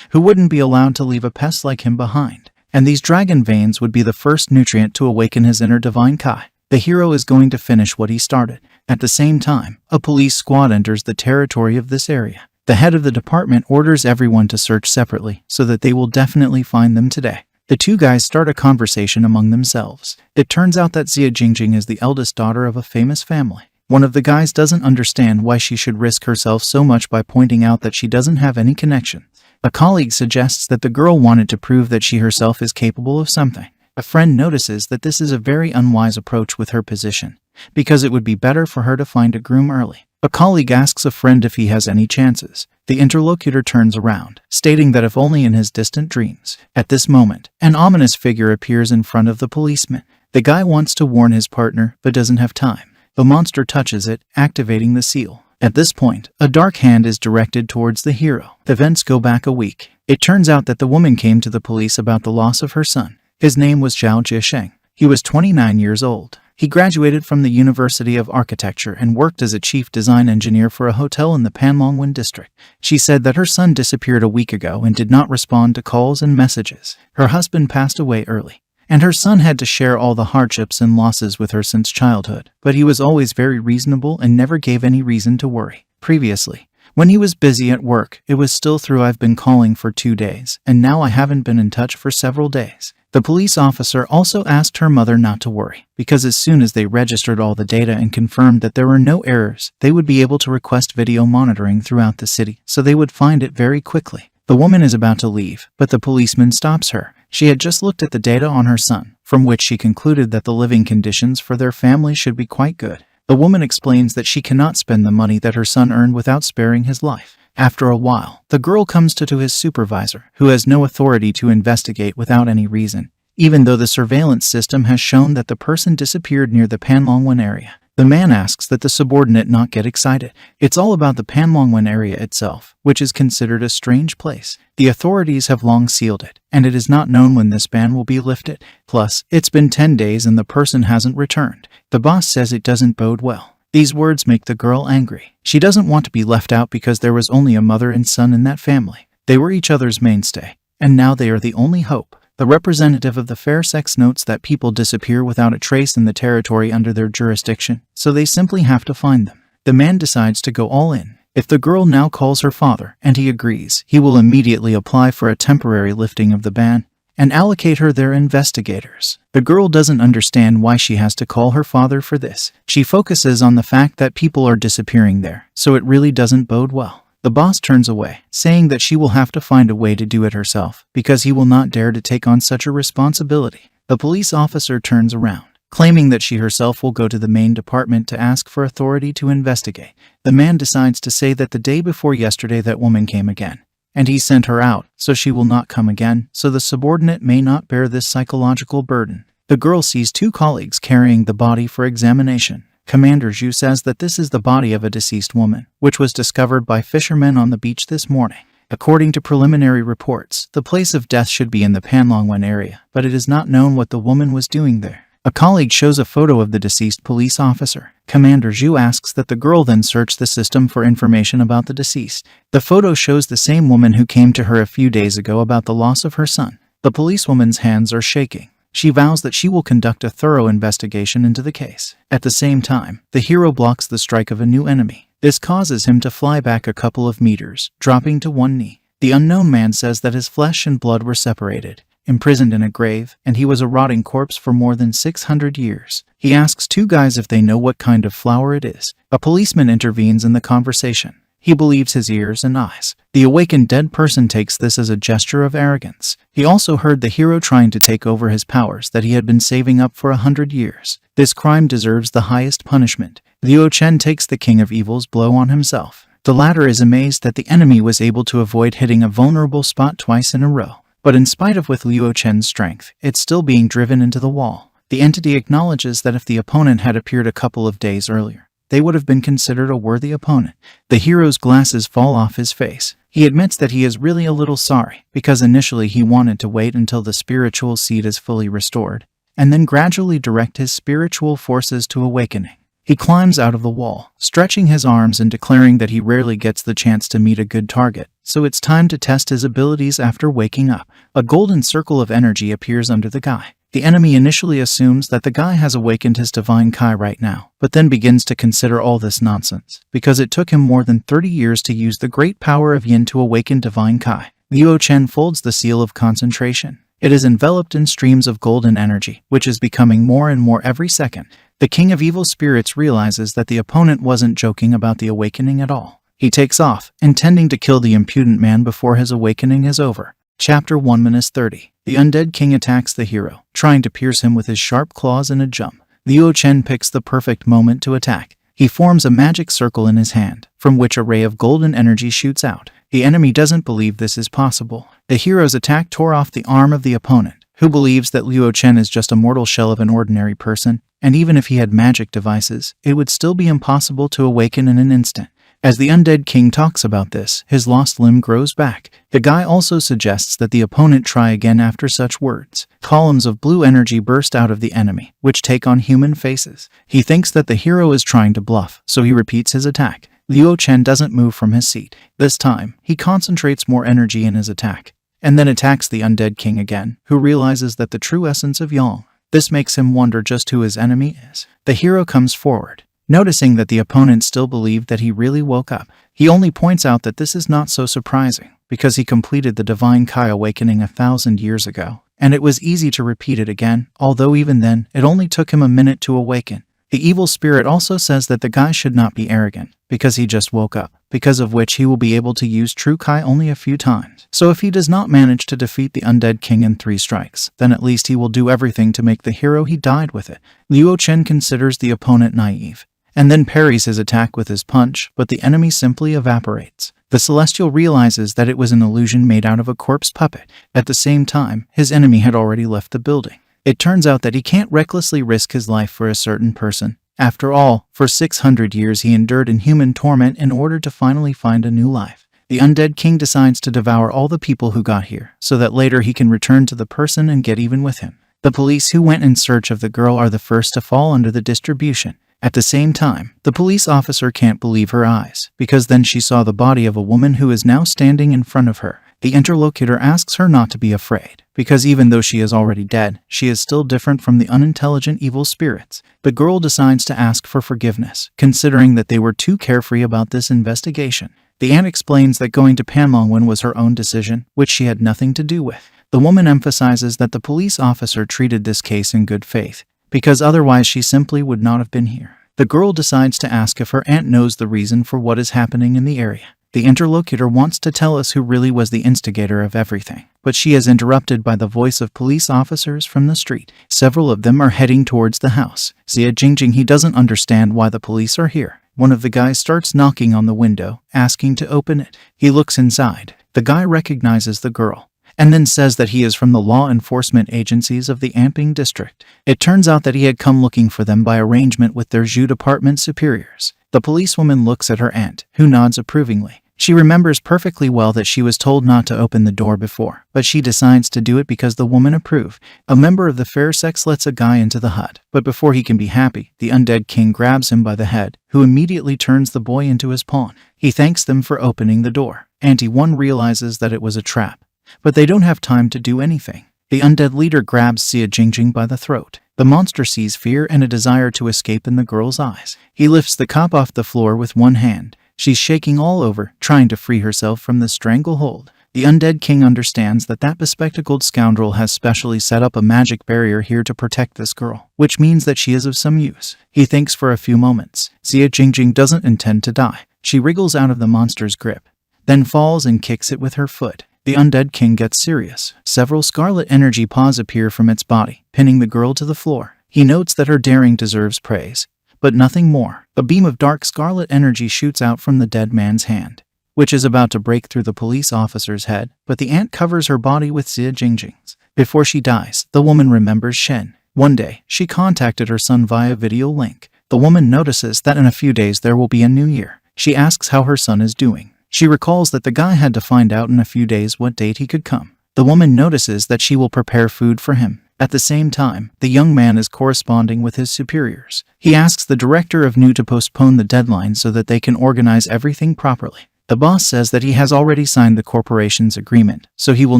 who wouldn't be allowed to leave a pest like him behind. And these dragon veins would be the first nutrient to awaken his inner divine Kai. The hero is going to finish what he started. At the same time, a police squad enters the territory of this area. The head of the department orders everyone to search separately, so that they will definitely find them today. The two guys start a conversation among themselves. It turns out that Xia Jingjing is the eldest daughter of a famous family. One of the guys doesn't understand why she should risk herself so much by pointing out that she doesn't have any connection. A colleague suggests that the girl wanted to prove that she herself is capable of something. A friend notices that this is a very unwise approach with her position, because it would be better for her to find a groom early. A colleague asks a friend if he has any chances. The interlocutor turns around, stating that if only in his distant dreams. At this moment, an ominous figure appears in front of the policeman. The guy wants to warn his partner, but doesn't have time. The monster touches it, activating the seal. At this point, a dark hand is directed towards the hero. The events go back a week. It turns out that the woman came to the police about the loss of her son. His name was Zhao Jisheng. He was 29 years old. He graduated from the University of Architecture and worked as a chief design engineer for a hotel in the Panlongwen district. She said that her son disappeared a week ago and did not respond to calls and messages. Her husband passed away early, and her son had to share all the hardships and losses with her since childhood. But he was always very reasonable and never gave any reason to worry. Previously, when he was busy at work, it was still through I've been calling for 2 days, and now I haven't been in touch for several days. The police officer also asked her mother not to worry, because as soon as they registered all the data and confirmed that there were no errors, they would be able to request video monitoring throughout the city, so they would find it very quickly. The woman is about to leave, but the policeman stops her. She had just looked at the data on her son, from which she concluded that the living conditions for their family should be quite good. The woman explains that she cannot spend the money that her son earned without sparing his life. After a while, the girl comes to his supervisor, who has no authority to investigate without any reason, even though the surveillance system has shown that the person disappeared near the Panlongwen area. The man asks that the subordinate not get excited. It's all about the Panlongwen area itself, which is considered a strange place. The authorities have long sealed it, and it is not known when this ban will be lifted. Plus, it's been 10 days and the person hasn't returned. The boss says it doesn't bode well. These words make the girl angry. She doesn't want to be left out because there was only a mother and son in that family. They were each other's mainstay, and now they are the only hope. The representative of the fair sex notes that people disappear without a trace in the territory under their jurisdiction, so they simply have to find them. The man decides to go all in. If the girl now calls her father, and he agrees, he will immediately apply for a temporary lifting of the ban and allocate her their investigators. The girl doesn't understand why she has to call her father for this. She focuses on the fact that people are disappearing there, so it really doesn't bode well. The boss turns away, saying that she will have to find a way to do it herself, because he will not dare to take on such a responsibility. The police officer turns around, claiming that she herself will go to the main department to ask for authority to investigate. The man decides to say that the day before yesterday that woman came again, and he sent her out, so she will not come again, so the subordinate may not bear this psychological burden. The girl sees 2 colleagues carrying the body for examination. Commander Zhu says that this is the body of a deceased woman, which was discovered by fishermen on the beach this morning. According to preliminary reports, the place of death should be in the Panlongwen area, but it is not known what the woman was doing there. A colleague shows a photo of the deceased police officer. Commander Zhu asks that the girl then search the system for information about the deceased. The photo shows the same woman who came to her a few days ago about the loss of her son. The policewoman's hands are shaking. She vows that she will conduct a thorough investigation into the case. At the same time, the hero blocks the strike of a new enemy. This causes him to fly back a couple of meters, dropping to one knee. The unknown man says that his flesh and blood were separated, imprisoned in a grave, and he was a rotting corpse for more than 600 years. He asks 2 guys if they know what kind of flower it is. A policeman intervenes in the conversation. He believes his ears and eyes. The awakened dead person takes this as a gesture of arrogance. He also heard the hero trying to take over his powers that he had been saving up for 100 years. This crime deserves the highest punishment. Luo Chen takes the King of Evil's blow on himself. The latter is amazed that the enemy was able to avoid hitting a vulnerable spot twice in a row. But in spite of with Luo Chen's strength, it's still being driven into the wall. The entity acknowledges that if the opponent had appeared a couple of days earlier, they would have been considered a worthy opponent. The hero's glasses fall off his face. He admits that he is really a little sorry, because initially he wanted to wait until the spiritual seed is fully restored, and then gradually direct his spiritual forces to awakening. He climbs out of the wall, stretching his arms and declaring that he rarely gets the chance to meet a good target, so it's time to test his abilities after waking up. A golden circle of energy appears under the guy. The enemy initially assumes that the guy has awakened his divine Kai right now, but then begins to consider all this nonsense, because it took him more than 30 years to use the great power of yin to awaken divine Kai. Luo Chen folds the seal of concentration. It is enveloped in streams of golden energy, which is becoming more and more every second. The king of evil spirits realizes that the opponent wasn't joking about the awakening at all. He takes off, intending to kill the impudent man before his awakening is over. Chapter 1-30. The undead king attacks the hero, trying to pierce him with his sharp claws in a jump. Luo Chen picks the perfect moment to attack. He forms a magic circle in his hand, from which a ray of golden energy shoots out. The enemy doesn't believe this is possible. The hero's attack tore off the arm of the opponent, who believes that Luo Chen is just a mortal shell of an ordinary person, and even if he had magic devices, it would still be impossible to awaken in an instant. As the undead king talks about this, his lost limb grows back. The guy also suggests that the opponent try again after such words. Columns of blue energy burst out of the enemy, which take on human faces. He thinks that the hero is trying to bluff, so he repeats his attack. Luo Chen doesn't move from his seat. This time, he concentrates more energy in his attack, and then attacks the undead king again, who realizes that the true essence of Yang. This makes him wonder just who his enemy is. The hero comes forward. Noticing that the opponent still believed that he really woke up, he only points out that this is not so surprising, because he completed the divine Kai awakening 1,000 years ago, and it was easy to repeat it again, although even then, it only took him a minute to awaken. The evil spirit also says that the guy should not be arrogant, because he just woke up, because of which he will be able to use true Kai only a few times. So if he does not manage to defeat the undead king in 3 strikes, then at least he will do everything to make the hero he died with it. Luo Chen considers the opponent naive, and then parries his attack with his punch, but the enemy simply evaporates. The Celestial realizes that it was an illusion made out of a corpse puppet. At the same time, his enemy had already left the building. It turns out that he can't recklessly risk his life for a certain person. After all, for 600 years he endured inhuman torment in order to finally find a new life. The undead king decides to devour all the people who got here, so that later he can return to the person and get even with him. The police who went in search of the girl are the first to fall under the distribution. At the same time, the police officer can't believe her eyes, because then she saw the body of a woman who is now standing in front of her. The interlocutor asks her not to be afraid, because even though she is already dead, she is still different from the unintelligent evil spirits. The girl decides to ask for forgiveness, considering that they were too carefree about this investigation. The aunt explains that going to Panlongwen was her own decision, which she had nothing to do with. The woman emphasizes that the police officer treated this case in good faith, because otherwise she simply would not have been here. The girl decides to ask if her aunt knows the reason for what is happening in the area. The interlocutor wants to tell us who really was the instigator of everything, but she is interrupted by the voice of police officers from the street. Several of them are heading towards the house. Xia Jingjing, he doesn't understand why the police are here. One of the guys starts knocking on the window, asking to open it. He looks inside. The guy recognizes the girl, and then says that he is from the law enforcement agencies of the Amping district. It turns out that he had come looking for them by arrangement with their Zhu department superiors. The policewoman looks at her aunt, who nods approvingly. She remembers perfectly well that she was told not to open the door before, but she decides to do it because the woman approved. A member of the fair sex lets a guy into the hut, but before he can be happy, the undead king grabs him by the head, who immediately turns the boy into his pawn. He thanks them for opening the door. Auntie One realizes that it was a trap, but they don't have time to do anything. The undead leader grabs Xia Jingjing by the throat. The monster sees fear and a desire to escape in the girl's eyes. He lifts the cop off the floor with one hand. She's shaking all over, trying to free herself from the stranglehold. The undead king understands that bespectacled scoundrel has specially set up a magic barrier here to protect this girl, which means that she is of some use. He thinks for a few moments. Xia Jingjing doesn't intend to die. She wriggles out of the monster's grip, then falls and kicks it with her foot. The undead king gets serious. Several scarlet energy paws appear from its body, pinning the girl to the floor. He notes that her daring deserves praise, but nothing more. A beam of dark scarlet energy shoots out from the dead man's hand, which is about to break through the police officer's head, but the ant covers her body with Xia Jingjing's. Before she dies, the woman remembers Shen. One day, she contacted her son via video link. The woman notices that in a few days there will be a new year. She asks how her son is doing. She recalls that the guy had to find out in a few days what date he could come. The woman notices that she will prepare food for him. At the same time, the young man is corresponding with his superiors. He asks the director of New to postpone the deadline so that they can organize everything properly. The boss says that he has already signed the corporation's agreement, so he will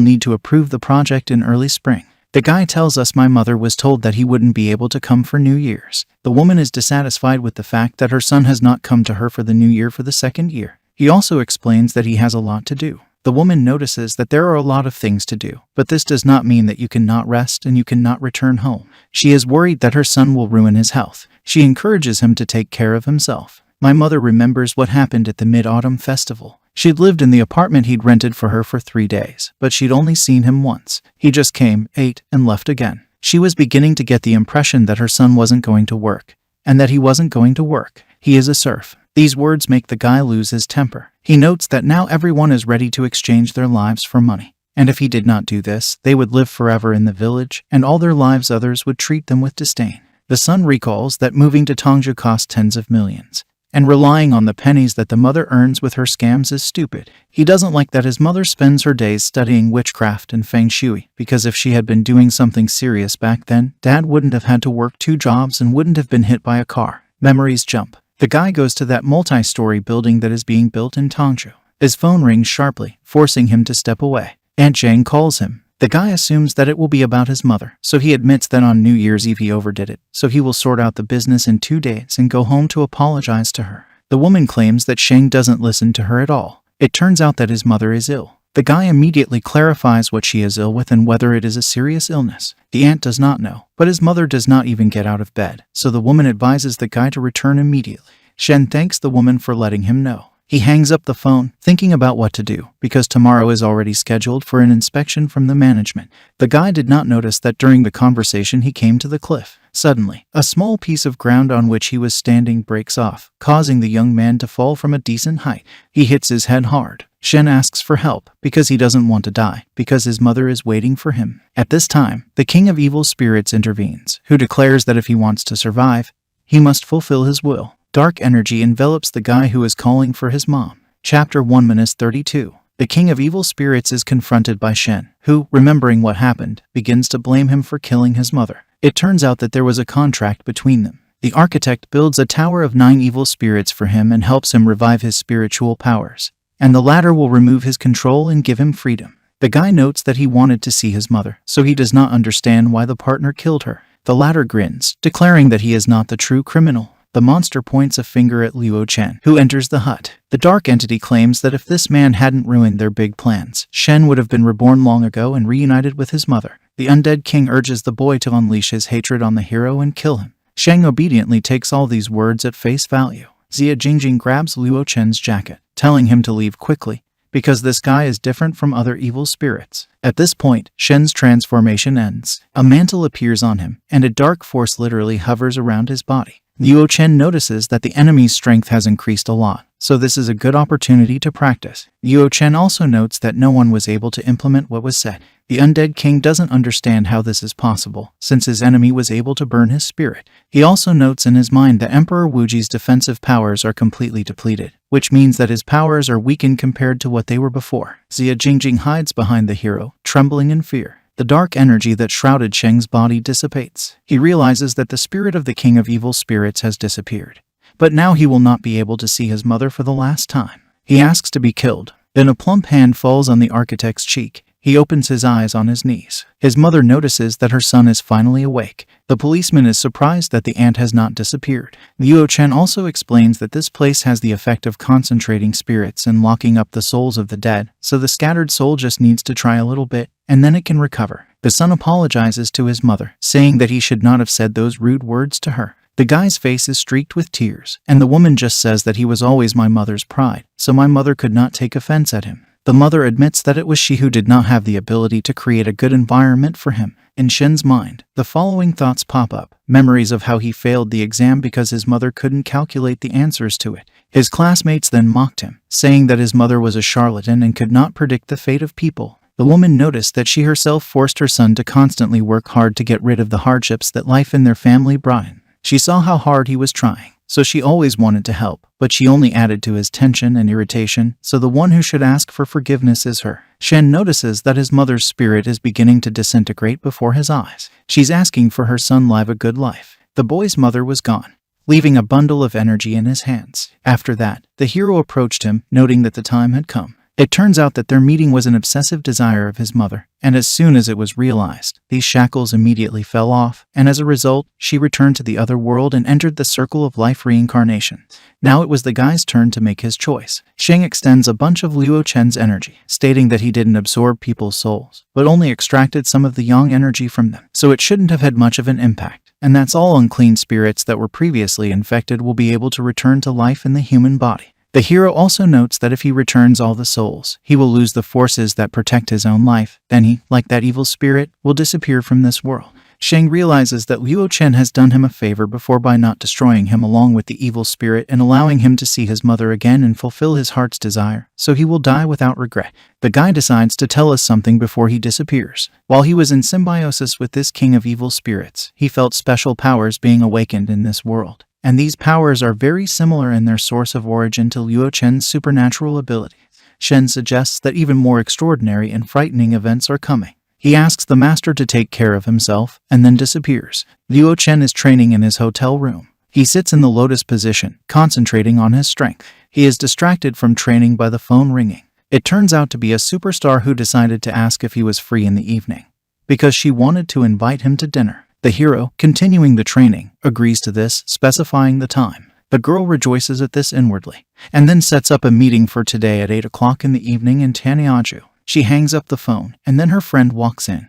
need to approve the project in early spring. The guy tells us my mother was told that he wouldn't be able to come for New Year's. The woman is dissatisfied with the fact that her son has not come to her for the New Year for the second year. He also explains that he has a lot to do. The woman notices that there are a lot of things to do, but this does not mean that you cannot rest and you cannot return home. She is worried that her son will ruin his health. She encourages him to take care of himself. My mother remembers what happened at the Mid-Autumn Festival. She'd lived in the apartment he'd rented for her for 3 days, but she'd only seen him once. He just came, ate, and left again. She was beginning to get the impression that her son wasn't going to work, and that he wasn't going to work. He is a serf. These words make the guy lose his temper. He notes that now everyone is ready to exchange their lives for money. And if he did not do this, they would live forever in the village, and all their lives others would treat them with disdain. The son recalls that moving to Tongju cost tens of millions, and relying on the pennies that the mother earns with her scams is stupid. He doesn't like that his mother spends her days studying witchcraft and feng shui, because if she had been doing something serious back then, Dad wouldn't have had to work 2 jobs and wouldn't have been hit by a car. Memories jump. The guy goes to that multi-story building that is being built in Tongju. His phone rings sharply, forcing him to step away. Aunt Jane calls him. The guy assumes that it will be about his mother, so he admits that on New Year's Eve he overdid it, so he will sort out the business in 2 days and go home to apologize to her. The woman claims that Sheng doesn't listen to her at all. It turns out that his mother is ill. The guy immediately clarifies what she is ill with and whether it is a serious illness. The aunt does not know, but his mother does not even get out of bed, so the woman advises the guy to return immediately. Shen thanks the woman for letting him know. He hangs up the phone, thinking about what to do, because tomorrow is already scheduled for an inspection from the management. The guy did not notice that during the conversation he came to the cliff. Suddenly, a small piece of ground on which he was standing breaks off, causing the young man to fall from a decent height. He hits his head hard. Shen asks for help, because he doesn't want to die, because his mother is waiting for him. At this time, the king of evil spirits intervenes, who declares that if he wants to survive, he must fulfill his will. Dark energy envelops the guy who is calling for his mom. Chapter 1-32. The king of evil spirits is confronted by Shen, who, remembering what happened, begins to blame him for killing his mother. It turns out that there was a contract between them. The architect builds a tower of 9 evil spirits for him and helps him revive his spiritual powers, and the latter will remove his control and give him freedom. The guy notes that he wanted to see his mother, so he does not understand why the partner killed her. The latter grins, declaring that he is not the true criminal. The monster points a finger at Luo Chen, who enters the hut. The dark entity claims that if this man hadn't ruined their big plans, Shen would have been reborn long ago and reunited with his mother. The undead king urges the boy to unleash his hatred on the hero and kill him. Sheng obediently takes all these words at face value. Xia Jingjing grabs Luo Chen's jacket, telling him to leave quickly, because this guy is different from other evil spirits. At this point, Shen's transformation ends. A mantle appears on him, and a dark force literally hovers around his body. Luo Chen notices that the enemy's strength has increased a lot, so this is a good opportunity to practice. Luo Chen also notes that no one was able to implement what was said. The undead king doesn't understand how this is possible, since his enemy was able to burn his spirit. He also notes in his mind that Emperor Wuji's defensive powers are completely depleted, which means that his powers are weakened compared to what they were before. Xia Jingjing hides behind the hero, trembling in fear. The dark energy that shrouded Sheng's body dissipates. He realizes that the spirit of the king of evil spirits has disappeared. But now he will not be able to see his mother for the last time. He asks to be killed. Then a plump hand falls on the architect's cheek. He opens his eyes on his knees. His mother notices that her son is finally awake. The policeman is surprised that the aunt has not disappeared. Luo Chen also explains that this place has the effect of concentrating spirits and locking up the souls of the dead, so the scattered soul just needs to try a little bit, and then it can recover. The son apologizes to his mother, saying that he should not have said those rude words to her. The guy's face is streaked with tears, and the woman just says that he was always my mother's pride, so my mother could not take offense at him. The mother admits that it was she who did not have the ability to create a good environment for him. In Shen's mind, the following thoughts pop up. Memories of how he failed the exam because his mother couldn't calculate the answers to it. His classmates then mocked him, saying that his mother was a charlatan and could not predict the fate of people. The woman noticed that she herself forced her son to constantly work hard to get rid of the hardships that life in their family brought in. She saw how hard he was trying, so she always wanted to help, but she only added to his tension and irritation, so the one who should ask for forgiveness is her. Shen notices that his mother's spirit is beginning to disintegrate before his eyes. She's asking for her son live a good life. The boy's mother was gone, leaving a bundle of energy in his hands. After that, the hero approached him, noting that the time had come. It turns out that their meeting was an obsessive desire of his mother, and as soon as it was realized, these shackles immediately fell off, and as a result, she returned to the other world and entered the circle of life reincarnation. Now it was the guy's turn to make his choice. Sheng extends a bunch of Luo Chen's energy, stating that he didn't absorb people's souls, but only extracted some of the yang energy from them, so it shouldn't have had much of an impact, and that's all unclean spirits that were previously infected will be able to return to life in the human body. The hero also notes that if he returns all the souls, he will lose the forces that protect his own life. Then he, like that evil spirit, will disappear from this world. Sheng realizes that Luo Chen has done him a favor before by not destroying him along with the evil spirit and allowing him to see his mother again and fulfill his heart's desire, so he will die without regret. The guy decides to tell us something before he disappears. While he was in symbiosis with this king of evil spirits, he felt special powers being awakened in this world. And these powers are very similar in their source of origin to Luo Chen's supernatural abilities. Shen suggests that even more extraordinary and frightening events are coming. He asks the master to take care of himself, and then disappears. Luo Chen is training in his hotel room. He sits in the lotus position, concentrating on his strength. He is distracted from training by the phone ringing. It turns out to be a superstar who decided to ask if he was free in the evening, because she wanted to invite him to dinner. The hero, continuing the training, agrees to this, specifying the time. The girl rejoices at this inwardly, and then sets up a meeting for today at 8 o'clock in the evening in Taniaju. She hangs up the phone, and then her friend walks in,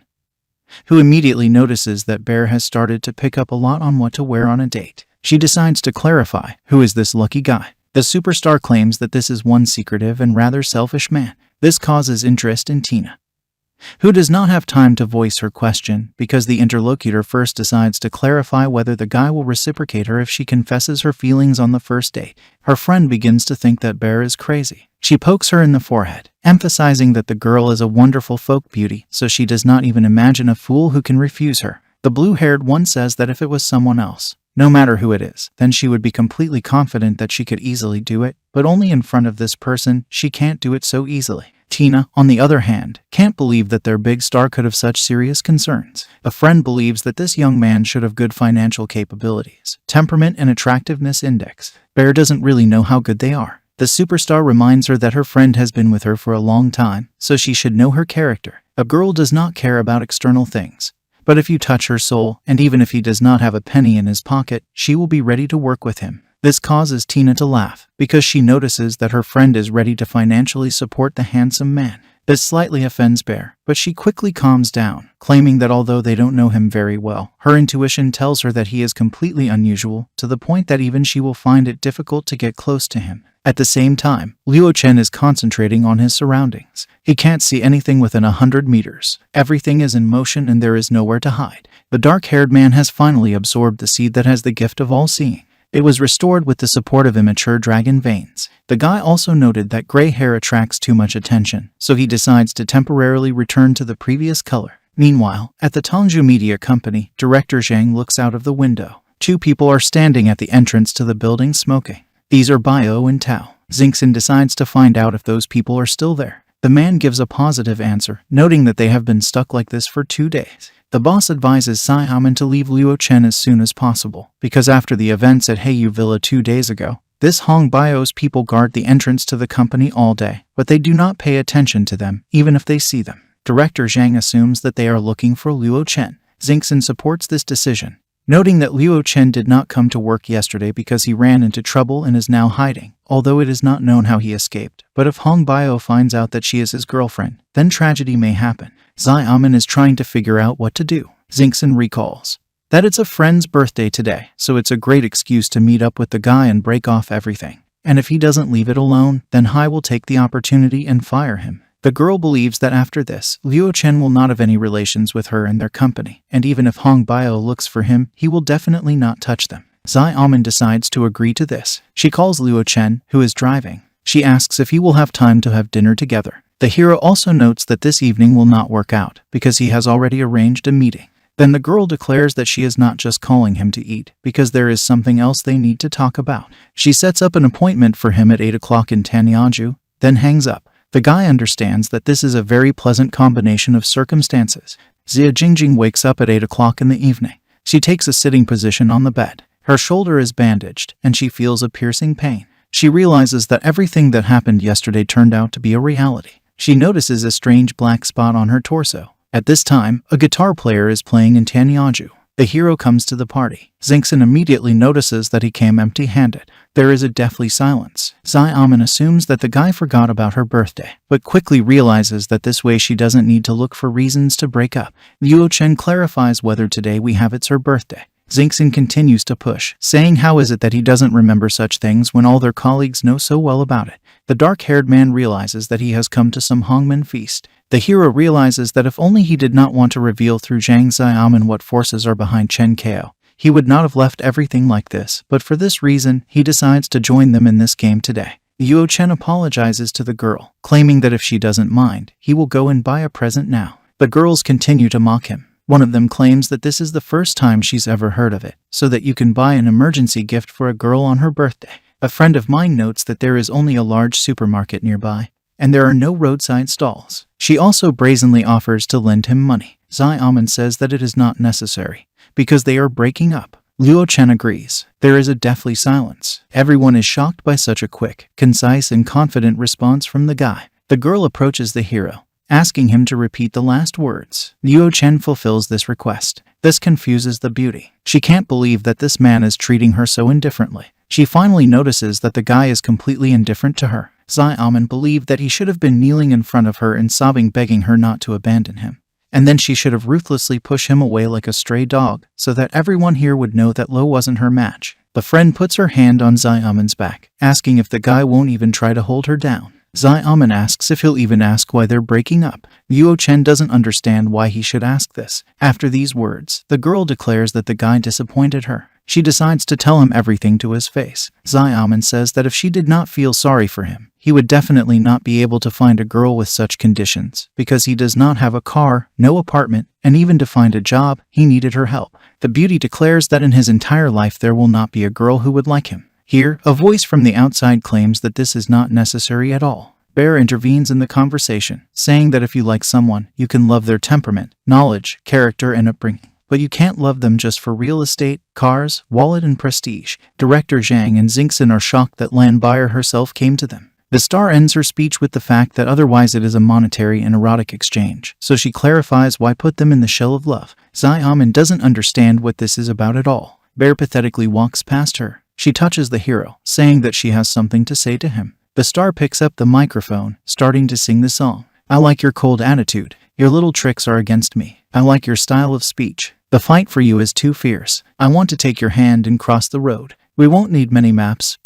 who immediately notices that Bear has started to pick up a lot on what to wear on a date. She decides to clarify, who is this lucky guy? The superstar claims that this is one secretive and rather selfish man. This causes interest in Tina, who does not have time to voice her question because the interlocutor first decides to clarify whether the guy will reciprocate her if she confesses her feelings on the first date. Her friend begins to think that Bear is crazy. She pokes her in the forehead, emphasizing that the girl is a wonderful folk beauty, so she does not even imagine a fool who can refuse her. The blue-haired one says that if it was someone else, no matter who it is, then she would be completely confident that she could easily do it, but only in front of this person, she can't do it so easily. Tina, on the other hand, can't believe that their big star could have such serious concerns. A friend believes that this young man should have good financial capabilities, temperament and attractiveness index. Bear doesn't really know how good they are. The superstar reminds her that her friend has been with her for a long time, so she should know her character. A girl does not care about external things, but if you touch her soul, and even if he does not have a penny in his pocket, she will be ready to work with him. This causes Tina to laugh, because she notices that her friend is ready to financially support the handsome man. This slightly offends Bear, but she quickly calms down, claiming that although they don't know him very well, her intuition tells her that he is completely unusual, to the point that even she will find it difficult to get close to him. At the same time, Luo Chen is concentrating on his surroundings. He can't see anything within 100 meters. Everything is in motion and there is nowhere to hide. The dark-haired man has finally absorbed the seed that has the gift of all-seeing. It was restored with the support of immature dragon veins. The guy also noted that gray hair attracts too much attention, so he decides to temporarily return to the previous color. Meanwhile, at the Tongju Media Company, Director Zhang looks out of the window. Two people are standing at the entrance to the building smoking. These are Bio and Tao. Xingxin decides to find out if those people are still there. The man gives a positive answer, noting that they have been stuck like this for 2 days. The boss advises Sai Haman to leave Luo Chen as soon as possible, because after the events at Heiyu Villa 2 days ago, this Hong Bio's people guard the entrance to the company all day, but they do not pay attention to them, even if they see them. Director Zhang assumes that they are looking for Luo Chen. Xingxin supports this decision, noting that Luo Chen did not come to work yesterday because he ran into trouble and is now hiding, although it is not known how he escaped. But if Hong Bio finds out that she is his girlfriend, then tragedy may happen. Zai Aman is trying to figure out what to do. Xingxin recalls that it's a friend's birthday today, so it's a great excuse to meet up with the guy and break off everything. And if he doesn't leave it alone, then Hai will take the opportunity and fire him. The girl believes that after this, Luo Chen will not have any relations with her and their company, and even if Hong Bio looks for him, he will definitely not touch them. Zai Aman decides to agree to this. She calls Luo Chen, who is driving. She asks if he will have time to have dinner together. The hero also notes that this evening will not work out, because he has already arranged a meeting. Then the girl declares that she is not just calling him to eat, because there is something else they need to talk about. She sets up an appointment for him at 8 o'clock in Tanyeonju, then hangs up. The guy understands that this is a very pleasant combination of circumstances. Xia Jingjing wakes up at 8 o'clock in the evening. She takes a sitting position on the bed. Her shoulder is bandaged, and she feels a piercing pain. She realizes that everything that happened yesterday turned out to be a reality. She notices a strange black spot on her torso. At this time, a guitar player is playing in Tanyeonju. The hero comes to the party. Xingxin immediately notices that he came empty-handed. There is a deathly silence. Xiaomin assumes that the guy forgot about her birthday, but quickly realizes that this way she doesn't need to look for reasons to break up. Luo Chen clarifies whether today we have it's her birthday. Xingxin continues to push, saying how is it that he doesn't remember such things when all their colleagues know so well about it. The dark-haired man realizes that he has come to some Hongmen feast. The hero realizes that if only he did not want to reveal through Zhang Xiaomin what forces are behind Chen Kao, he would not have left everything like this, but for this reason, he decides to join them in this game today. Luo Chen apologizes to the girl, claiming that if she doesn't mind, he will go and buy a present now. The girls continue to mock him. One of them claims that this is the first time she's ever heard of it, so that you can buy an emergency gift for a girl on her birthday. A friend of mine notes that there is only a large supermarket nearby, and there are no roadside stalls. She also brazenly offers to lend him money. Xiaomin says that it is not necessary, because they are breaking up. Luo Chen agrees. There is a deathly silence. Everyone is shocked by such a quick, concise, and confident response from the guy. The girl approaches the hero, asking him to repeat the last words. Luo Chen fulfills this request. This confuses the beauty. She can't believe that this man is treating her so indifferently. She finally notices that the guy is completely indifferent to her. Xiaomin believed that he should have been kneeling in front of her and sobbing, begging her not to abandon him. And then she should have ruthlessly pushed him away like a stray dog, so that everyone here would know that Luo wasn't her match. The friend puts her hand on Xiaomin's back, asking if the guy won't even try to hold her down. Xiaomin asks if he'll even ask why they're breaking up. Luo Chen doesn't understand why he should ask this. After these words, the girl declares that the guy disappointed her. She decides to tell him everything to his face. Xiaomin says that if she did not feel sorry for him, he would definitely not be able to find a girl with such conditions, because he does not have a car, no apartment, and even to find a job, he needed her help. The beauty declares that in his entire life there will not be a girl who would like him. Here, a voice from the outside claims that this is not necessary at all. Bear intervenes in the conversation, saying that if you like someone, you can love their temperament, knowledge, character, and upbringing. But you can't love them just for real estate, cars, wallet, and prestige. Director Zhang and Xingxin are shocked that Lan Bayer herself came to them. The star ends her speech with the fact that otherwise it is a monetary and erotic exchange, so she clarifies why put them in the shell of love. Xiaomin doesn't understand what this is about at all. Bear pathetically walks past her. She touches the hero, saying that she has something to say to him. The star picks up the microphone, starting to sing the song. I like your cold attitude. Your little tricks are against me. I like your style of speech. The fight for you is too fierce. I want to take your hand and cross the road. We won't need many maps,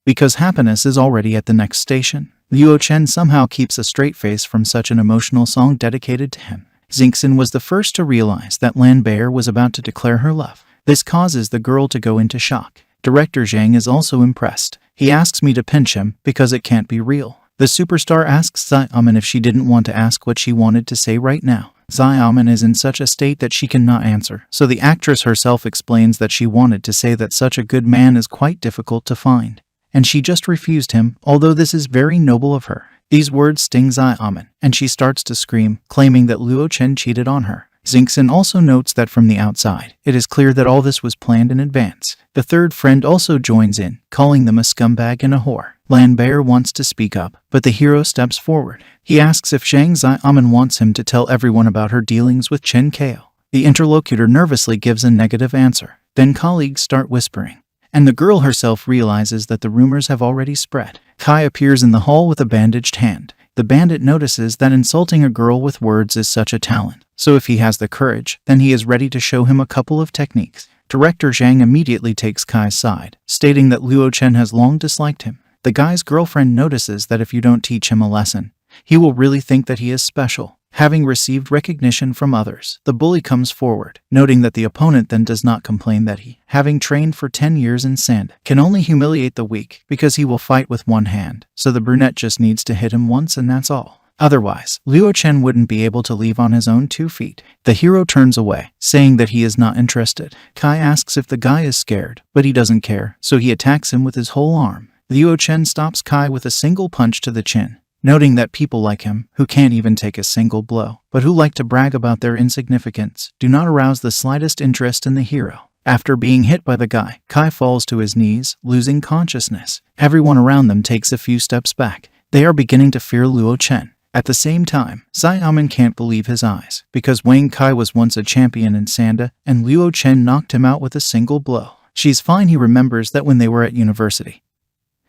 because happiness is already at the next station. Luo Chen somehow keeps a straight face from such an emotional song dedicated to him. Xingxin was the first to realize that Lan Bayer was about to declare her love. This causes the girl to go into shock. Director Zhang is also impressed. He asks me to pinch him because it can't be real. The superstar asks Xiaomin if she didn't want to ask what she wanted to say right now. Xiaomin is in such a state that she cannot answer, so the actress herself explains that she wanted to say that such a good man is quite difficult to find, and she just refused him, although this is very noble of her. These words sting Xiaomin, and she starts to scream, claiming that Luo Chen cheated on her. Xingxin also notes that from the outside, it is clear that all this was planned in advance. The third friend also joins in, calling them a scumbag and a whore. Lan Bayer wants to speak up, but the hero steps forward. He asks if Zhang Xiaomin wants him to tell everyone about her dealings with Chen Kao. The interlocutor nervously gives a negative answer. Then colleagues start whispering, and the girl herself realizes that the rumors have already spread. Kai appears in the hall with a bandaged hand. The bandit notices that insulting a girl with words is such a talent, so if he has the courage, then he is ready to show him a couple of techniques. Director Zhang immediately takes Kai's side, stating that Luo Chen has long disliked him. The guy's girlfriend notices that if you don't teach him a lesson, he will really think that he is special. Having received recognition from others, the bully comes forward, noting that the opponent then does not complain that he, having trained for 10 years in sand, can only humiliate the weak because he will fight with one hand, so the brunette just needs to hit him once and that's all. Otherwise, Luo Chen wouldn't be able to leave on his own 2 feet. The hero turns away, saying that he is not interested. Kai asks if the guy is scared, but he doesn't care, so he attacks him with his whole arm. Luo Chen stops Kai with a single punch to the chin, noting that people like him, who can't even take a single blow, but who like to brag about their insignificance, do not arouse the slightest interest in the hero. After being hit by the guy, Kai falls to his knees, losing consciousness. Everyone around them takes a few steps back. They are beginning to fear Luo Chen. At the same time, Xiaoman can't believe his eyes, because Wang Kai was once a champion in Sanda, and Luo Chen knocked him out with a single blow. She's fine. He remembers that when they were at university,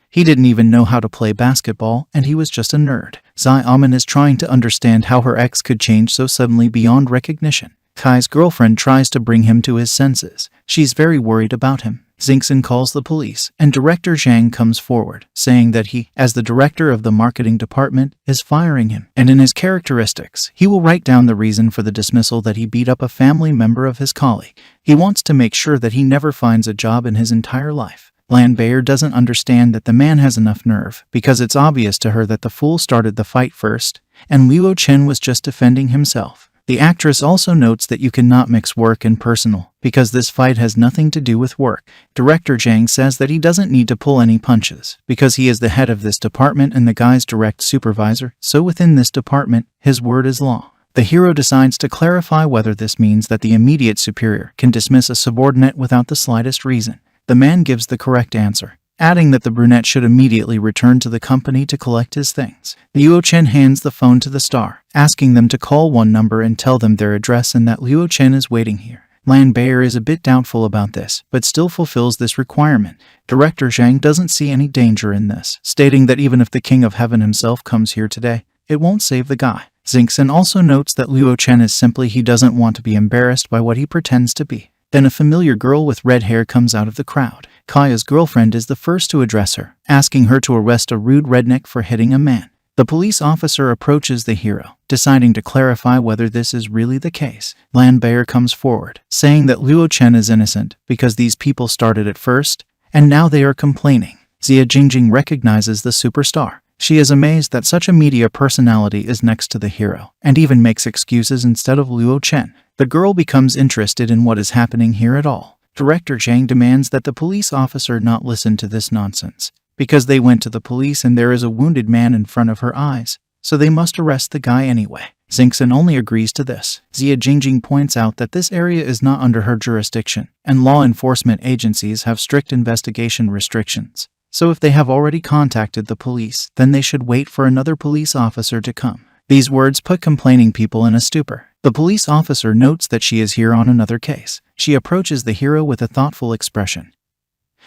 he didn't even know how to play basketball, and he was just a nerd. Xiaoman is trying to understand how her ex could change so suddenly beyond recognition. Kai's girlfriend tries to bring him to his senses. She's very worried about him. Xingxin calls the police, and Director Zhang comes forward, saying that he, as the director of the marketing department, is firing him. And in his characteristics, he will write down the reason for the dismissal, that he beat up a family member of his colleague. He wants to make sure that he never finds a job in his entire life. Lan Bayer doesn't understand that the man has enough nerve, because it's obvious to her that the fool started the fight first, and Luo Chen was just defending himself. The actress also notes that you cannot mix work and personal, because this fight has nothing to do with work. Director Zhang says that he doesn't need to pull any punches, because he is the head of this department and the guy's direct supervisor, so within this department, his word is law. The hero decides to clarify whether this means that the immediate superior can dismiss a subordinate without the slightest reason. The man gives the correct answer, adding that the brunette should immediately return to the company to collect his things. Luo Chen hands the phone to the star, asking them to call one number and tell them their address and that Luo Chen is waiting here. Lan Bayer is a bit doubtful about this, but still fulfills this requirement. Director Zhang doesn't see any danger in this, stating that even if the King of Heaven himself comes here today, it won't save the guy. Xingxin also notes that Luo Chen is simply he doesn't want to be embarrassed by what he pretends to be. Then a familiar girl with red hair comes out of the crowd. Kaya's girlfriend is the first to address her, asking her to arrest a rude redneck for hitting a man. The police officer approaches the hero, deciding to clarify whether this is really the case. Lan Bayer comes forward, saying that Luo Chen is innocent because these people started it first, and now they are complaining. Xia Jingjing recognizes the superstar. She is amazed that such a media personality is next to the hero, and even makes excuses instead of Luo Chen. The girl becomes interested in what is happening here at all. Director Zhang demands that the police officer not listen to this nonsense, because they went to the police and there is a wounded man in front of her eyes, so they must arrest the guy anyway. Xingxin only agrees to this. Xia Jingjing points out that this area is not under her jurisdiction, and law enforcement agencies have strict investigation restrictions. So if they have already contacted the police, then they should wait for another police officer to come. These words put complaining people in a stupor. The police officer notes that she is here on another case. She approaches the hero with a thoughtful expression,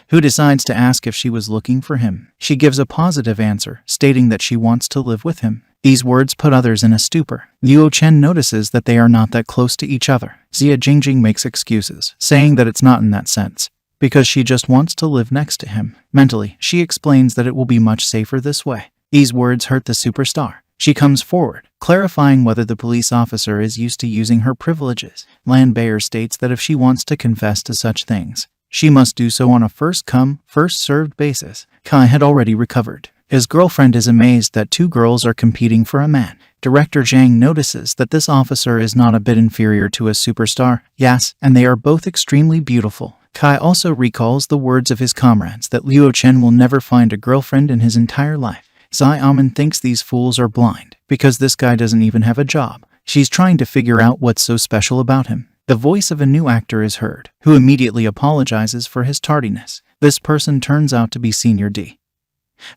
who decides to ask if she was looking for him. She gives a positive answer, stating that she wants to live with him. These words put others in a stupor. Luo Chen notices that they are not that close to each other. Xia Jingjing makes excuses, saying that it's not in that sense, because she just wants to live next to him. Mentally, she explains that it will be much safer this way. These words hurt the superstar. She comes forward, clarifying whether the police officer is used to using her privileges. Lan Bayer states that if she wants to confess to such things, she must do so on a first-come, first-served basis. Kai had already recovered. His girlfriend is amazed that 2 girls are competing for a man. Director Zhang notices that this officer is not a bit inferior to a superstar, yes, and they are both extremely beautiful. Kai also recalls the words of his comrades that Luo Chen will never find a girlfriend in his entire life. Xiaoman thinks these fools are blind, because this guy doesn't even have a job. She's trying to figure out what's so special about him. The voice of a new actor is heard, who immediately apologizes for his tardiness. This person turns out to be Senior D,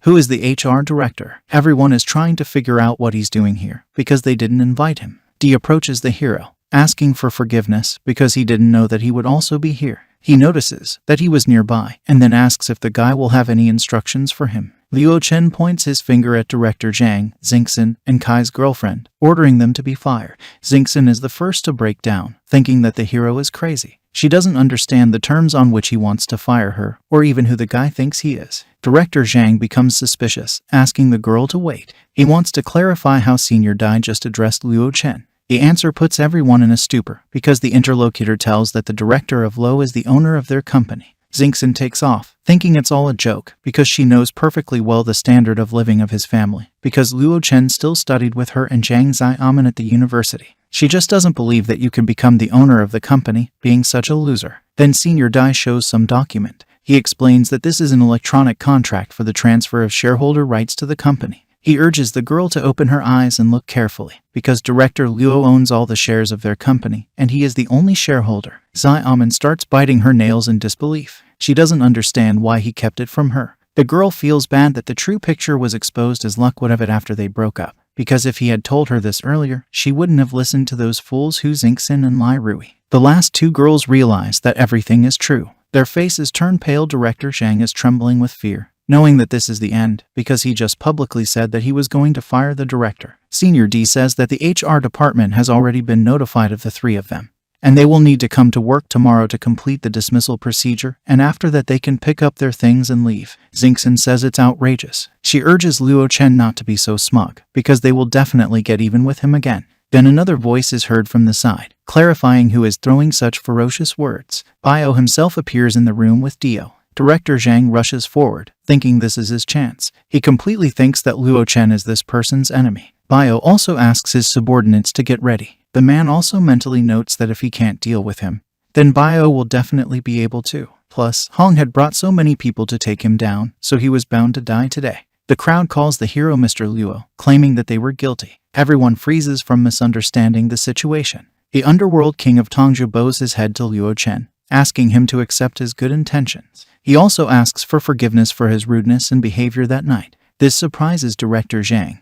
who is the HR director. Everyone is trying to figure out what he's doing here, because they didn't invite him. D approaches the hero, asking for forgiveness because he didn't know that he would also be here. He notices that he was nearby, and then asks if the guy will have any instructions for him. Luo Chen points his finger at Director Zhang, Xingxin, and Kai's girlfriend, ordering them to be fired. Xingxin is the first to break down, thinking that the hero is crazy. She doesn't understand the terms on which he wants to fire her, or even who the guy thinks he is. Director Zhang becomes suspicious, asking the girl to wait. He wants to clarify how Senior Dai just addressed Luo Chen. The answer puts everyone in a stupor, because the interlocutor tells that the director of Luo is the owner of their company. Xingxin takes off, thinking it's all a joke, because she knows perfectly well the standard of living of his family, because Luo Chen still studied with her and Zhang Xiaoman at the university. She just doesn't believe that you can become the owner of the company, being such a loser. Then Senior Dai shows some document. He explains that this is an electronic contract for the transfer of shareholder rights to the company. He urges the girl to open her eyes and look carefully, because Director Luo owns all the shares of their company, and he is the only shareholder. Xiaoman starts biting her nails in disbelief. She doesn't understand why he kept it from her. The girl feels bad that the true picture was exposed as luck would have it after they broke up, because if he had told her this earlier, she wouldn't have listened to those fools Hu Xingxin and Lai Rui. The last two girls realize that everything is true. Their faces turn pale. Director Zhang is trembling with fear, knowing that this is the end, because he just publicly said that he was going to fire the director. Senior D says that the HR department has already been notified of the three of them, and they will need to come to work tomorrow to complete the dismissal procedure, and after that they can pick up their things and leave. Xingxin says it's outrageous. She urges Luo Chen not to be so smug, because they will definitely get even with him again. Then another voice is heard from the side, clarifying who is throwing such ferocious words. Bio himself appears in the room with Dio. Director Zhang rushes forward, thinking this is his chance. He completely thinks that Luo Chen is this person's enemy. Bio also asks his subordinates to get ready. The man also mentally notes that if he can't deal with him, then Bio will definitely be able to. Plus, Hong had brought so many people to take him down, so he was bound to die today. The crowd calls the hero Mr. Luo, claiming that they were guilty. Everyone freezes from misunderstanding the situation. The underworld king of Tongzhou bows his head to Luo Chen, asking him to accept his good intentions. He also asks for forgiveness for his rudeness and behavior that night. This surprises Director Zhang,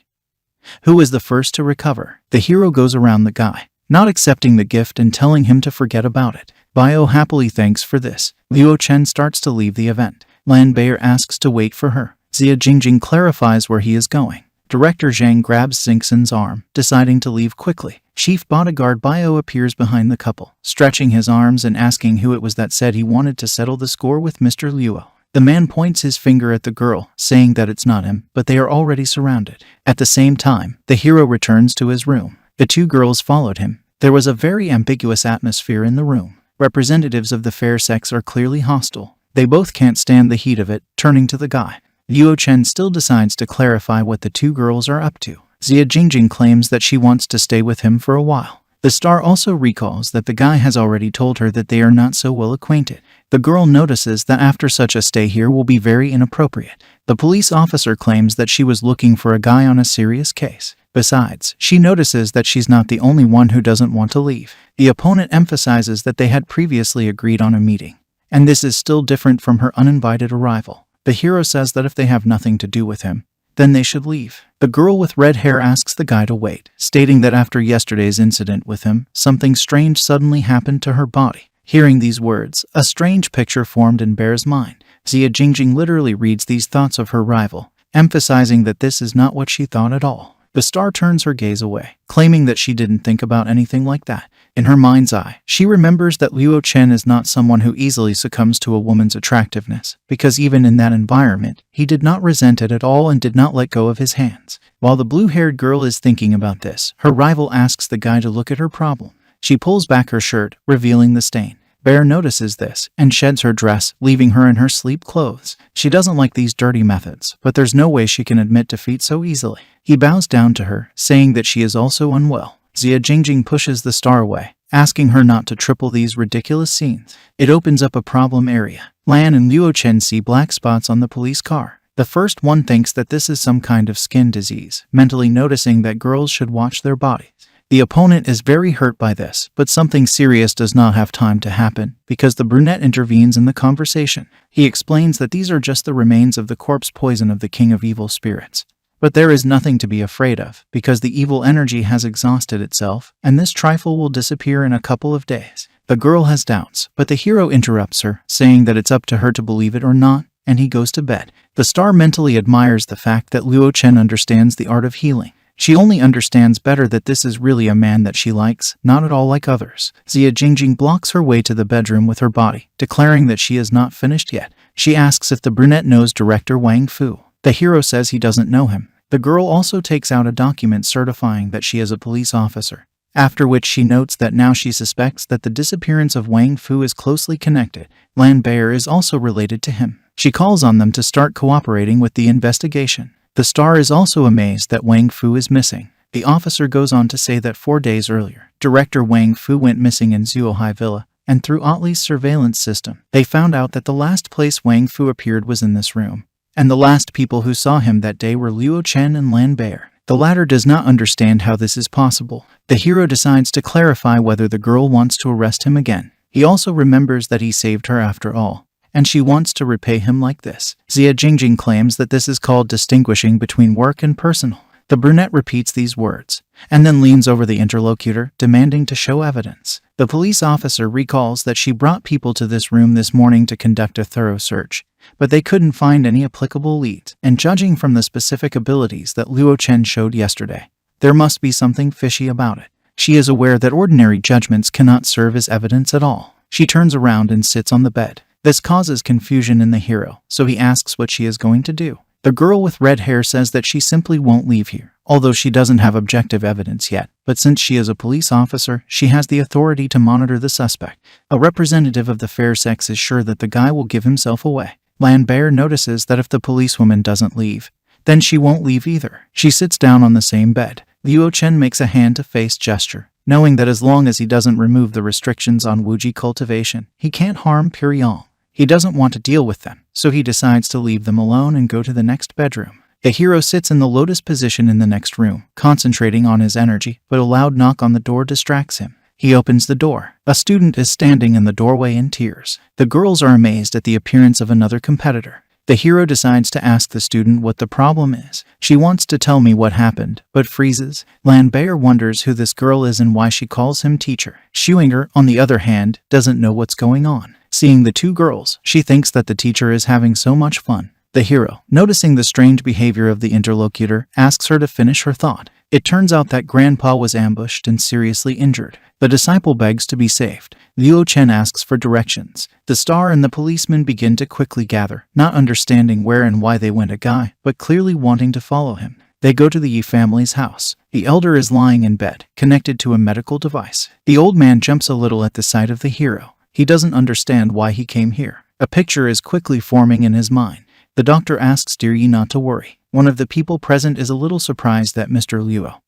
who is the first to recover. The hero goes around the guy, not accepting the gift and telling him to forget about it. Bio happily thanks for this. Luo Chen starts to leave the event. Lan Bayer asks to wait for her. Xia Jingjing clarifies where he is going. Director Zhang grabs Xingxin's arm, deciding to leave quickly. Chief bodyguard Bio appears behind the couple, stretching his arms and asking who it was that said he wanted to settle the score with Mr. Luo. The man points his finger at the girl, saying that it's not him, but they are already surrounded. At the same time, the hero returns to his room. The two girls followed him. There was a very ambiguous atmosphere in the room. Representatives of the fair sex are clearly hostile. They both can't stand the heat of it. Turning to the guy, Luo Chen still decides to clarify what the two girls are up to. Xia Jingjing claims that she wants to stay with him for a while. The star also recalls that the guy has already told her that they are not so well acquainted. The girl notices that after such a stay here will be very inappropriate. The police officer claims that she was looking for a guy on a serious case. Besides, she notices that she's not the only one who doesn't want to leave. The opponent emphasizes that they had previously agreed on a meeting, and this is still different from her uninvited arrival. The hero says that if they have nothing to do with him, then they should leave. The girl with red hair asks the guy to wait, stating that after yesterday's incident with him, something strange suddenly happened to her body. Hearing these words, a strange picture formed in Bear's mind. Xia Jingjing literally reads these thoughts of her rival, emphasizing that this is not what she thought at all. The star turns her gaze away, claiming that she didn't think about anything like that. In her mind's eye, she remembers that Luo Chen is not someone who easily succumbs to a woman's attractiveness, because even in that environment, he did not resent it at all and did not let go of his hands. While the blue-haired girl is thinking about this, her rival asks the guy to look at her problem. She pulls back her shirt, revealing the stain. Bear notices this and sheds her dress, leaving her in her sleep clothes. She doesn't like these dirty methods, but there's no way she can admit defeat so easily. He bows down to her, saying that she is also unwell. Xia Jingjing pushes the star away, asking her not to triple these ridiculous scenes. It opens up a problem area. Lan and Luo Chen see black spots on the police car. The first one thinks that this is some kind of skin disease, mentally noticing that girls should watch their bodies. The opponent is very hurt by this, but something serious does not have time to happen, because the brunette intervenes in the conversation. He explains that these are just the remains of the corpse poison of the king of evil spirits. But there is nothing to be afraid of, because the evil energy has exhausted itself, and this trifle will disappear in a couple of days. The girl has doubts, but the hero interrupts her, saying that it's up to her to believe it or not, and he goes to bed. The star mentally admires the fact that Luo Chen understands the art of healing. She only understands better that this is really a man that she likes, not at all like others. Xia Jingjing blocks her way to the bedroom with her body, declaring that she is not finished yet. She asks if the brunette knows director Wang Fu. The hero says he doesn't know him. The girl also takes out a document certifying that she is a police officer, after which she notes that now she suspects that the disappearance of Wang Fu is closely connected. Lan Bear is also related to him. She calls on them to start cooperating with the investigation. The star is also amazed that Wang Fu is missing. The officer goes on to say that 4 days earlier, director Wang Fu went missing in Zuohai Villa, and through Otley's surveillance system, they found out that the last place Wang Fu appeared was in this room, and the last people who saw him that day were Luo Chen and Lan Bear. The latter does not understand how this is possible. The hero decides to clarify whether the girl wants to arrest him again. He also remembers that he saved her after all, and she wants to repay him like this. Xia Jingjing claims that this is called distinguishing between work and personal. The brunette repeats these words, and then leans over the interlocutor, demanding to show evidence. The police officer recalls that she brought people to this room this morning to conduct a thorough search, but they couldn't find any applicable leads, and judging from the specific abilities that Luo Chen showed yesterday, there must be something fishy about it. She is aware that ordinary judgments cannot serve as evidence at all. She turns around and sits on the bed. This causes confusion in the hero, so he asks what she is going to do. The girl with red hair says that she simply won't leave here, although she doesn't have objective evidence yet, but since she is a police officer, she has the authority to monitor the suspect. A representative of the fair sex is sure that the guy will give himself away. Lan Bear notices that if the policewoman doesn't leave, then she won't leave either. She sits down on the same bed. Luo Chen makes a hand-to-face gesture, knowing that as long as he doesn't remove the restrictions on Wuji cultivation, he can't harm Pyryang. He doesn't want to deal with them, so he decides to leave them alone and go to the next bedroom. The hero sits in the lotus position in the next room, concentrating on his energy, but a loud knock on the door distracts him. He opens the door. A student is standing in the doorway in tears. The girls are amazed at the appearance of another competitor. The hero decides to ask the student what the problem is. She wants to tell me what happened, but freezes. Lan Bear wonders who this girl is and why she calls him teacher. Schuinger, on the other hand, doesn't know what's going on. Seeing the two girls, she thinks that the teacher is having so much fun. The hero, noticing the strange behavior of the interlocutor, asks her to finish her thought. It turns out that Grandpa was ambushed and seriously injured. The disciple begs to be saved. Luo Chen asks for directions. The star and the policeman begin to quickly gather, not understanding where and why they went a guy, but clearly wanting to follow him. They go to the Yi family's house. The elder is lying in bed, connected to a medical device. The old man jumps a little at the sight of the hero. He doesn't understand why he came here. A picture is quickly forming in his mind. The doctor asks dear Yi not to worry. One of the people present is a little surprised that Mr. Luo,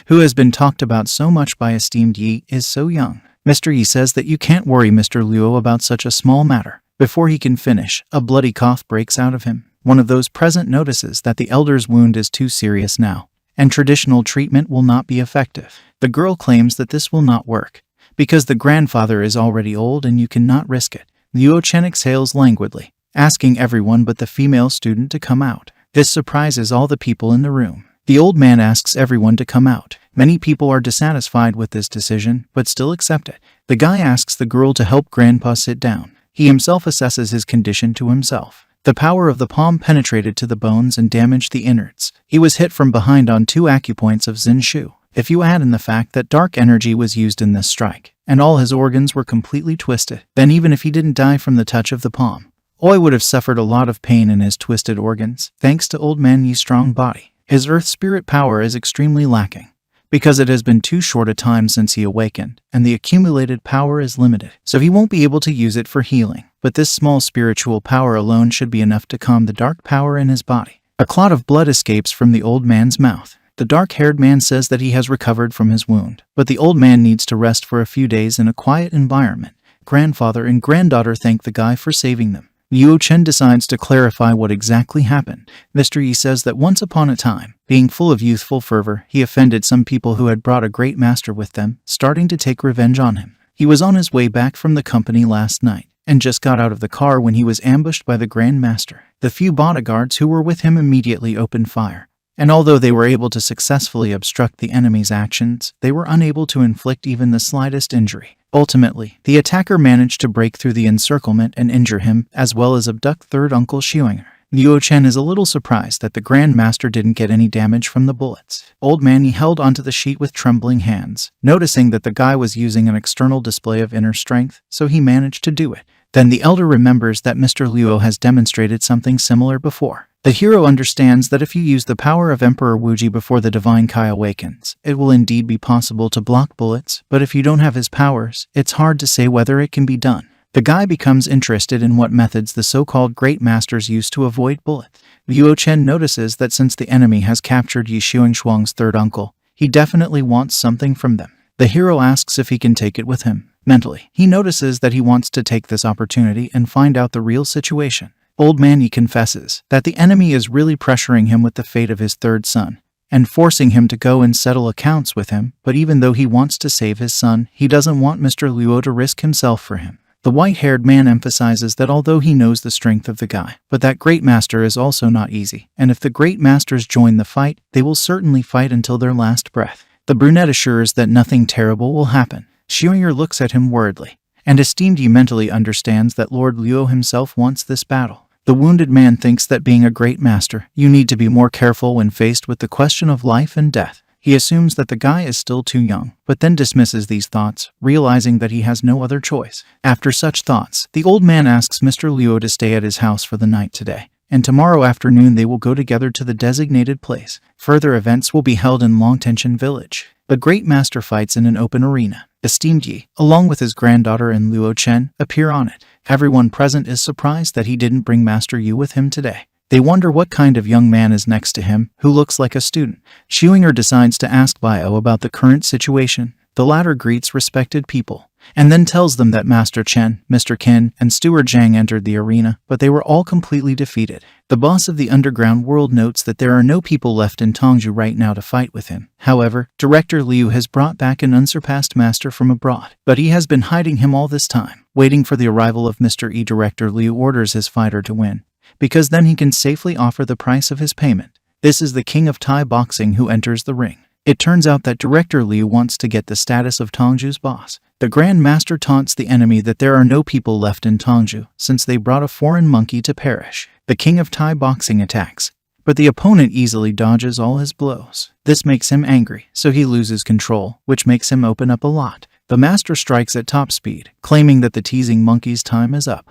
who has been talked about so much by esteemed Yi, is so young. Mr. Yi says that you can't worry Mr. Luo about such a small matter. Before he can finish, a bloody cough breaks out of him. One of those present notices that the elder's wound is too serious now, and traditional treatment will not be effective. The girl claims that this will not work, because the grandfather is already old and you cannot risk it. Luo Chen exhales languidly, asking everyone but the female student to come out. This surprises all the people in the room. The old man asks everyone to come out. Many people are dissatisfied with this decision, but still accept it. The guy asks the girl to help Grandpa sit down. He himself assesses his condition to himself. The power of the palm penetrated to the bones and damaged the innards. He was hit from behind on 2 acupoints of Xin Shu. If you add in the fact that dark energy was used in this strike, and all his organs were completely twisted, then even if he didn't die from the touch of the palm, Oi would have suffered a lot of pain in his twisted organs, thanks to Old Man Yi's strong body. His earth spirit power is extremely lacking, because it has been too short a time since he awakened, and the accumulated power is limited, so he won't be able to use it for healing. But this small spiritual power alone should be enough to calm the dark power in his body. A clot of blood escapes from the old man's mouth. The dark-haired man says that he has recovered from his wound, but the old man needs to rest for a few days in a quiet environment. Grandfather and granddaughter thank the guy for saving them. Luo Chen decides to clarify what exactly happened. Mr. Yi says that once upon a time, being full of youthful fervor, he offended some people who had brought a great master with them, starting to take revenge on him. He was on his way back from the company last night, and just got out of the car when he was ambushed by the Grand Master. The few bodyguards who were with him immediately opened fire, and although they were able to successfully obstruct the enemy's actions, they were unable to inflict even the slightest injury. Ultimately, the attacker managed to break through the encirclement and injure him, as well as abduct third Uncle Schuinger. Luo Chen is a little surprised that the Grand Master didn't get any damage from the bullets. Old Man Yi held onto the sheet with trembling hands, noticing that the guy was using an external display of inner strength, so he managed to do it. Then the elder remembers that Mr. Luo has demonstrated something similar before. The hero understands that if you use the power of Emperor Wuji before the divine Kai awakens, it will indeed be possible to block bullets, but if you don't have his powers, it's hard to say whether it can be done. The guy becomes interested in what methods the so-called great masters use to avoid bullets. Luo Chen notices that since the enemy has captured Yi Xuangshuang's third uncle, he definitely wants something from them. The hero asks if he can take it with him. Mentally, he notices that he wants to take this opportunity and find out the real situation. Old Man Yi confesses that the enemy is really pressuring him with the fate of his third son and forcing him to go and settle accounts with him, but even though he wants to save his son, he doesn't want Mr. Luo to risk himself for him. The white-haired man emphasizes that although he knows the strength of the guy, but that great master is also not easy, and if the great masters join the fight, they will certainly fight until their last breath. The brunette assures that nothing terrible will happen. Xiuyer looks at him worriedly, and esteemed Yi mentally understands that Lord Luo himself wants this battle. The wounded man thinks that being a great master, you need to be more careful when faced with the question of life and death. He assumes that the guy is still too young, but then dismisses these thoughts, realizing that he has no other choice. After such thoughts, the old man asks Mr. Luo to stay at his house for the night today, and tomorrow afternoon they will go together to the designated place. Further events will be held in Longtension Village. The great master fights in an open arena. Esteemed Yi, along with his granddaughter and Luo Chen, appear on it. Everyone present is surprised that he didn't bring Master Yu with him today. They wonder what kind of young man is next to him, who looks like a student. Xiuyer decides to ask Bio about the current situation. The latter greets respected people, and then tells them that Master Chen, Mr. Qin, and Steward Zhang entered the arena, but they were all completely defeated. The boss of the underground world notes that there are no people left in Tongzhou right now to fight with him. However, Director Liu has brought back an unsurpassed master from abroad, but he has been hiding him all this time, waiting for the arrival of Mr. E. Director Liu orders his fighter to win, because then he can safely offer the price of his payment. This is the king of Thai boxing who enters the ring. It turns out that Director Liu wants to get the status of Tongzhou's boss. The Grand Master taunts the enemy that there are no people left in Tongzhou since they brought a foreign monkey to perish. The king of Thai boxing attacks, but the opponent easily dodges all his blows. This makes him angry, so he loses control, which makes him open up a lot. The master strikes at top speed, claiming that the teasing monkey's time is up.